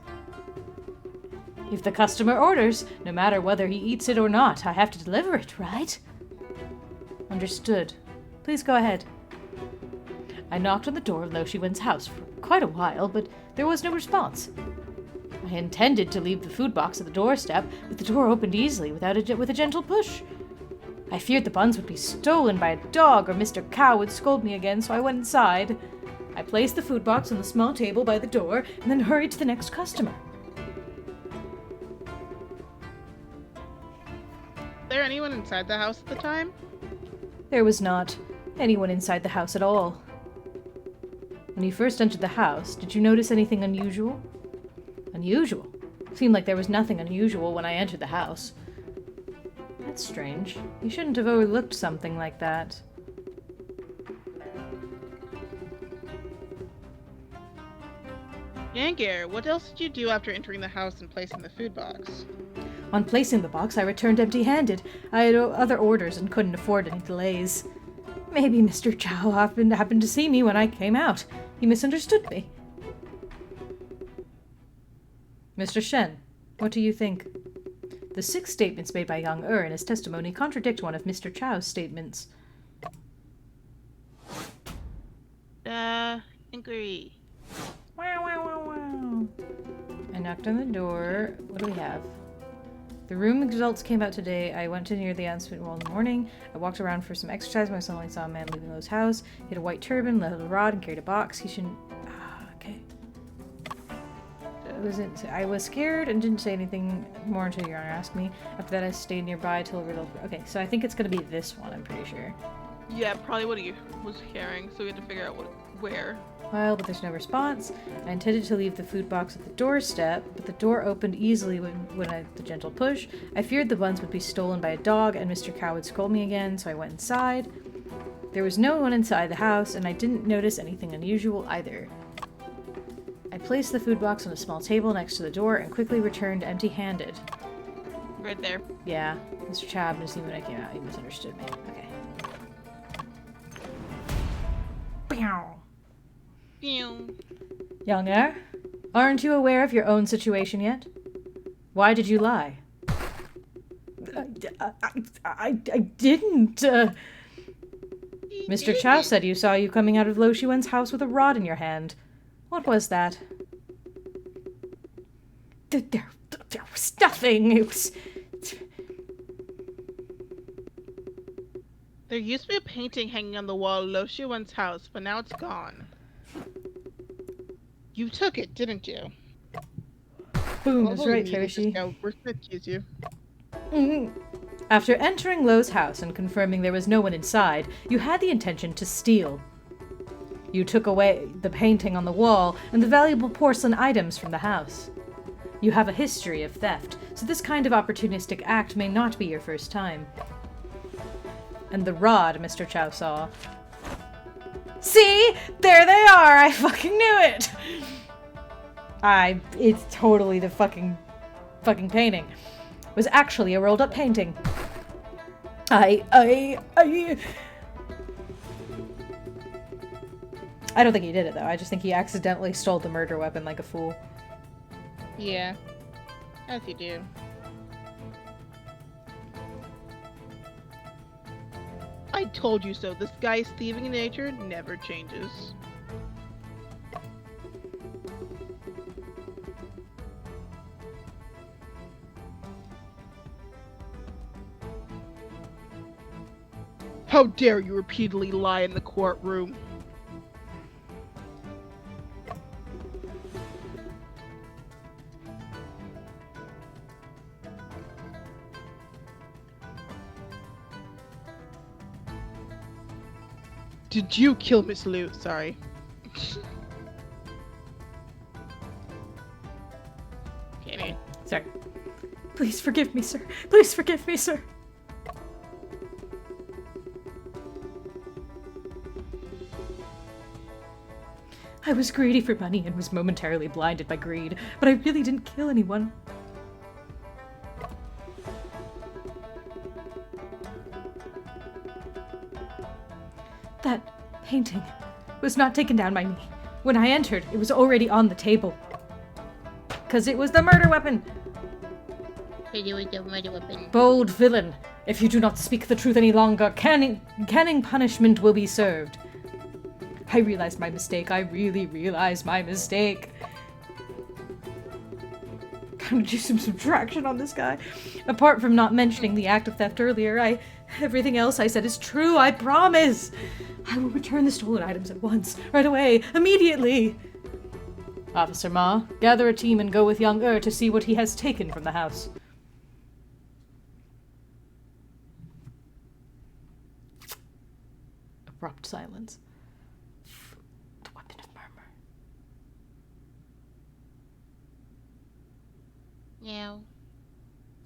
If the customer orders, no matter whether he eats it or not, I have to deliver it, right? Understood. Please go ahead. I knocked on the door of Lo Shiwen's house for quite a while, but there was no response. I intended to leave the food box at the doorstep, but the door opened easily with a gentle push. I feared the buns would be stolen by a dog or Mr. Cow would scold me again, so I went inside. I placed the food box on the small table by the door and then hurried to the next customer. Was there anyone inside the house at the time? There was not anyone inside the house at all. When you first entered the house, did you notice anything unusual? Unusual? Seemed like there was nothing unusual when I entered the house. That's strange. You shouldn't have overlooked something like that. Yangar, what else did you do after entering the house and placing the food box? On placing the box, I returned empty-handed. I had other orders and couldn't afford any delays. Maybe Mr. Chow happened to see me when I came out. He misunderstood me. Mr. Shen, what do you think? The 6 statements made by Young in his testimony contradict one of Mr. Chow's statements. Inquiry. Wow. I knocked on the door. What do we have? The room results came out today. I went to near the announcement wall in the morning. I walked around for some exercise when I suddenly saw a man leaving Lo's house. He had a white turban, led a rod, and carried a box. He shouldn't... okay. I was scared and didn't say anything more until Your Honor asked me. After that, I stayed nearby till a little... Okay, so I think it's going to be this one, I'm pretty sure. Yeah, probably what he was carrying, so we had to figure out where. Well, but there's no response. I intended to leave the food box at the doorstep, but the door opened easily when I the gentle push. I feared the buns would be stolen by a dog, and Mr. Cow would scold me again, so I went inside. There was no one inside the house, and I didn't notice anything unusual either. I placed the food box on a small table next to the door and quickly returned empty-handed. Right there. Yeah, Mr. Chow happened to see me when I came out. He misunderstood me. Okay. Young heir, aren't you aware of your own situation yet? Why did you lie? I didn't, Mr. Chow said you saw you coming out of Lo Shiwen's house with a rod in your hand. What was that? There was nothing. It was... There used to be a painting hanging on the wall of Lo Shiwen's house, but now it's gone. You took it, didn't you? Boom, that's right, Kirishi. We're gonna accuse you. After entering Lo's house and confirming there was no one inside, you had the intention to steal. You took away the painting on the wall and the valuable porcelain items from the house. You have a history of theft, so this kind of opportunistic act may not be your first time. And the rod Mr. Chow saw. See? There they are! I fucking knew it! It's totally the fucking painting. was actually a rolled up painting. I don't think he did it, though. I just think he accidentally stole the murder weapon like a fool. Yeah. As you do. I told you so. This guy's thieving nature never changes. How dare you repeatedly lie in the courtroom? Did you kill Miss Liu? Sorry. Okay. Sorry. Please forgive me, sir. Please forgive me, sir. I was greedy for money and was momentarily blinded by greed, but I really didn't kill anyone. That painting was not taken down by me. When I entered, it was already on the table. 'Cause it was the murder weapon! Bold villain, if you do not speak the truth any longer, canning punishment will be served. I realized my mistake. I really realized my mistake. Gotta do some subtraction on this guy. Apart from not mentioning the act of theft earlier, everything else I said is true, I promise. I will return the stolen items at once, right away, immediately. Officer Ma, gather a team and go with young to see what he has taken from the house. Abrupt silence. The weapon of murmur. Yeah.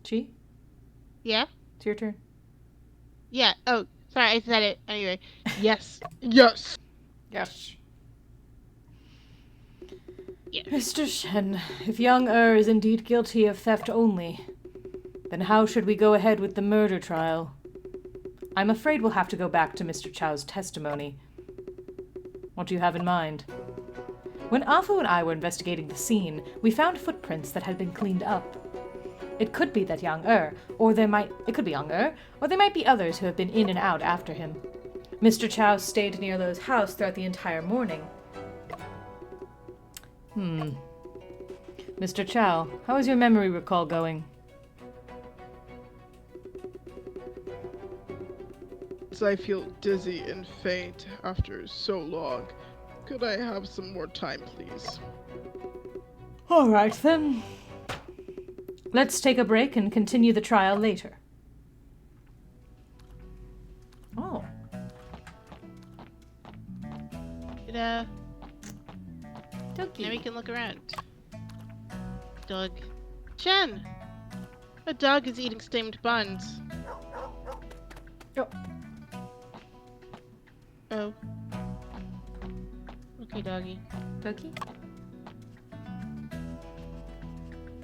Chi? Yeah? It's your turn. Yeah. Oh, sorry, I said it. Anyway. Yes. Yes. Yes. Yeah. Mr. Shen, if young is indeed guilty of theft only, then how should we go ahead with the murder trial? I'm afraid we'll have to go back to Mr. Chow's testimony. What do you have in mind? When Afu and I were investigating the scene, we found footprints that had been cleaned up. It could be that young it could be young or there might be others who have been in and out after him. Mr. Chow stayed near Lo's house throughout the entire morning. Mr. Chow, how is your memory recall going? I feel dizzy and faint after so long. Could I have some more time, please? All right, then. Let's take a break and continue the trial later. Oh. Now Doggy. we can look around. Dog. Chen! A dog is eating steamed buns. Oh. Oh. Okay, doggy. Doggy?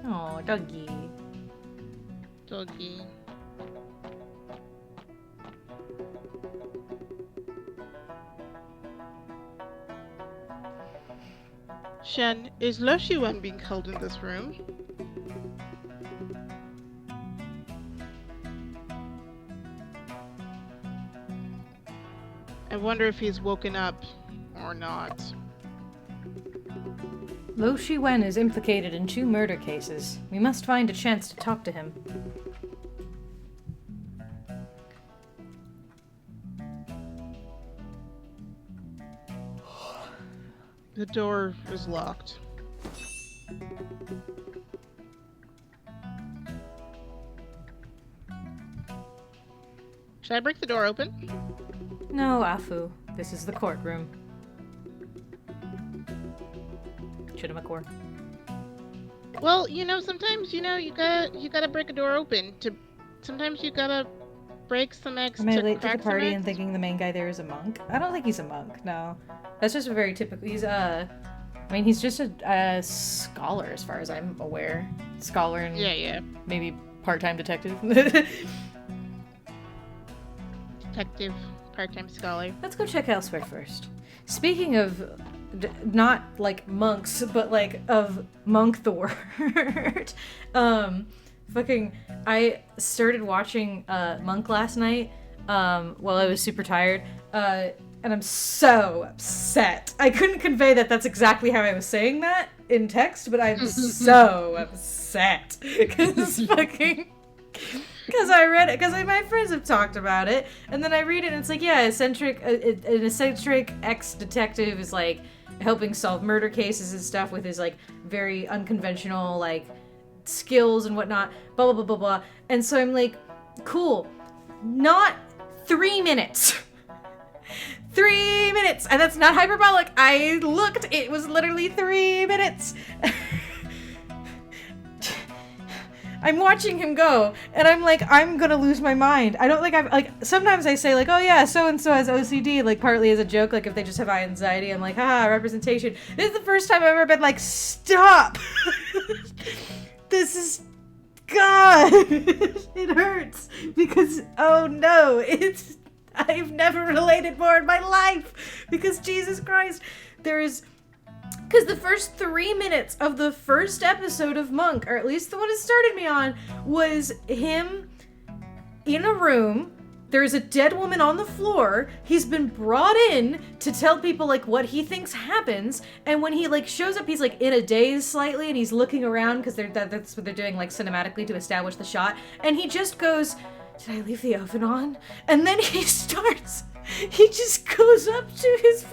Oh, doggy. Doggy. Shen, is Lo Shiwen being held in this room? I wonder if he's woken up or not. Lo Shiwen is implicated in 2 murder cases. We must find a chance to talk to him. The door is locked. Should I break the door open? No, Afu. This is the courtroom. Chittimakor. Well, sometimes, you gotta break a door open sometimes you gotta break some eggs Am I to late to crack the some party and eggs. thinking the main guy there is a monk? I don't think he's a monk, no. That's just a very typical, he's he's just a scholar as far as I'm aware. Scholar and Yeah. maybe part-time detective. Detective, part-time scholar. Let's go check elsewhere first. Speaking of not like monks, but like of monk the word. I started watching Monk last night while I was super tired. And I'm so upset. I couldn't convey that that's exactly how I was saying that in text, but I'm so upset. Because I read it, because my friends have talked about it, and then I read it, and it's like, yeah, an eccentric ex-detective is, like, helping solve murder cases and stuff with his, like, very unconventional, like, skills and whatnot, blah, blah, blah, blah, blah. And so I'm like, cool. Not 3 minutes. 3 minutes! And that's not hyperbolic. I looked. It was literally 3 minutes. I'm watching him go, and I'm like, I'm gonna lose my mind. I don't think sometimes I say, like, oh yeah, so-and-so has OCD, like, partly as a joke, like, if they just have anxiety, I'm like, haha, representation. This is the first time I've ever been like, stop! This is... God! It hurts, because, oh no, I've never related more in my life, because Jesus Christ, because the first 3 minutes of the first episode of Monk, or at least the one it started me on, was him in a room. There's a dead woman on the floor. He's been brought in to tell people, like, what he thinks happens. And when he, like, shows up, he's, like, in a daze slightly, and he's looking around, because that's what they're doing, like, cinematically to establish the shot. And he just goes, did I leave the oven on? And then he just goes up to his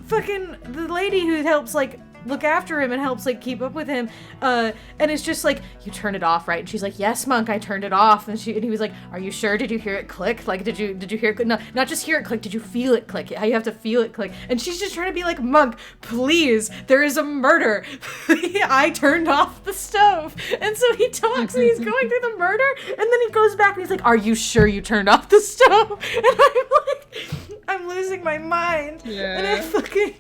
the lady who helps, like, look after him and helps, like, keep up with him, and it's just like, you turn it off, right? And she's like, yes, Monk, I turned it off. And he was like, are you sure? Did you hear it click? Like, did you hear it? No, not just hear it click, did you feel it click? You have to feel it click. And she's just trying to be like, Monk, please, there is a murder. I turned off the stove. And so he talks and he's going through the murder, and then he goes back and he's like, are you sure you turned off the stove? And I'm like, I'm losing my mind. Yeah. And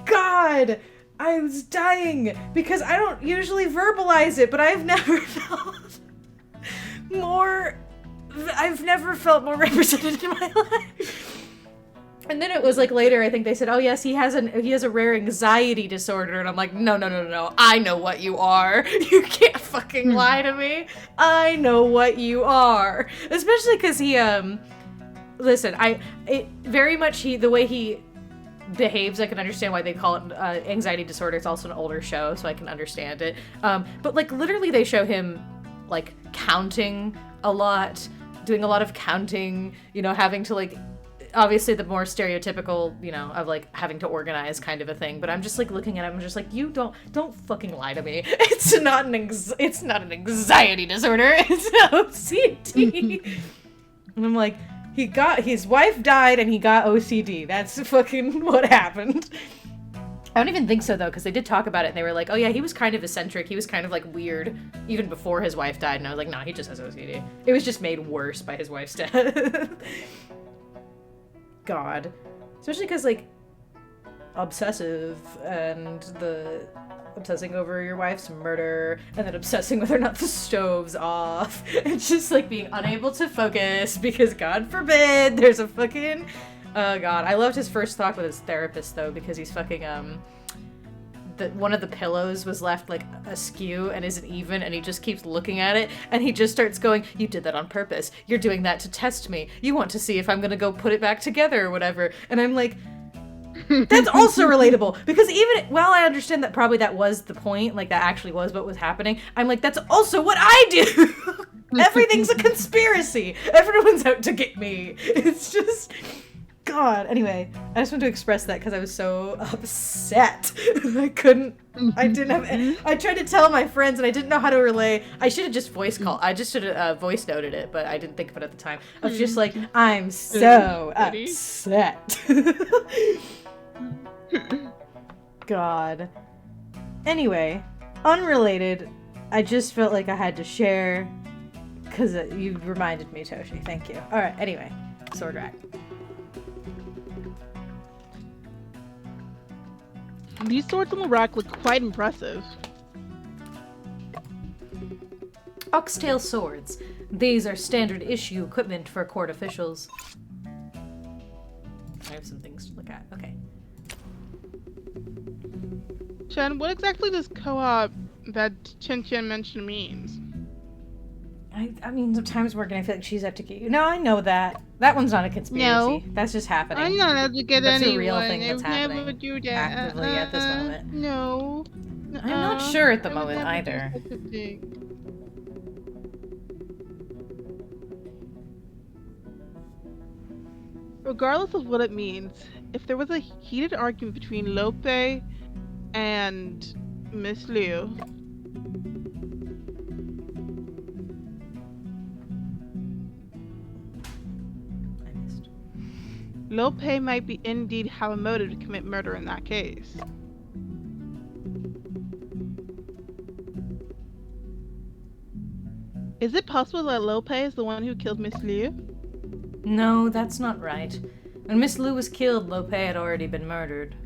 God, I was dying because I don't usually verbalize it, but I've never felt more represented in my life. And then it was like later, I think they said, oh yes, he has a rare anxiety disorder. And I'm like, no. I know what you are. You can't fucking lie to me. I know what you are. Especially because he, listen, the way he behaves, I can understand why they call it anxiety disorder. It's also an older show, so I can understand it. But like literally they show him like counting a lot, doing a lot of counting, having to like, obviously the more stereotypical, of like having to organize kind of a thing. But I'm just like looking at him, I'm just like, you don't fucking lie to me. It's not an anxiety disorder. It's OCD. And I'm like, his wife died and he got OCD. That's fucking what happened. I don't even think so, though, because they did talk about it, and they were like, oh yeah, he was kind of eccentric. He was kind of, like, weird even before his wife died. And I was like, nah, he just has OCD. It was just made worse by his wife's death. God. Especially because, like, obsessive and the obsessing over your wife's murder and then obsessing whether or not the stove's off. It's just like being unable to focus because God forbid there's a fucking... Oh God. I loved his first talk with his therapist though, because he's fucking one of the pillows was left like askew and isn't even, and he just keeps looking at it and he just starts going, you did that on purpose. You're doing that to test me. You want to see if I'm gonna go put it back together or whatever. And I'm like, that's also relatable, because even while I understand that probably that was the point, like that actually was what was happening, I'm like, that's also what I do. Everything's a conspiracy. Everyone's out to get me. It's just, God. Anyway, I just want to express that because I was so upset. I tried to tell my friends and I didn't know how to relay. I should have just voice noted it, but I didn't think of it at the time. I was just like, I'm so upset. God. Anyway, unrelated, I just felt like I had to share because you reminded me, Toshi. Thank you. Alright, anyway, sword rack. These swords on the rack look quite impressive. Oxtail swords. These are standard issue equipment for court officials. I have some things to look at. Okay. Chen, what exactly does co-op that Chen Chen mentioned means? I mean, sometimes we're gonna feel like she's out to get you. No, I know that. That one's not a conspiracy. No. That's just happening. I'm not out to get That's anyone. a real thing that's I would never happening do that. actively at this moment. No. I'm not sure at the I would moment never do either. such a thing. Regardless of what it means, if there was a heated argument between Lope and Miss Liu, I missed. Lope might be indeed have a motive to commit murder in that case. Is it possible that Lope is the one who killed Miss Liu? No, that's not right. When Miss Liu was killed, Lope had already been murdered.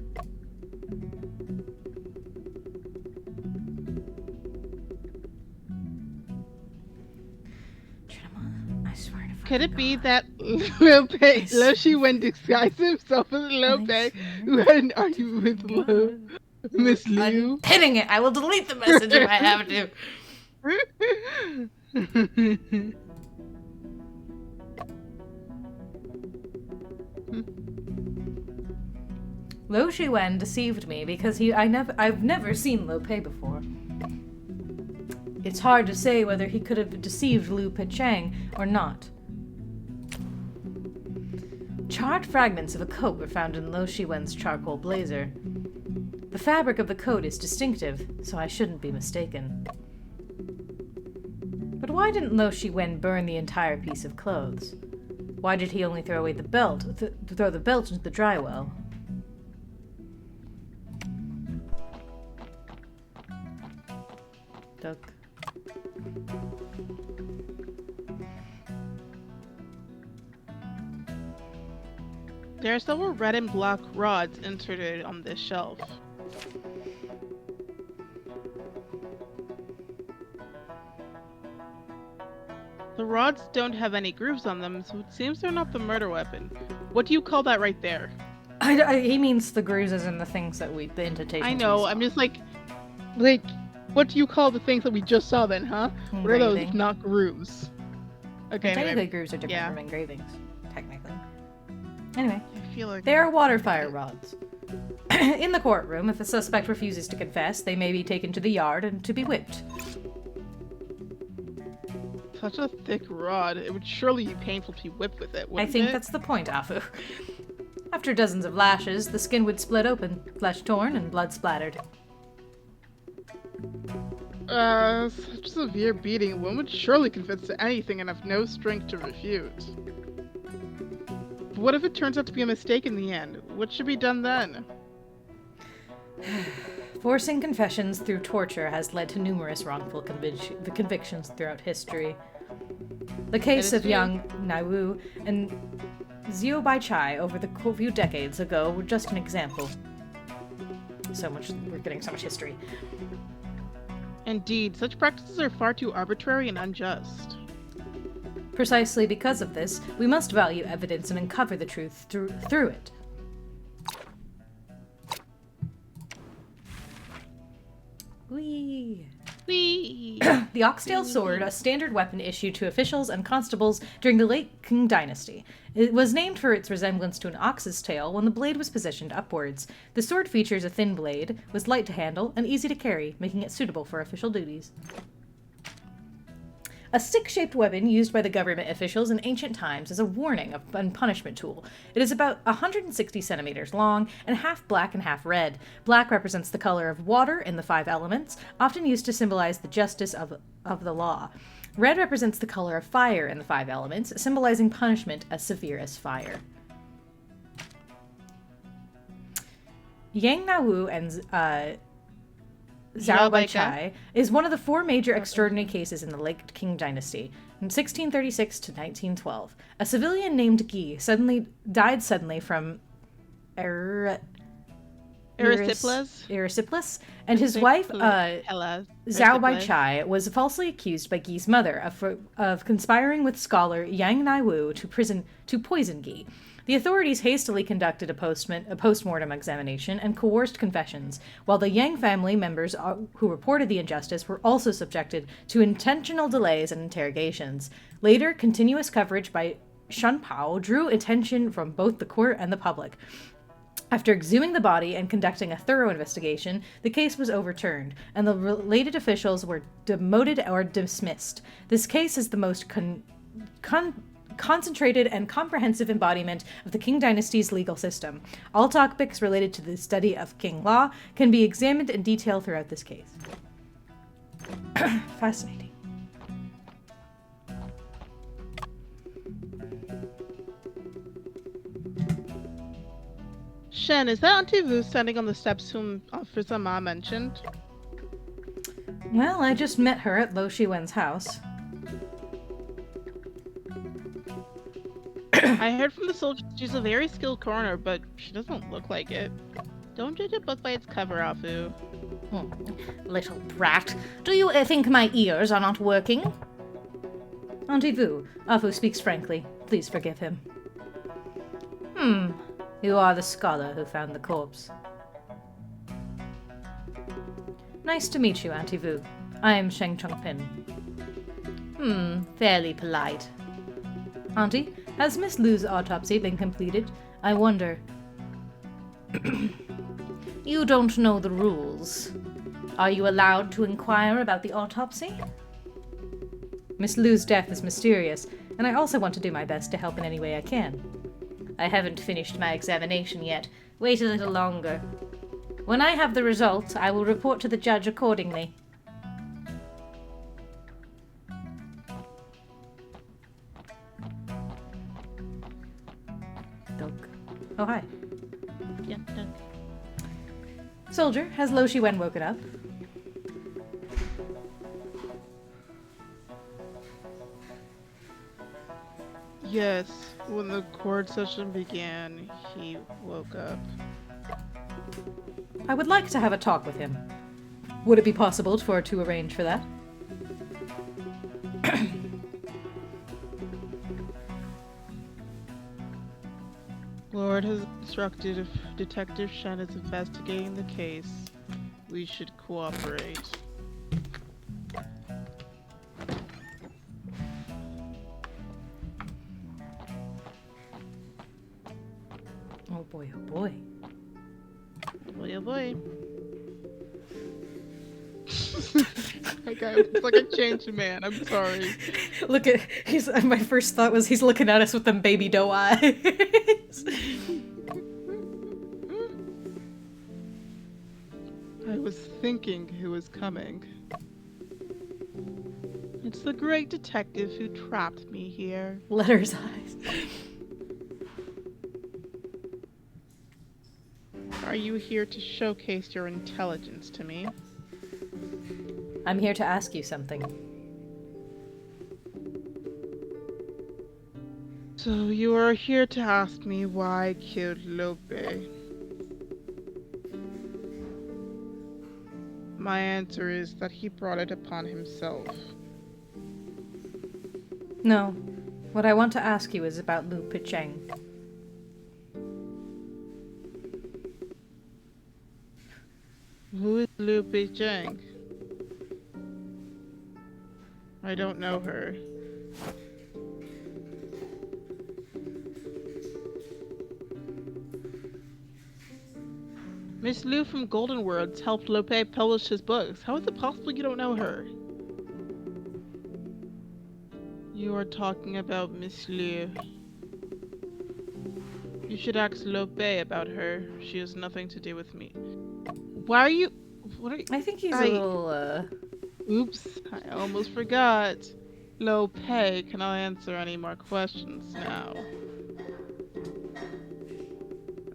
I swear to Could it fucking be God. that Lope, I Loshi went disguised himself as Lope, swear. who had an argument with Miss Liu? I'm hitting it. I will delete the message if I have to. Lo Shiwen deceived me because I've never seen Lo Pei before. It's hard to say whether he could have deceived Liu Peicheng or not. Charred fragments of a coat were found in Lo Shiwen's charcoal blazer. The fabric of the coat is distinctive, so I shouldn't be mistaken. But why didn't Lo Shiwen burn the entire piece of clothes? Why did he only throw away the belt, throw the belt into the dry well? Duck. There are several red and black rods inserted on this shelf. The rods don't have any grooves on them, so it seems they're not the murder weapon. What do you call that right there? He means the bruises and the things that the indentations. I know, I'm just like, what do you call the things that we just saw then, huh? What are those if not grooves? Okay, Technically, anyway. grooves are different Yeah. from engravings. Technically. Anyway, I feel like they are water fire rods. In the courtroom, if a suspect refuses to confess, they may be taken to the yard and to be whipped. such a thick rod. It would surely be painful to be whipped with it, I wouldn't think it? that's the point, Afu. After dozens of lashes, the skin would split open, flesh torn, and blood splattered. Such severe beating, one would surely confess to anything and have no strength to refute. But what if it turns out to be a mistake in the end? What should be done then? Forcing confessions through torture has led to numerous wrongful convictions throughout history. The case of Yang Wu and Xiao Baichai over the few decades ago were just an example. We're getting so much history. Indeed, such practices are far too arbitrary and unjust. Precisely because of this, we must value evidence and uncover the truth through it. Whee! Whee! The oxtail sword, a standard weapon issued to officials and constables during the late Qing dynasty. It was named for its resemblance to an ox's tail when the blade was positioned upwards. The sword features a thin blade, was light to handle, and easy to carry, making it suitable for official duties. A stick-shaped weapon used by the government officials in ancient times as a warning and punishment tool. It is about 160 centimeters long and half black and half red. Black represents the color of water in the 5 elements, often used to symbolize the justice of the law. Red represents the color of fire in the 5 elements, symbolizing punishment as severe as fire. Yang Wu and Xiao Baichai is one of the 4 major extraordinary cases in the late Qing dynasty, from 1636 to 1912. A civilian named Guy died suddenly from Erysipelas. And his wife, Hellas. Zhao Bai Erysipelas. Chai, was falsely accused by Gi's mother of conspiring with scholar Yang Naiwu to poison Gi. The authorities hastily conducted a post-mortem examination and coerced confessions, while the Yang family members who reported the injustice were also subjected to intentional delays and interrogations. Later, continuous coverage by Shen Pao drew attention from both the court and the public. After exhuming the body and conducting a thorough investigation, the case was overturned, and the related officials were demoted or dismissed. This case is the most concentrated and comprehensive embodiment of the Qing dynasty's legal system. All topics related to the study of Qing law can be examined in detail throughout this case. Fascinating. Shen, is that Auntie Vu standing on the steps whom Officer Ma mentioned? Well, I just met her at Lo Shiwen's house. I heard from the soldiers she's a very skilled coroner, but she doesn't look like it. Don't judge a book by its cover, Afu. Little brat. Do you think my ears are not working? Auntie Vu, Afu speaks frankly. Please forgive him. You are the scholar who found the corpse. Nice to meet you, Auntie Vu. I am Sheng Chongpin. Fairly polite. Auntie, has Miss Lu's autopsy been completed? I wonder. You don't know the rules. Are you allowed to inquire about the autopsy? Miss Lu's death is mysterious, and I also want to do my best to help in any way I can. I haven't finished my examination yet. Wait a little longer. When I have the results, I will report to the judge accordingly. Doug. Oh, hi. Yeah, done. Soldier, has Lo Shiwen woken up? Yes, when the court session began, he woke up. I would like to have a talk with him. Would it be possible to arrange for that? Lord has instructed if Detective Shen is investigating the case, we should cooperate. Oh boy, oh boy. Boy, oh boy. That guy looks like a changed man, I'm sorry. Look at my first thought was he's looking at us with them baby doe eyes. I was thinking who was coming. It's the great detective who trapped me here. Letter's eyes. Are you here to showcase your intelligence to me? I'm here to ask you something. So you are here to ask me why I killed Lope. My answer is that he brought it upon himself. No. What I want to ask you is about Lu Picheng. Who is Liu Beijing? I don't know her. Miss Liu from Golden Words helped Lope publish his books. How is it possible you don't know her? You are talking about Miss Liu. You should ask Lope about her. She has nothing to do with me. Why are you... What are you... I think he's a little, Oops, I almost forgot. Lope cannot answer any more questions now.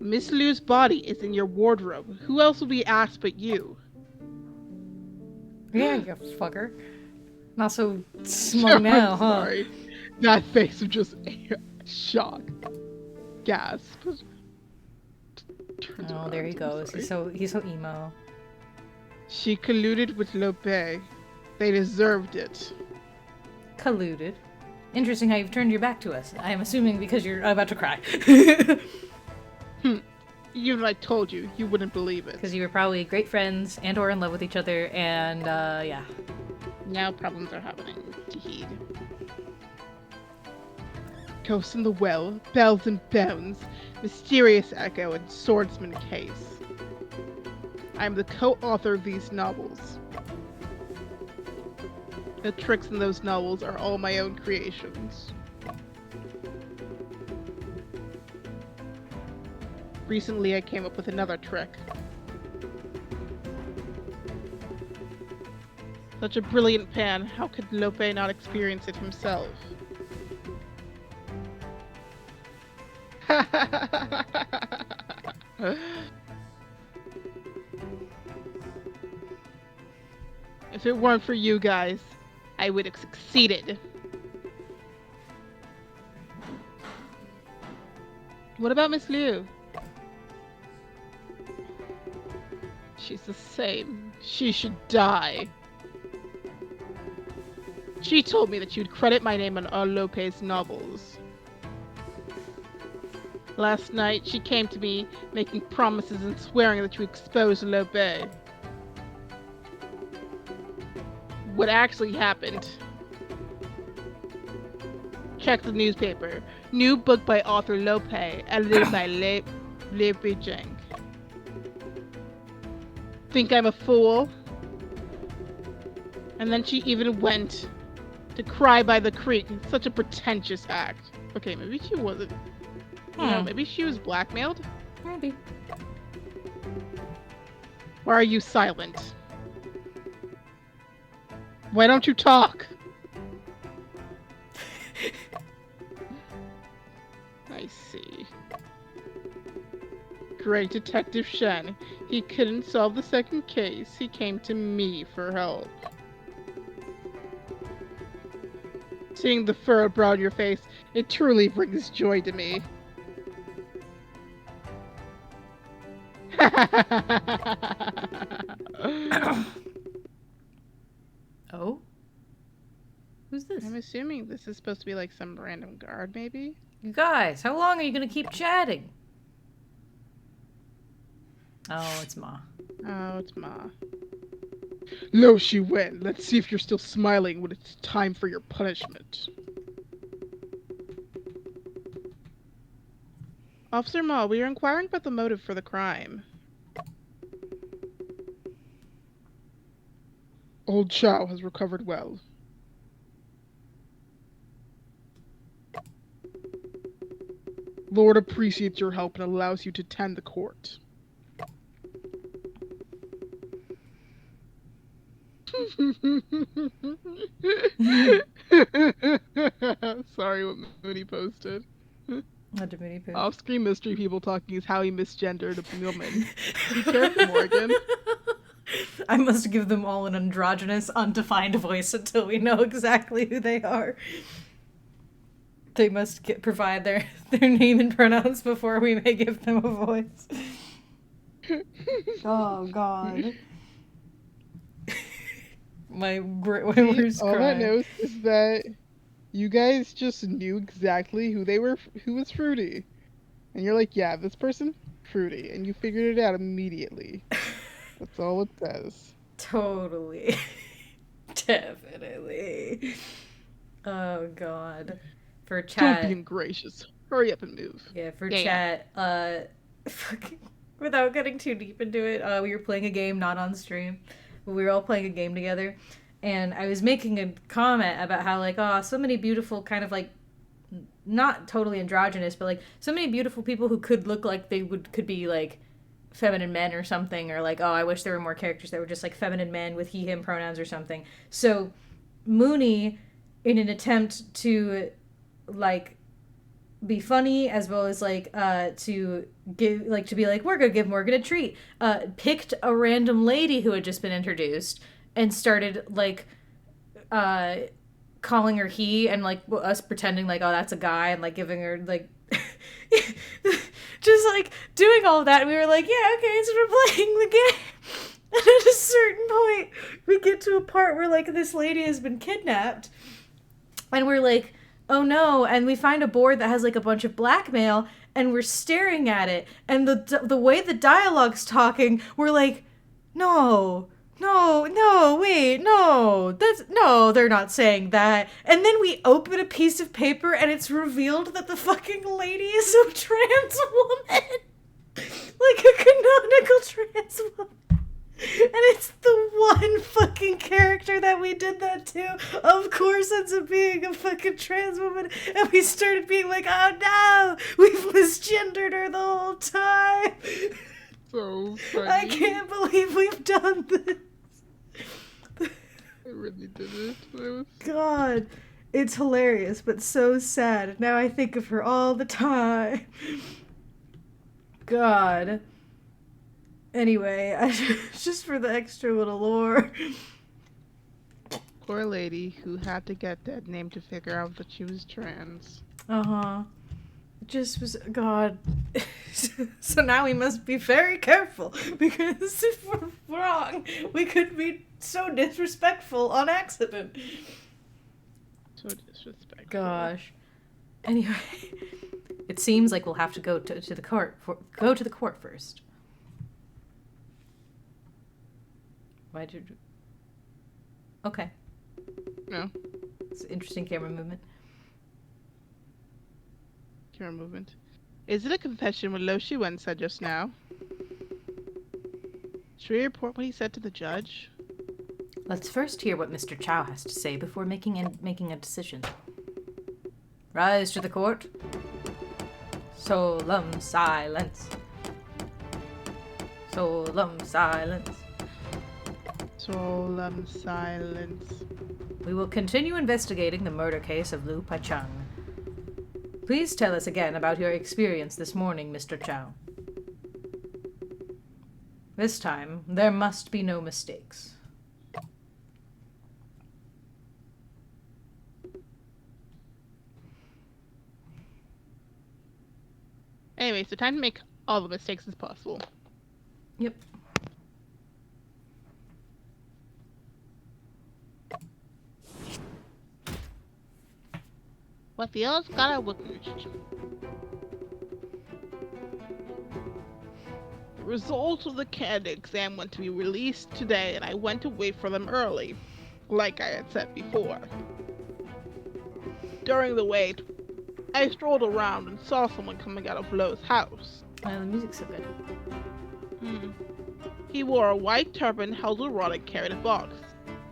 Miss Liu's body is in your wardrobe. Who else will be asked but you? Yeah, you fucker. Not so smug now, I'm huh? sorry. That face of just shock. Gasp. Turns Oh, there he around, goes. I'm sorry. He's so emo. She colluded with Lope. They deserved it. Colluded. Interesting how you've turned your back to us. I'm assuming because you're about to cry. Even if I told you, you wouldn't believe it. Because you were probably great friends and or in love with each other, and yeah. Now problems are happening. Teehee. Ghosts in the Well, Bells and Bones, Mysterious Echo, and Swordsman Case. I am the co-author of these novels. The tricks in those novels are all my own creations. Recently, I came up with another trick. Such a brilliant plan, how could Lope not experience it himself? If it weren't for you guys, I would have succeeded. What about Miss Liu? She's the same. She should die. She told me that you'd credit my name on all Lope's novels. Last night, she came to me, making promises and swearing that you expose Lope. What actually happened? Check the newspaper. New book by author Lope, edited by Le Bijeng. Think I'm a fool? And then she even went to cry by the creek. Such a pretentious act. Okay, maybe she wasn't. You know, maybe she was blackmailed? Maybe. Why are you silent? Why don't you talk? I see. Great Detective Shen. He couldn't solve the second case. He came to me for help. Seeing the furrowed brow on your face, it truly brings joy to me. Oh? Who's this? I'm assuming this is supposed to be like some random guard, maybe? You guys, how long are you gonna keep chatting? Oh, it's Ma. Oh, it's Ma. Lo Shi Wen, let's see if you're still smiling when it's time for your punishment. Officer Ma, we are inquiring about the motive for the crime. Old Chow has recovered well. Lord appreciates your help and allows you to attend the court. Sorry what Mooney posted. What did Mooney post? Off-screen mystery people talking is how he misgendered a woman. Be careful, Morgan. I must give them all an androgynous, undefined voice until we know exactly who they are. They must provide their name and pronouns before we may give them a voice. Oh, God. my worst All cry. that knows is that you guys just knew exactly who was Fruity. And you're like, yeah, this person, Fruity. And you figured it out immediately. That's all it says. Totally. Definitely. Oh, God. For chat. Don't be ingracious. Hurry up and move. Yeah, for Yeah, chat, fucking, without getting too deep into it, we were playing a game, not on stream, but we were all playing a game together, and I was making a comment about how, like, so many beautiful kind of, like, not totally androgynous, but, like, so many beautiful people who could look like they could be, like, feminine men or something, or, like, I wish there were more characters that were just, like, feminine men with he, him pronouns or something. So, Mooney, in an attempt to, like, be funny as well as like to give like to be like we're gonna give Morgan a treat, picked a random lady who had just been introduced and started like calling her he, and like us pretending like, oh, that's a guy, and like giving her like just like doing all of that. And we were like, yeah, okay, so we're playing the game. And at a certain point, we get to a part where like this lady has been kidnapped. And we're like, oh no. And we find a board that has like a bunch of blackmail. And we're staring at it. And the way the dialogue's talking, we're like, no, wait, no, they're not saying that. And then we open a piece of paper and it's revealed that the fucking lady is a trans woman. Like a canonical trans woman. And it's the one fucking character that we did that to. Of course ends up being a fucking trans woman. And we started being like, oh no, we've misgendered her the whole time. So funny. I can't believe we've done this. I really did it. God, it's hilarious, but so sad. Now I think of her all the time. God. Anyway, just for the extra little lore. Poor lady who had to get that name to figure out that she was trans. Uh-huh. It just was, God. So now we must be very careful, because if we're wrong, we could be so disrespectful on accident. So disrespectful. Gosh. Anyway, it seems like we'll have to go to the court. Go to the court first. Why did you... Okay. No. It's an interesting camera movement. Camera movement. Is it a confession what Lo Shiwen said just now? Should we report what he said to the judge? Let's first hear what Mr. Chow has to say before making a decision. Rise to the court. Solemn silence. Solemn silence. Solemn silence. We will continue investigating the murder case of Lu Paichang. Please tell us again about your experience this morning, Mr. Chow. This time, there must be no mistakes. Anyway, so time to make all the mistakes as possible. Yep. What the hell's got a witnessed? The results of the candidate exam went to be released today, and I went to wait for them early, like I had said before. During the wait, I strolled around and saw someone coming out of Lo's house. The music's so good. He wore a white turban, held a rod, and carried a box.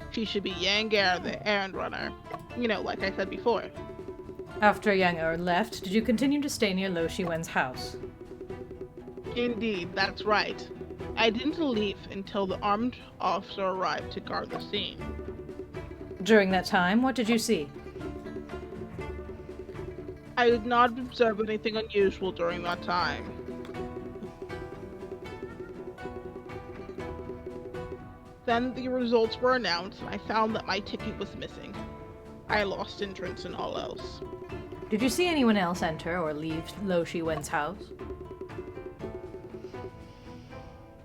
She should be Yang Er, the errand runner. You know, like I said before. After Yang Er left, did you continue to stay near Lo Shiwen's house? Indeed, that's right. I didn't leave until the armed officer arrived to guard the scene. During that time, what did you see? I did not observe anything unusual during that time. Then the results were announced, and I found that my ticket was missing. I lost entrance in all else. Did you see anyone else enter or leave Lo Shiwen's house?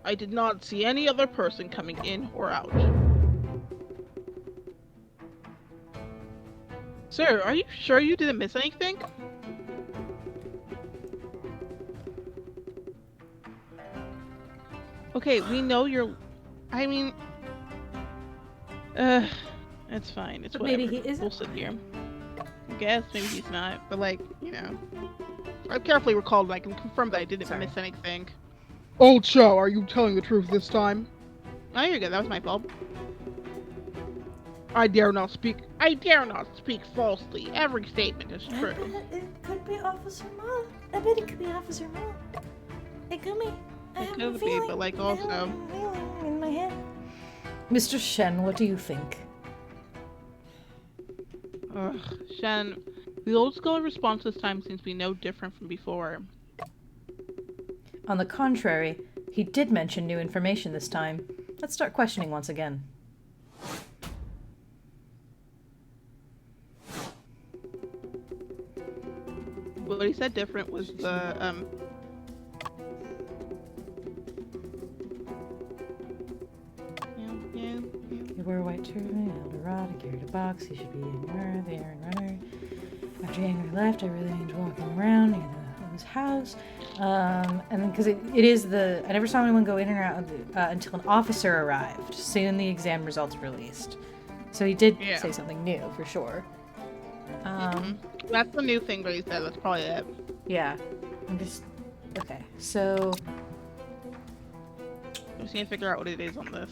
I did not see any other person coming in or out. Sir, are you sure you didn't miss anything? Okay, we know you're... I mean... it's fine. It's But whatever. maybe he isn't. We'll sit here. I guess maybe he's not, but like, you know. I've carefully recalled and I can confirm that I didn't Sorry. miss anything. Old Cho, are you telling the truth this time? Oh, you're good. That was my fault. I dare not speak. I dare not speak falsely. Every statement is true. It could be Officer Ma. I bet it could be Officer Ma. It could be. I It have could a be, feeling. but, like, I have also- a feeling in my head. Mr. Shen, what do you think? Ugh, Shen, the old school response this time seems to be no different from before. On the contrary, he did mention new information this time. Let's start questioning once again. What he said different was the held a rod, he carried a box, he should be in the errand runner. After Yanger left, I really enjoyed walking around near his house. And then, because it is I never saw anyone go in and out until an officer arrived. Soon the exam results released. So he did say something new, for sure. That's the new thing that he said. That's probably it. Yeah. Okay, so... I just need to figure out what it is on this.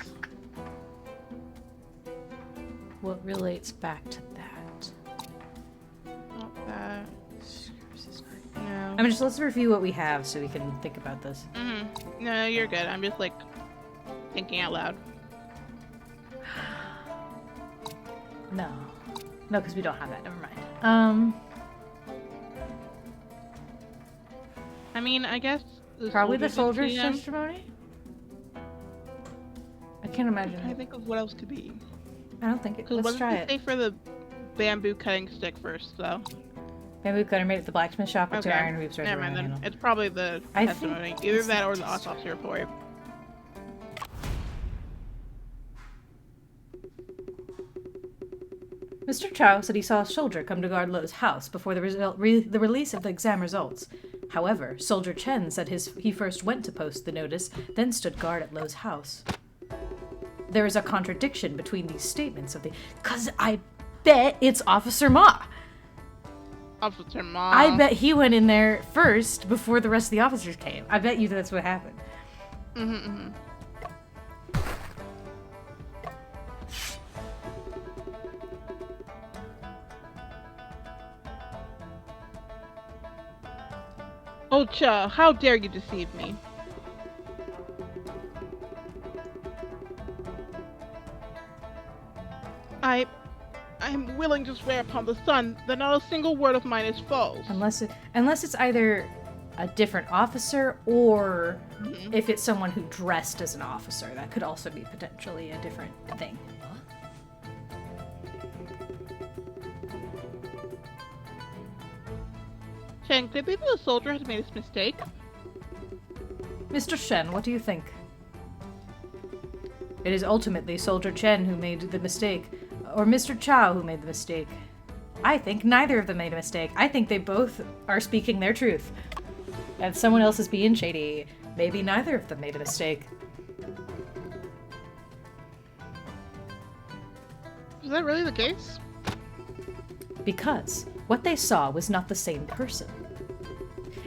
What relates back to that? Not that. No. I mean, just let's review what we have so we can think about this. No, you're good. I'm just like thinking out loud. No, because we don't have that. Never mind. I mean, I guess Probably the soldier's soldier's testimony. I can't imagine. I think of what else could be. I don't think it. Because Let's what try did they it. say for the bamboo cutting stick first, though? Maybe we could have made it at the blacksmith shop with two iron hoops right Never around mind the then. handle. It's probably the I testimony. think Either it's that the or the autopsy report. Mr. Chow said he saw a soldier come to guard Lo's house before the release of the exam results. However, Soldier Chen said he first went to post the notice, then stood guard at Lo's house. There is a contradiction between these statements of the... 'Cause I bet it's Officer Ma! Officer Ma. I bet he went in there first before the rest of the officers came. I bet you that's what happened. Oh, Cha, how dare you deceive me? I'm willing to swear upon the sun that not a single word of mine is false. Unless it's either a different officer or if it's someone who dressed as an officer. That could also be potentially a different thing. Chen, could it be that the soldier has made this mistake? Mr. Shen, what do you think? It is ultimately Soldier Chen who made the mistake, or Mr. Chow who made the mistake. I think neither of them made a mistake. I think they both are speaking their truth. And someone else is being shady. Maybe neither of them made a mistake. Is that really the case? Because what they saw was not the same person.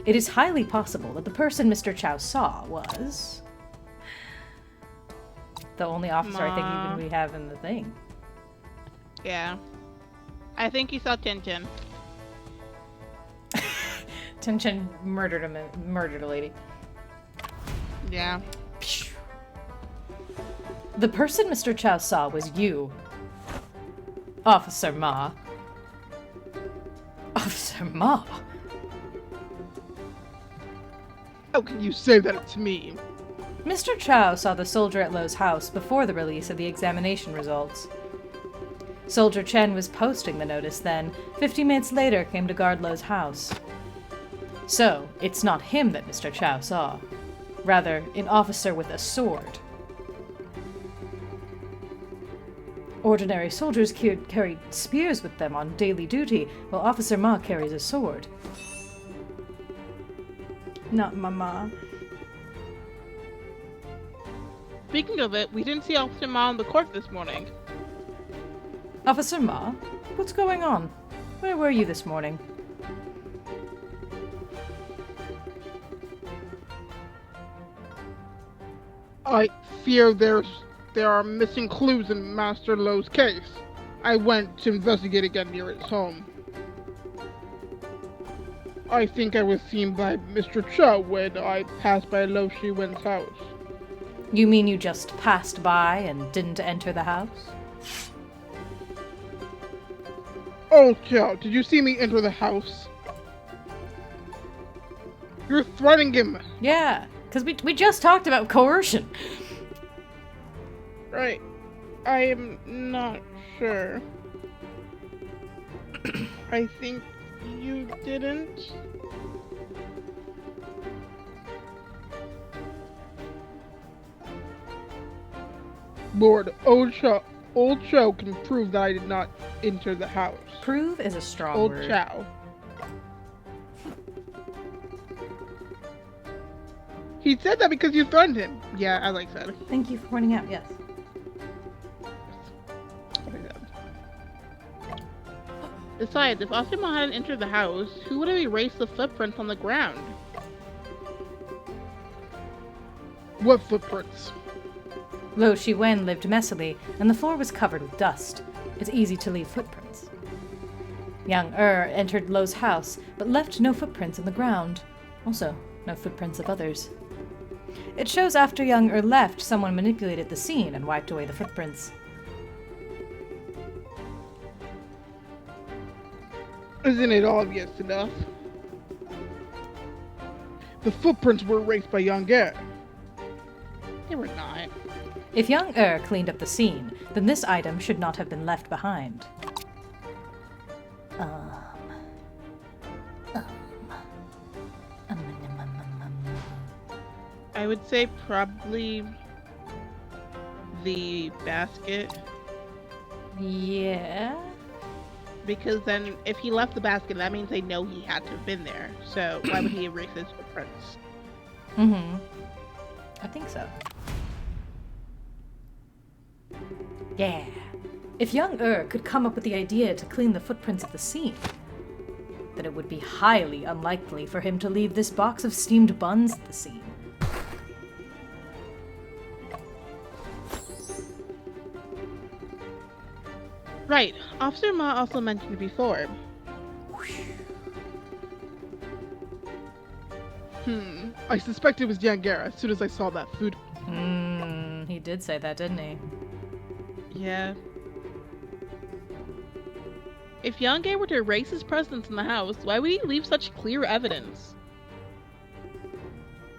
It is highly possible that the person Mr. Chow saw was... the only officer I think even we have in the thing. Yeah. I think he saw Tintin. Tintin murdered a lady. Yeah. The person Mr. Chow saw was you, Officer Ma. Officer Ma? How can you say that to me? Mr. Chow saw the soldier at Lo's house before the release of the examination results. Soldier Chen was posting the notice then. 50 minutes later came to guard Lo's house. So, it's not him that Mr. Chow saw. Rather, an officer with a sword. Ordinary soldiers carried spears with them on daily duty, while Officer Ma carries a sword. Not Mama. Speaking of it, we didn't see Officer Ma in the court this morning. Officer Ma? What's going on? Where were you this morning? I fear there are missing clues in Master Lo's case. I went to investigate again near his home. I think I was seen by Mr. Cho when I passed by Lo Shiwen's house. You mean you just passed by and didn't enter the house? Oh, Cho, did you see me enter the house? You're threatening him. Yeah, because we just talked about coercion. Right. I am not sure. I think you didn't. Lord Ocha Old Chow can prove that I did not enter the house. Prove is a strong Old word. Chow. He said that because you threatened him. Yeah, I like that. Thank you for pointing out, yes. Besides, if Officer Ma hadn't entered the house, who would have erased the footprints on the ground? What footprints? Lo Shiwen lived messily, and the floor was covered with dust. It's easy to leave footprints. Yang entered Lo's house, but left no footprints in the ground. Also, no footprints of others. It shows after Yang left, someone manipulated the scene and wiped away the footprints. Isn't it obvious enough? The footprints were erased by Yangtze. They were not. If Yang cleaned up the scene, then this item should not have been left behind. I would say probably the basket. Yeah? Because then if he left the basket, that means they know he had to have been there. So why would he erase his footprints? Mm-hmm. I think so. Yeah. If young could come up with the idea to clean the footprints of the scene, then it would be highly unlikely for him to leave this box of steamed buns at the scene. Right. Officer Ma also mentioned it before. I suspect it was Yangtze as soon as I saw that food. He did say that, didn't he? Yeah. If Yangtze were to erase his presence in the house, why would he leave such clear evidence?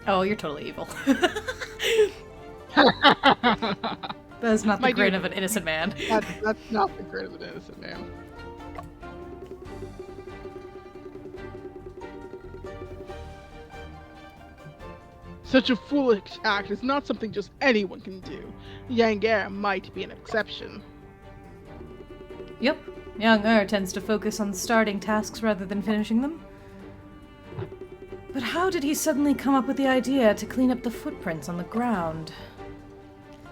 Oh, you're totally evil. That is not the grin of an innocent man. That's not the grin of an innocent man. Such a foolish act is not something just anyone can do. Yangtze might be an exception. Yep. Young tends to focus on starting tasks rather than finishing them. But how did he suddenly come up with the idea to clean up the footprints on the ground?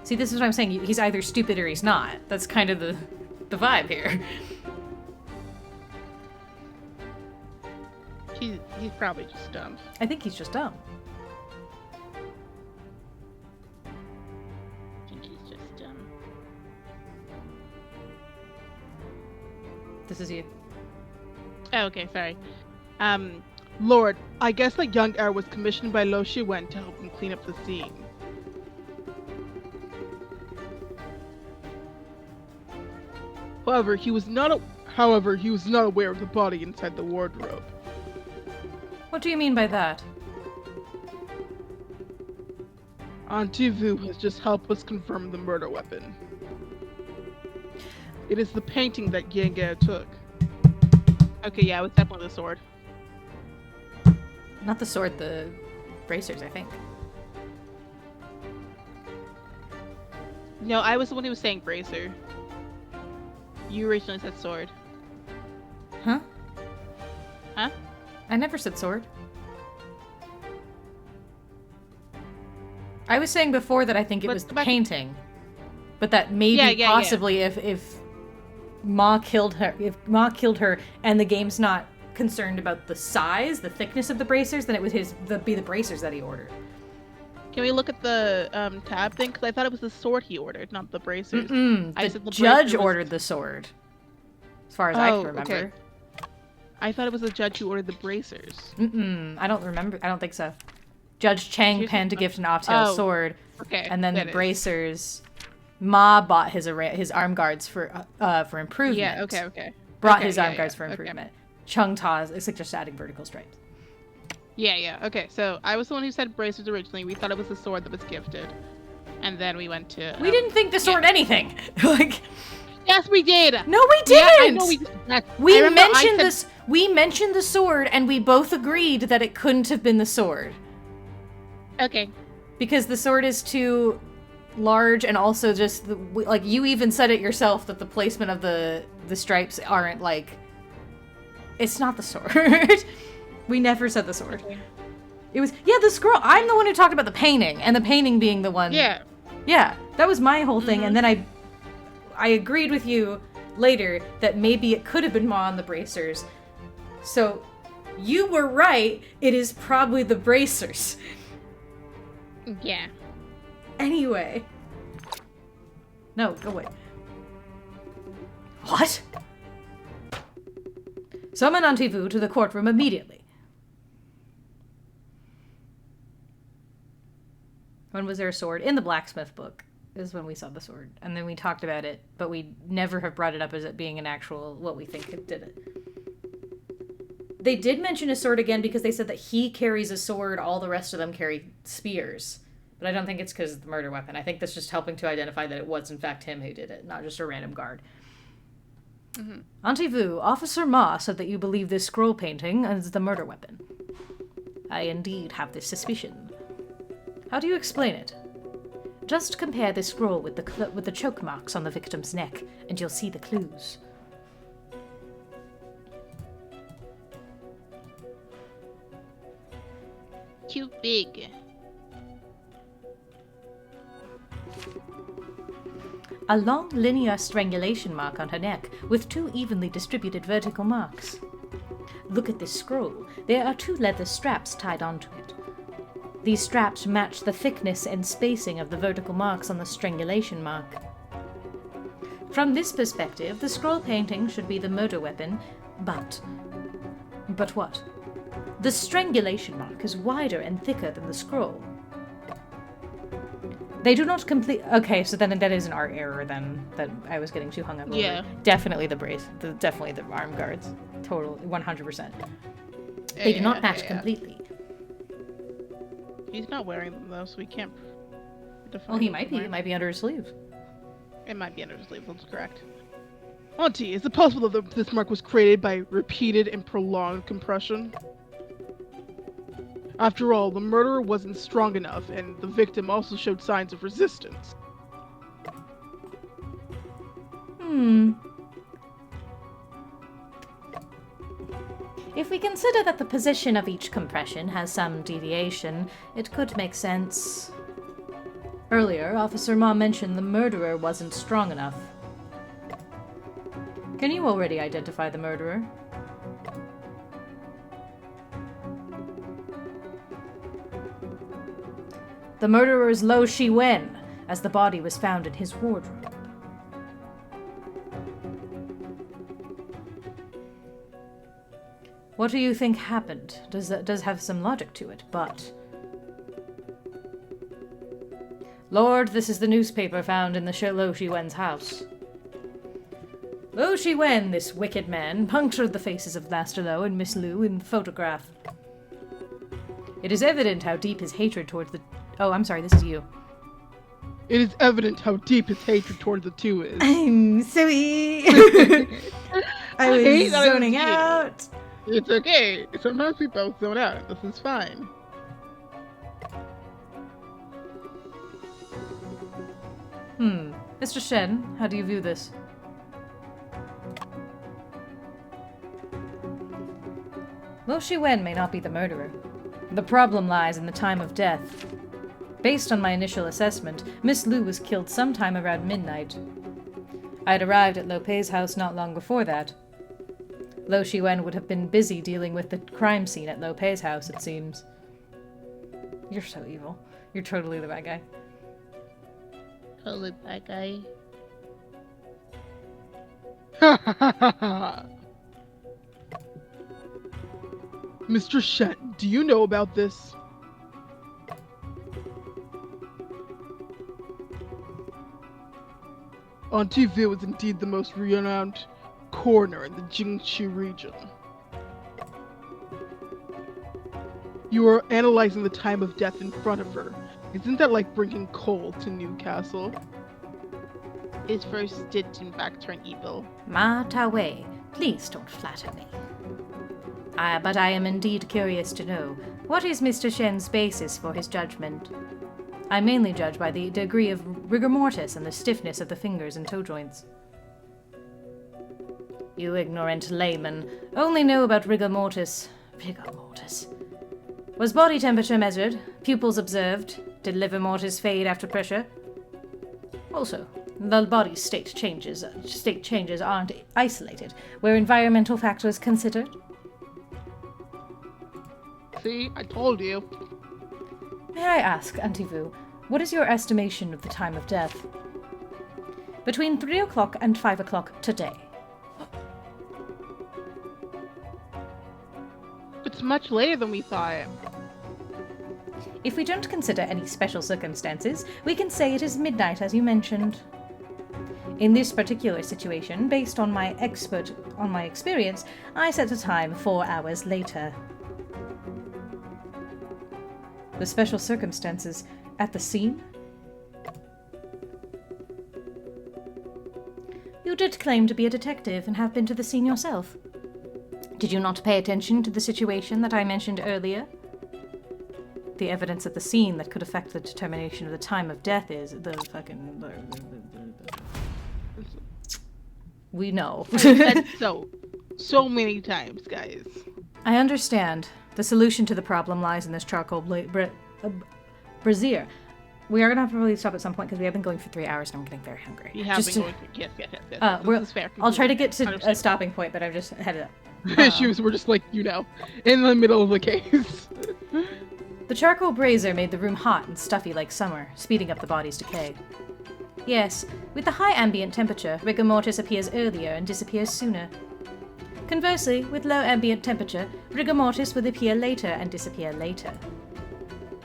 See, this is what I'm saying. He's either stupid or he's not. That's kind of the vibe here. He's probably just dumb. I think he's just dumb. I think he's just dumb. This is you. Oh, okay, sorry. Lord, I guess that young heir was commissioned by Lo Shiwen to help him clean up the scene. However, he was not aware of the body inside the wardrobe. What do you mean by that? Auntie Vu has just helped us confirm the murder weapon. It is the painting that Yangtze took. Okay, yeah, it was definitely the sword. Not the sword, the bracers, I think. No, I was the one who was saying bracer. You originally said sword. Huh? Huh? I never said sword. I was saying before that I think it was the painting. But that maybe possibly if Ma killed her and the game's not concerned about the size, the thickness of the bracers, then it was the bracers that he ordered. Can we look at the tab thing? Because I thought it was the sword he ordered, not the bracers. The judge ordered the sword, as far as I can remember. Okay. I thought it was the judge who ordered the bracers. I don't remember. I don't think so. Judge Chang penned to gift an off-tail sword, and then the bracers. Ma bought his arm guards for improvement. Yeah. Okay. Brought his arm guards for improvement. Chung Ta's it's like just adding vertical stripes. Yeah. Okay, so I was the one who said bracers originally. We thought it was the sword that was gifted, and then we went to. We didn't think the sword anything. Like. Yes, we did. No, we didn't. Yeah, I know we did. We mentioned this. We mentioned the sword, and we both agreed that it couldn't have been the sword. Okay. Because the sword is too large, and also just like you even said it yourself that the placement of the stripes aren't like. It's not the sword. We never said the sword. Okay. It was the scroll. I'm the one who talked about the painting, and the painting being the one. Yeah. Yeah, that was my whole thing, and then I agreed with you later that maybe it could have been Ma and the bracers. So, you were right. It is probably the bracers. Yeah. Anyway. No, go away. What? Summon Auntie Vu to the courtroom immediately. When was there a sword? In the blacksmith book is when we saw the sword. And then we talked about it, but we never have brought it up as it being an actual, what we think it did it. They did mention a sword again because they said that he carries a sword, all the rest of them carry spears. But I don't think it's because of the murder weapon. I think that's just helping to identify that it was in fact him who did it, not just a random guard. Mm-hmm. Auntie Vu, Officer Ma said that you believe this scroll painting is the murder weapon. I indeed have this suspicion. How do you explain it? Just compare this scroll with the choke marks on the victim's neck, and you'll see the clues. Too big. A long linear strangulation mark on her neck, with 2 evenly distributed vertical marks. Look at this scroll. There are 2 leather straps tied onto it. These straps match the thickness and spacing of the vertical marks on the strangulation mark. From this perspective, the scroll painting should be the murder weapon, but... But what? The strangulation mark is wider and thicker than the scroll. They do not complete... Okay, so then that is an art error then, that I was getting too hung up over. Yeah. Definitely the brace. Definitely the arm guards. Total, 100%. They do not match completely. He's not wearing them though, so we can't define. Well, he might be. It might be under his sleeve. It might be under his sleeve, that's correct. Auntie, is it possible that this mark was created by repeated and prolonged compression? After all, the murderer wasn't strong enough, and the victim also showed signs of resistance. If we consider that the position of each compression has some deviation, it could make sense. Earlier, Officer Ma mentioned the murderer wasn't strong enough. Can you already identify the murderer? The murderer is Lo Shi-wen, as the body was found in his wardrobe. What do you think happened? Does have some logic to it, but... Lord, this is the newspaper found in the Lo Shi-wen's house. Lo Shi-wen, this wicked man, punctured the faces of Master Lo and Miss Lu in the photograph. It is evident how deep his hatred towards the... Oh, I'm sorry, this is you. It is evident how deep his hatred toward the two is. I'm sorry. I was zoning out. It's okay. Sometimes we both zone out. This is fine. Mr. Shen, how do you view this? Lo Shi-wen may not be the murderer. The problem lies in the time of death. Based on my initial assessment, Miss Lu was killed sometime around midnight. I had arrived at Lo Pei's house not long before that. Lo Shi-wen would have been busy dealing with the crime scene at Lo Pei's house, it seems. You're so evil. You're totally the bad guy. Totally bad guy. Mr. Shen, do you know about this? Auntie Vu is indeed the most renowned coroner in the Jingqi region. You are analyzing the time of death in front of her. Isn't that like bringing coal to Newcastle? His first stint in back turn evil. Ma Ta-wei, please don't flatter me. But I am indeed curious to know, what is Mr. Shen's basis for his judgment? I mainly judge by the degree of rigor mortis and the stiffness of the fingers and toe joints. You ignorant layman only know about rigor mortis. Rigor mortis. Was body temperature measured? Pupils observed? Did liver mortis fade after pressure? Also, the body's state changes aren't isolated. Were environmental factors considered? See, I told you. May I ask, Antivu, what is your estimation of the time of death? Between 3 o'clock and 5 o'clock today. It's much later than we thought. If we don't consider any special circumstances, we can say it is midnight, as you mentioned. In this particular situation, based on my experience, I set a time 4 hours later. The special circumstances at the scene? You did claim to be a detective and have been to the scene yourself. Did you not pay attention to the situation that I mentioned earlier? The evidence at the scene that could affect the determination of the time of death is the fucking... We know. I said so many times, guys. I understand. The solution to the problem lies in this charcoal brazier. We are going to have to really stop at some point because we have been going for 3 hours and I'm getting very hungry. We have been going for... Yes. This is fair. I'll try to get to a stopping point, but I've just headed up. Issues were just like, in the middle of the case. The charcoal brazier made the room hot and stuffy like summer, speeding up the body's decay. Yes, with the high ambient temperature, rigor mortis appears earlier and disappears sooner. Conversely, with low ambient temperature, rigor mortis will appear later and disappear later.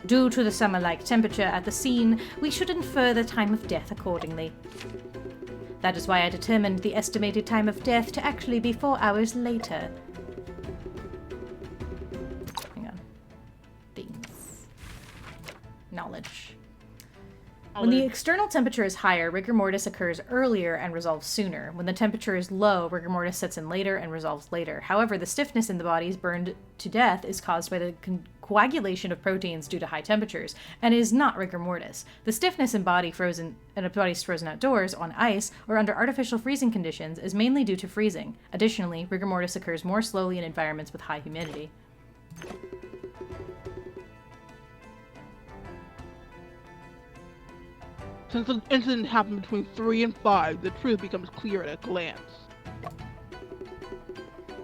Due to the summer-like temperature at the scene, we should infer the time of death accordingly. That is why I determined the estimated time of death to actually be 4 hours later. Hang on. Things. Knowledge. When the external temperature is higher, rigor mortis occurs earlier and resolves sooner. When the temperature is low, rigor mortis sets in later and resolves later. However, the stiffness in the bodies burned to death is caused by the coagulation of proteins due to high temperatures, and is not rigor mortis. The stiffness in bodies frozen outdoors, on ice, or under artificial freezing conditions is mainly due to freezing. Additionally, rigor mortis occurs more slowly in environments with high humidity. Since the incident happened between 3 and 5, the truth becomes clear at a glance.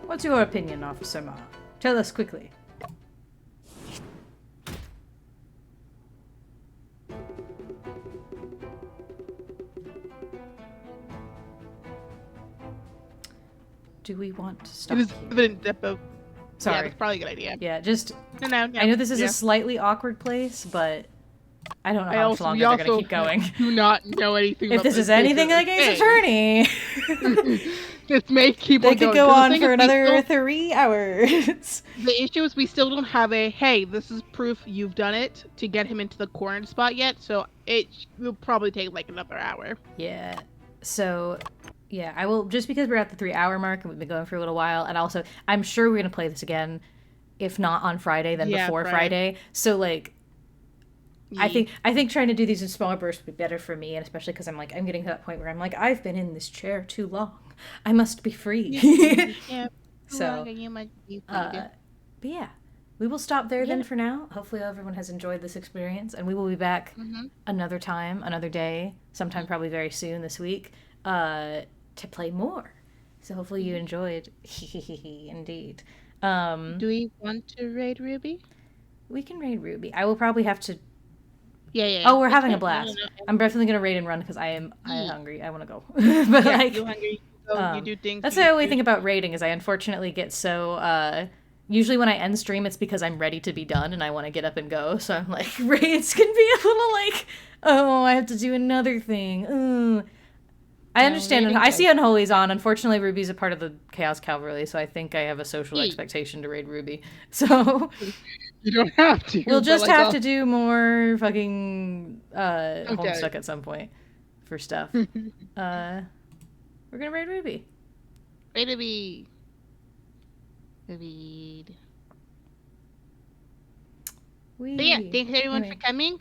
What's your opinion, Officer Ma? Tell us quickly. Do we want to stop It is here? evident that both... Sorry. Yeah, that's probably a good idea. Yeah, just... No, I know this is a slightly awkward place, but I don't know how much longer they're going to keep going. Do not know anything If about this is anything like Ace Attorney, this may keep they on could going. go 'Cause the on thing for is, we another still- 3 hours. The issue is we still don't have a, hey, this is proof you've done it to get him into the cornered spot yet, so it will probably take like another hour. Yeah. So, yeah, I will, just because we're at the 3 hour mark and we've been going for a little while, and also, I'm sure we're going to play this again, if not on Friday, then Yeah, before Friday. Friday. So, like, I think trying to do these in smaller bursts would be better for me, and especially because I'm getting to that point where I'm like, I've been in this chair too long. I must be free. Yeah. So, You might be but yeah, we will stop there then for now. Hopefully everyone has enjoyed this experience, and we will be back another time, another day, sometime probably very soon this week, to play more. So hopefully you enjoyed. Indeed. Do we want to raid Ruby? We can raid Ruby. I will probably have to. Yeah. Oh, we're having a No, blast. no. I'm definitely gonna raid and run because I am hungry. I want to go. But Yeah, like, you hungry? You go, you do things. that's you the only do- thing about raiding is I unfortunately get so. Usually when I end stream, it's because I'm ready to be done and I want to get up and go. So I'm like, raids can be a little like, oh, I have to do another thing. I understand. raiding I see Unholy's on. Unfortunately, Ruby's a part of the Chaos Cavalry, so I think I have a social Hey. expectation to raid Ruby. So You don't have to. we'll but, just like, have I'll- to do more fucking Homestuck at some point for stuff. We're gonna raid Ruby. Raid Ruby. Raid. We. But yeah, thanks everyone Anyway. for coming.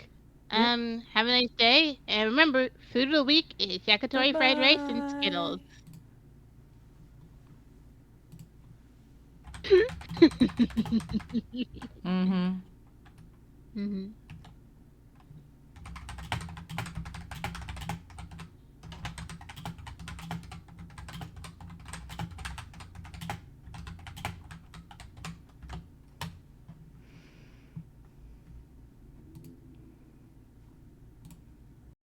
Have a nice day. And remember, food of the week is yakitori fried rice and Skittles. Mm-hmm. Mm-hmm.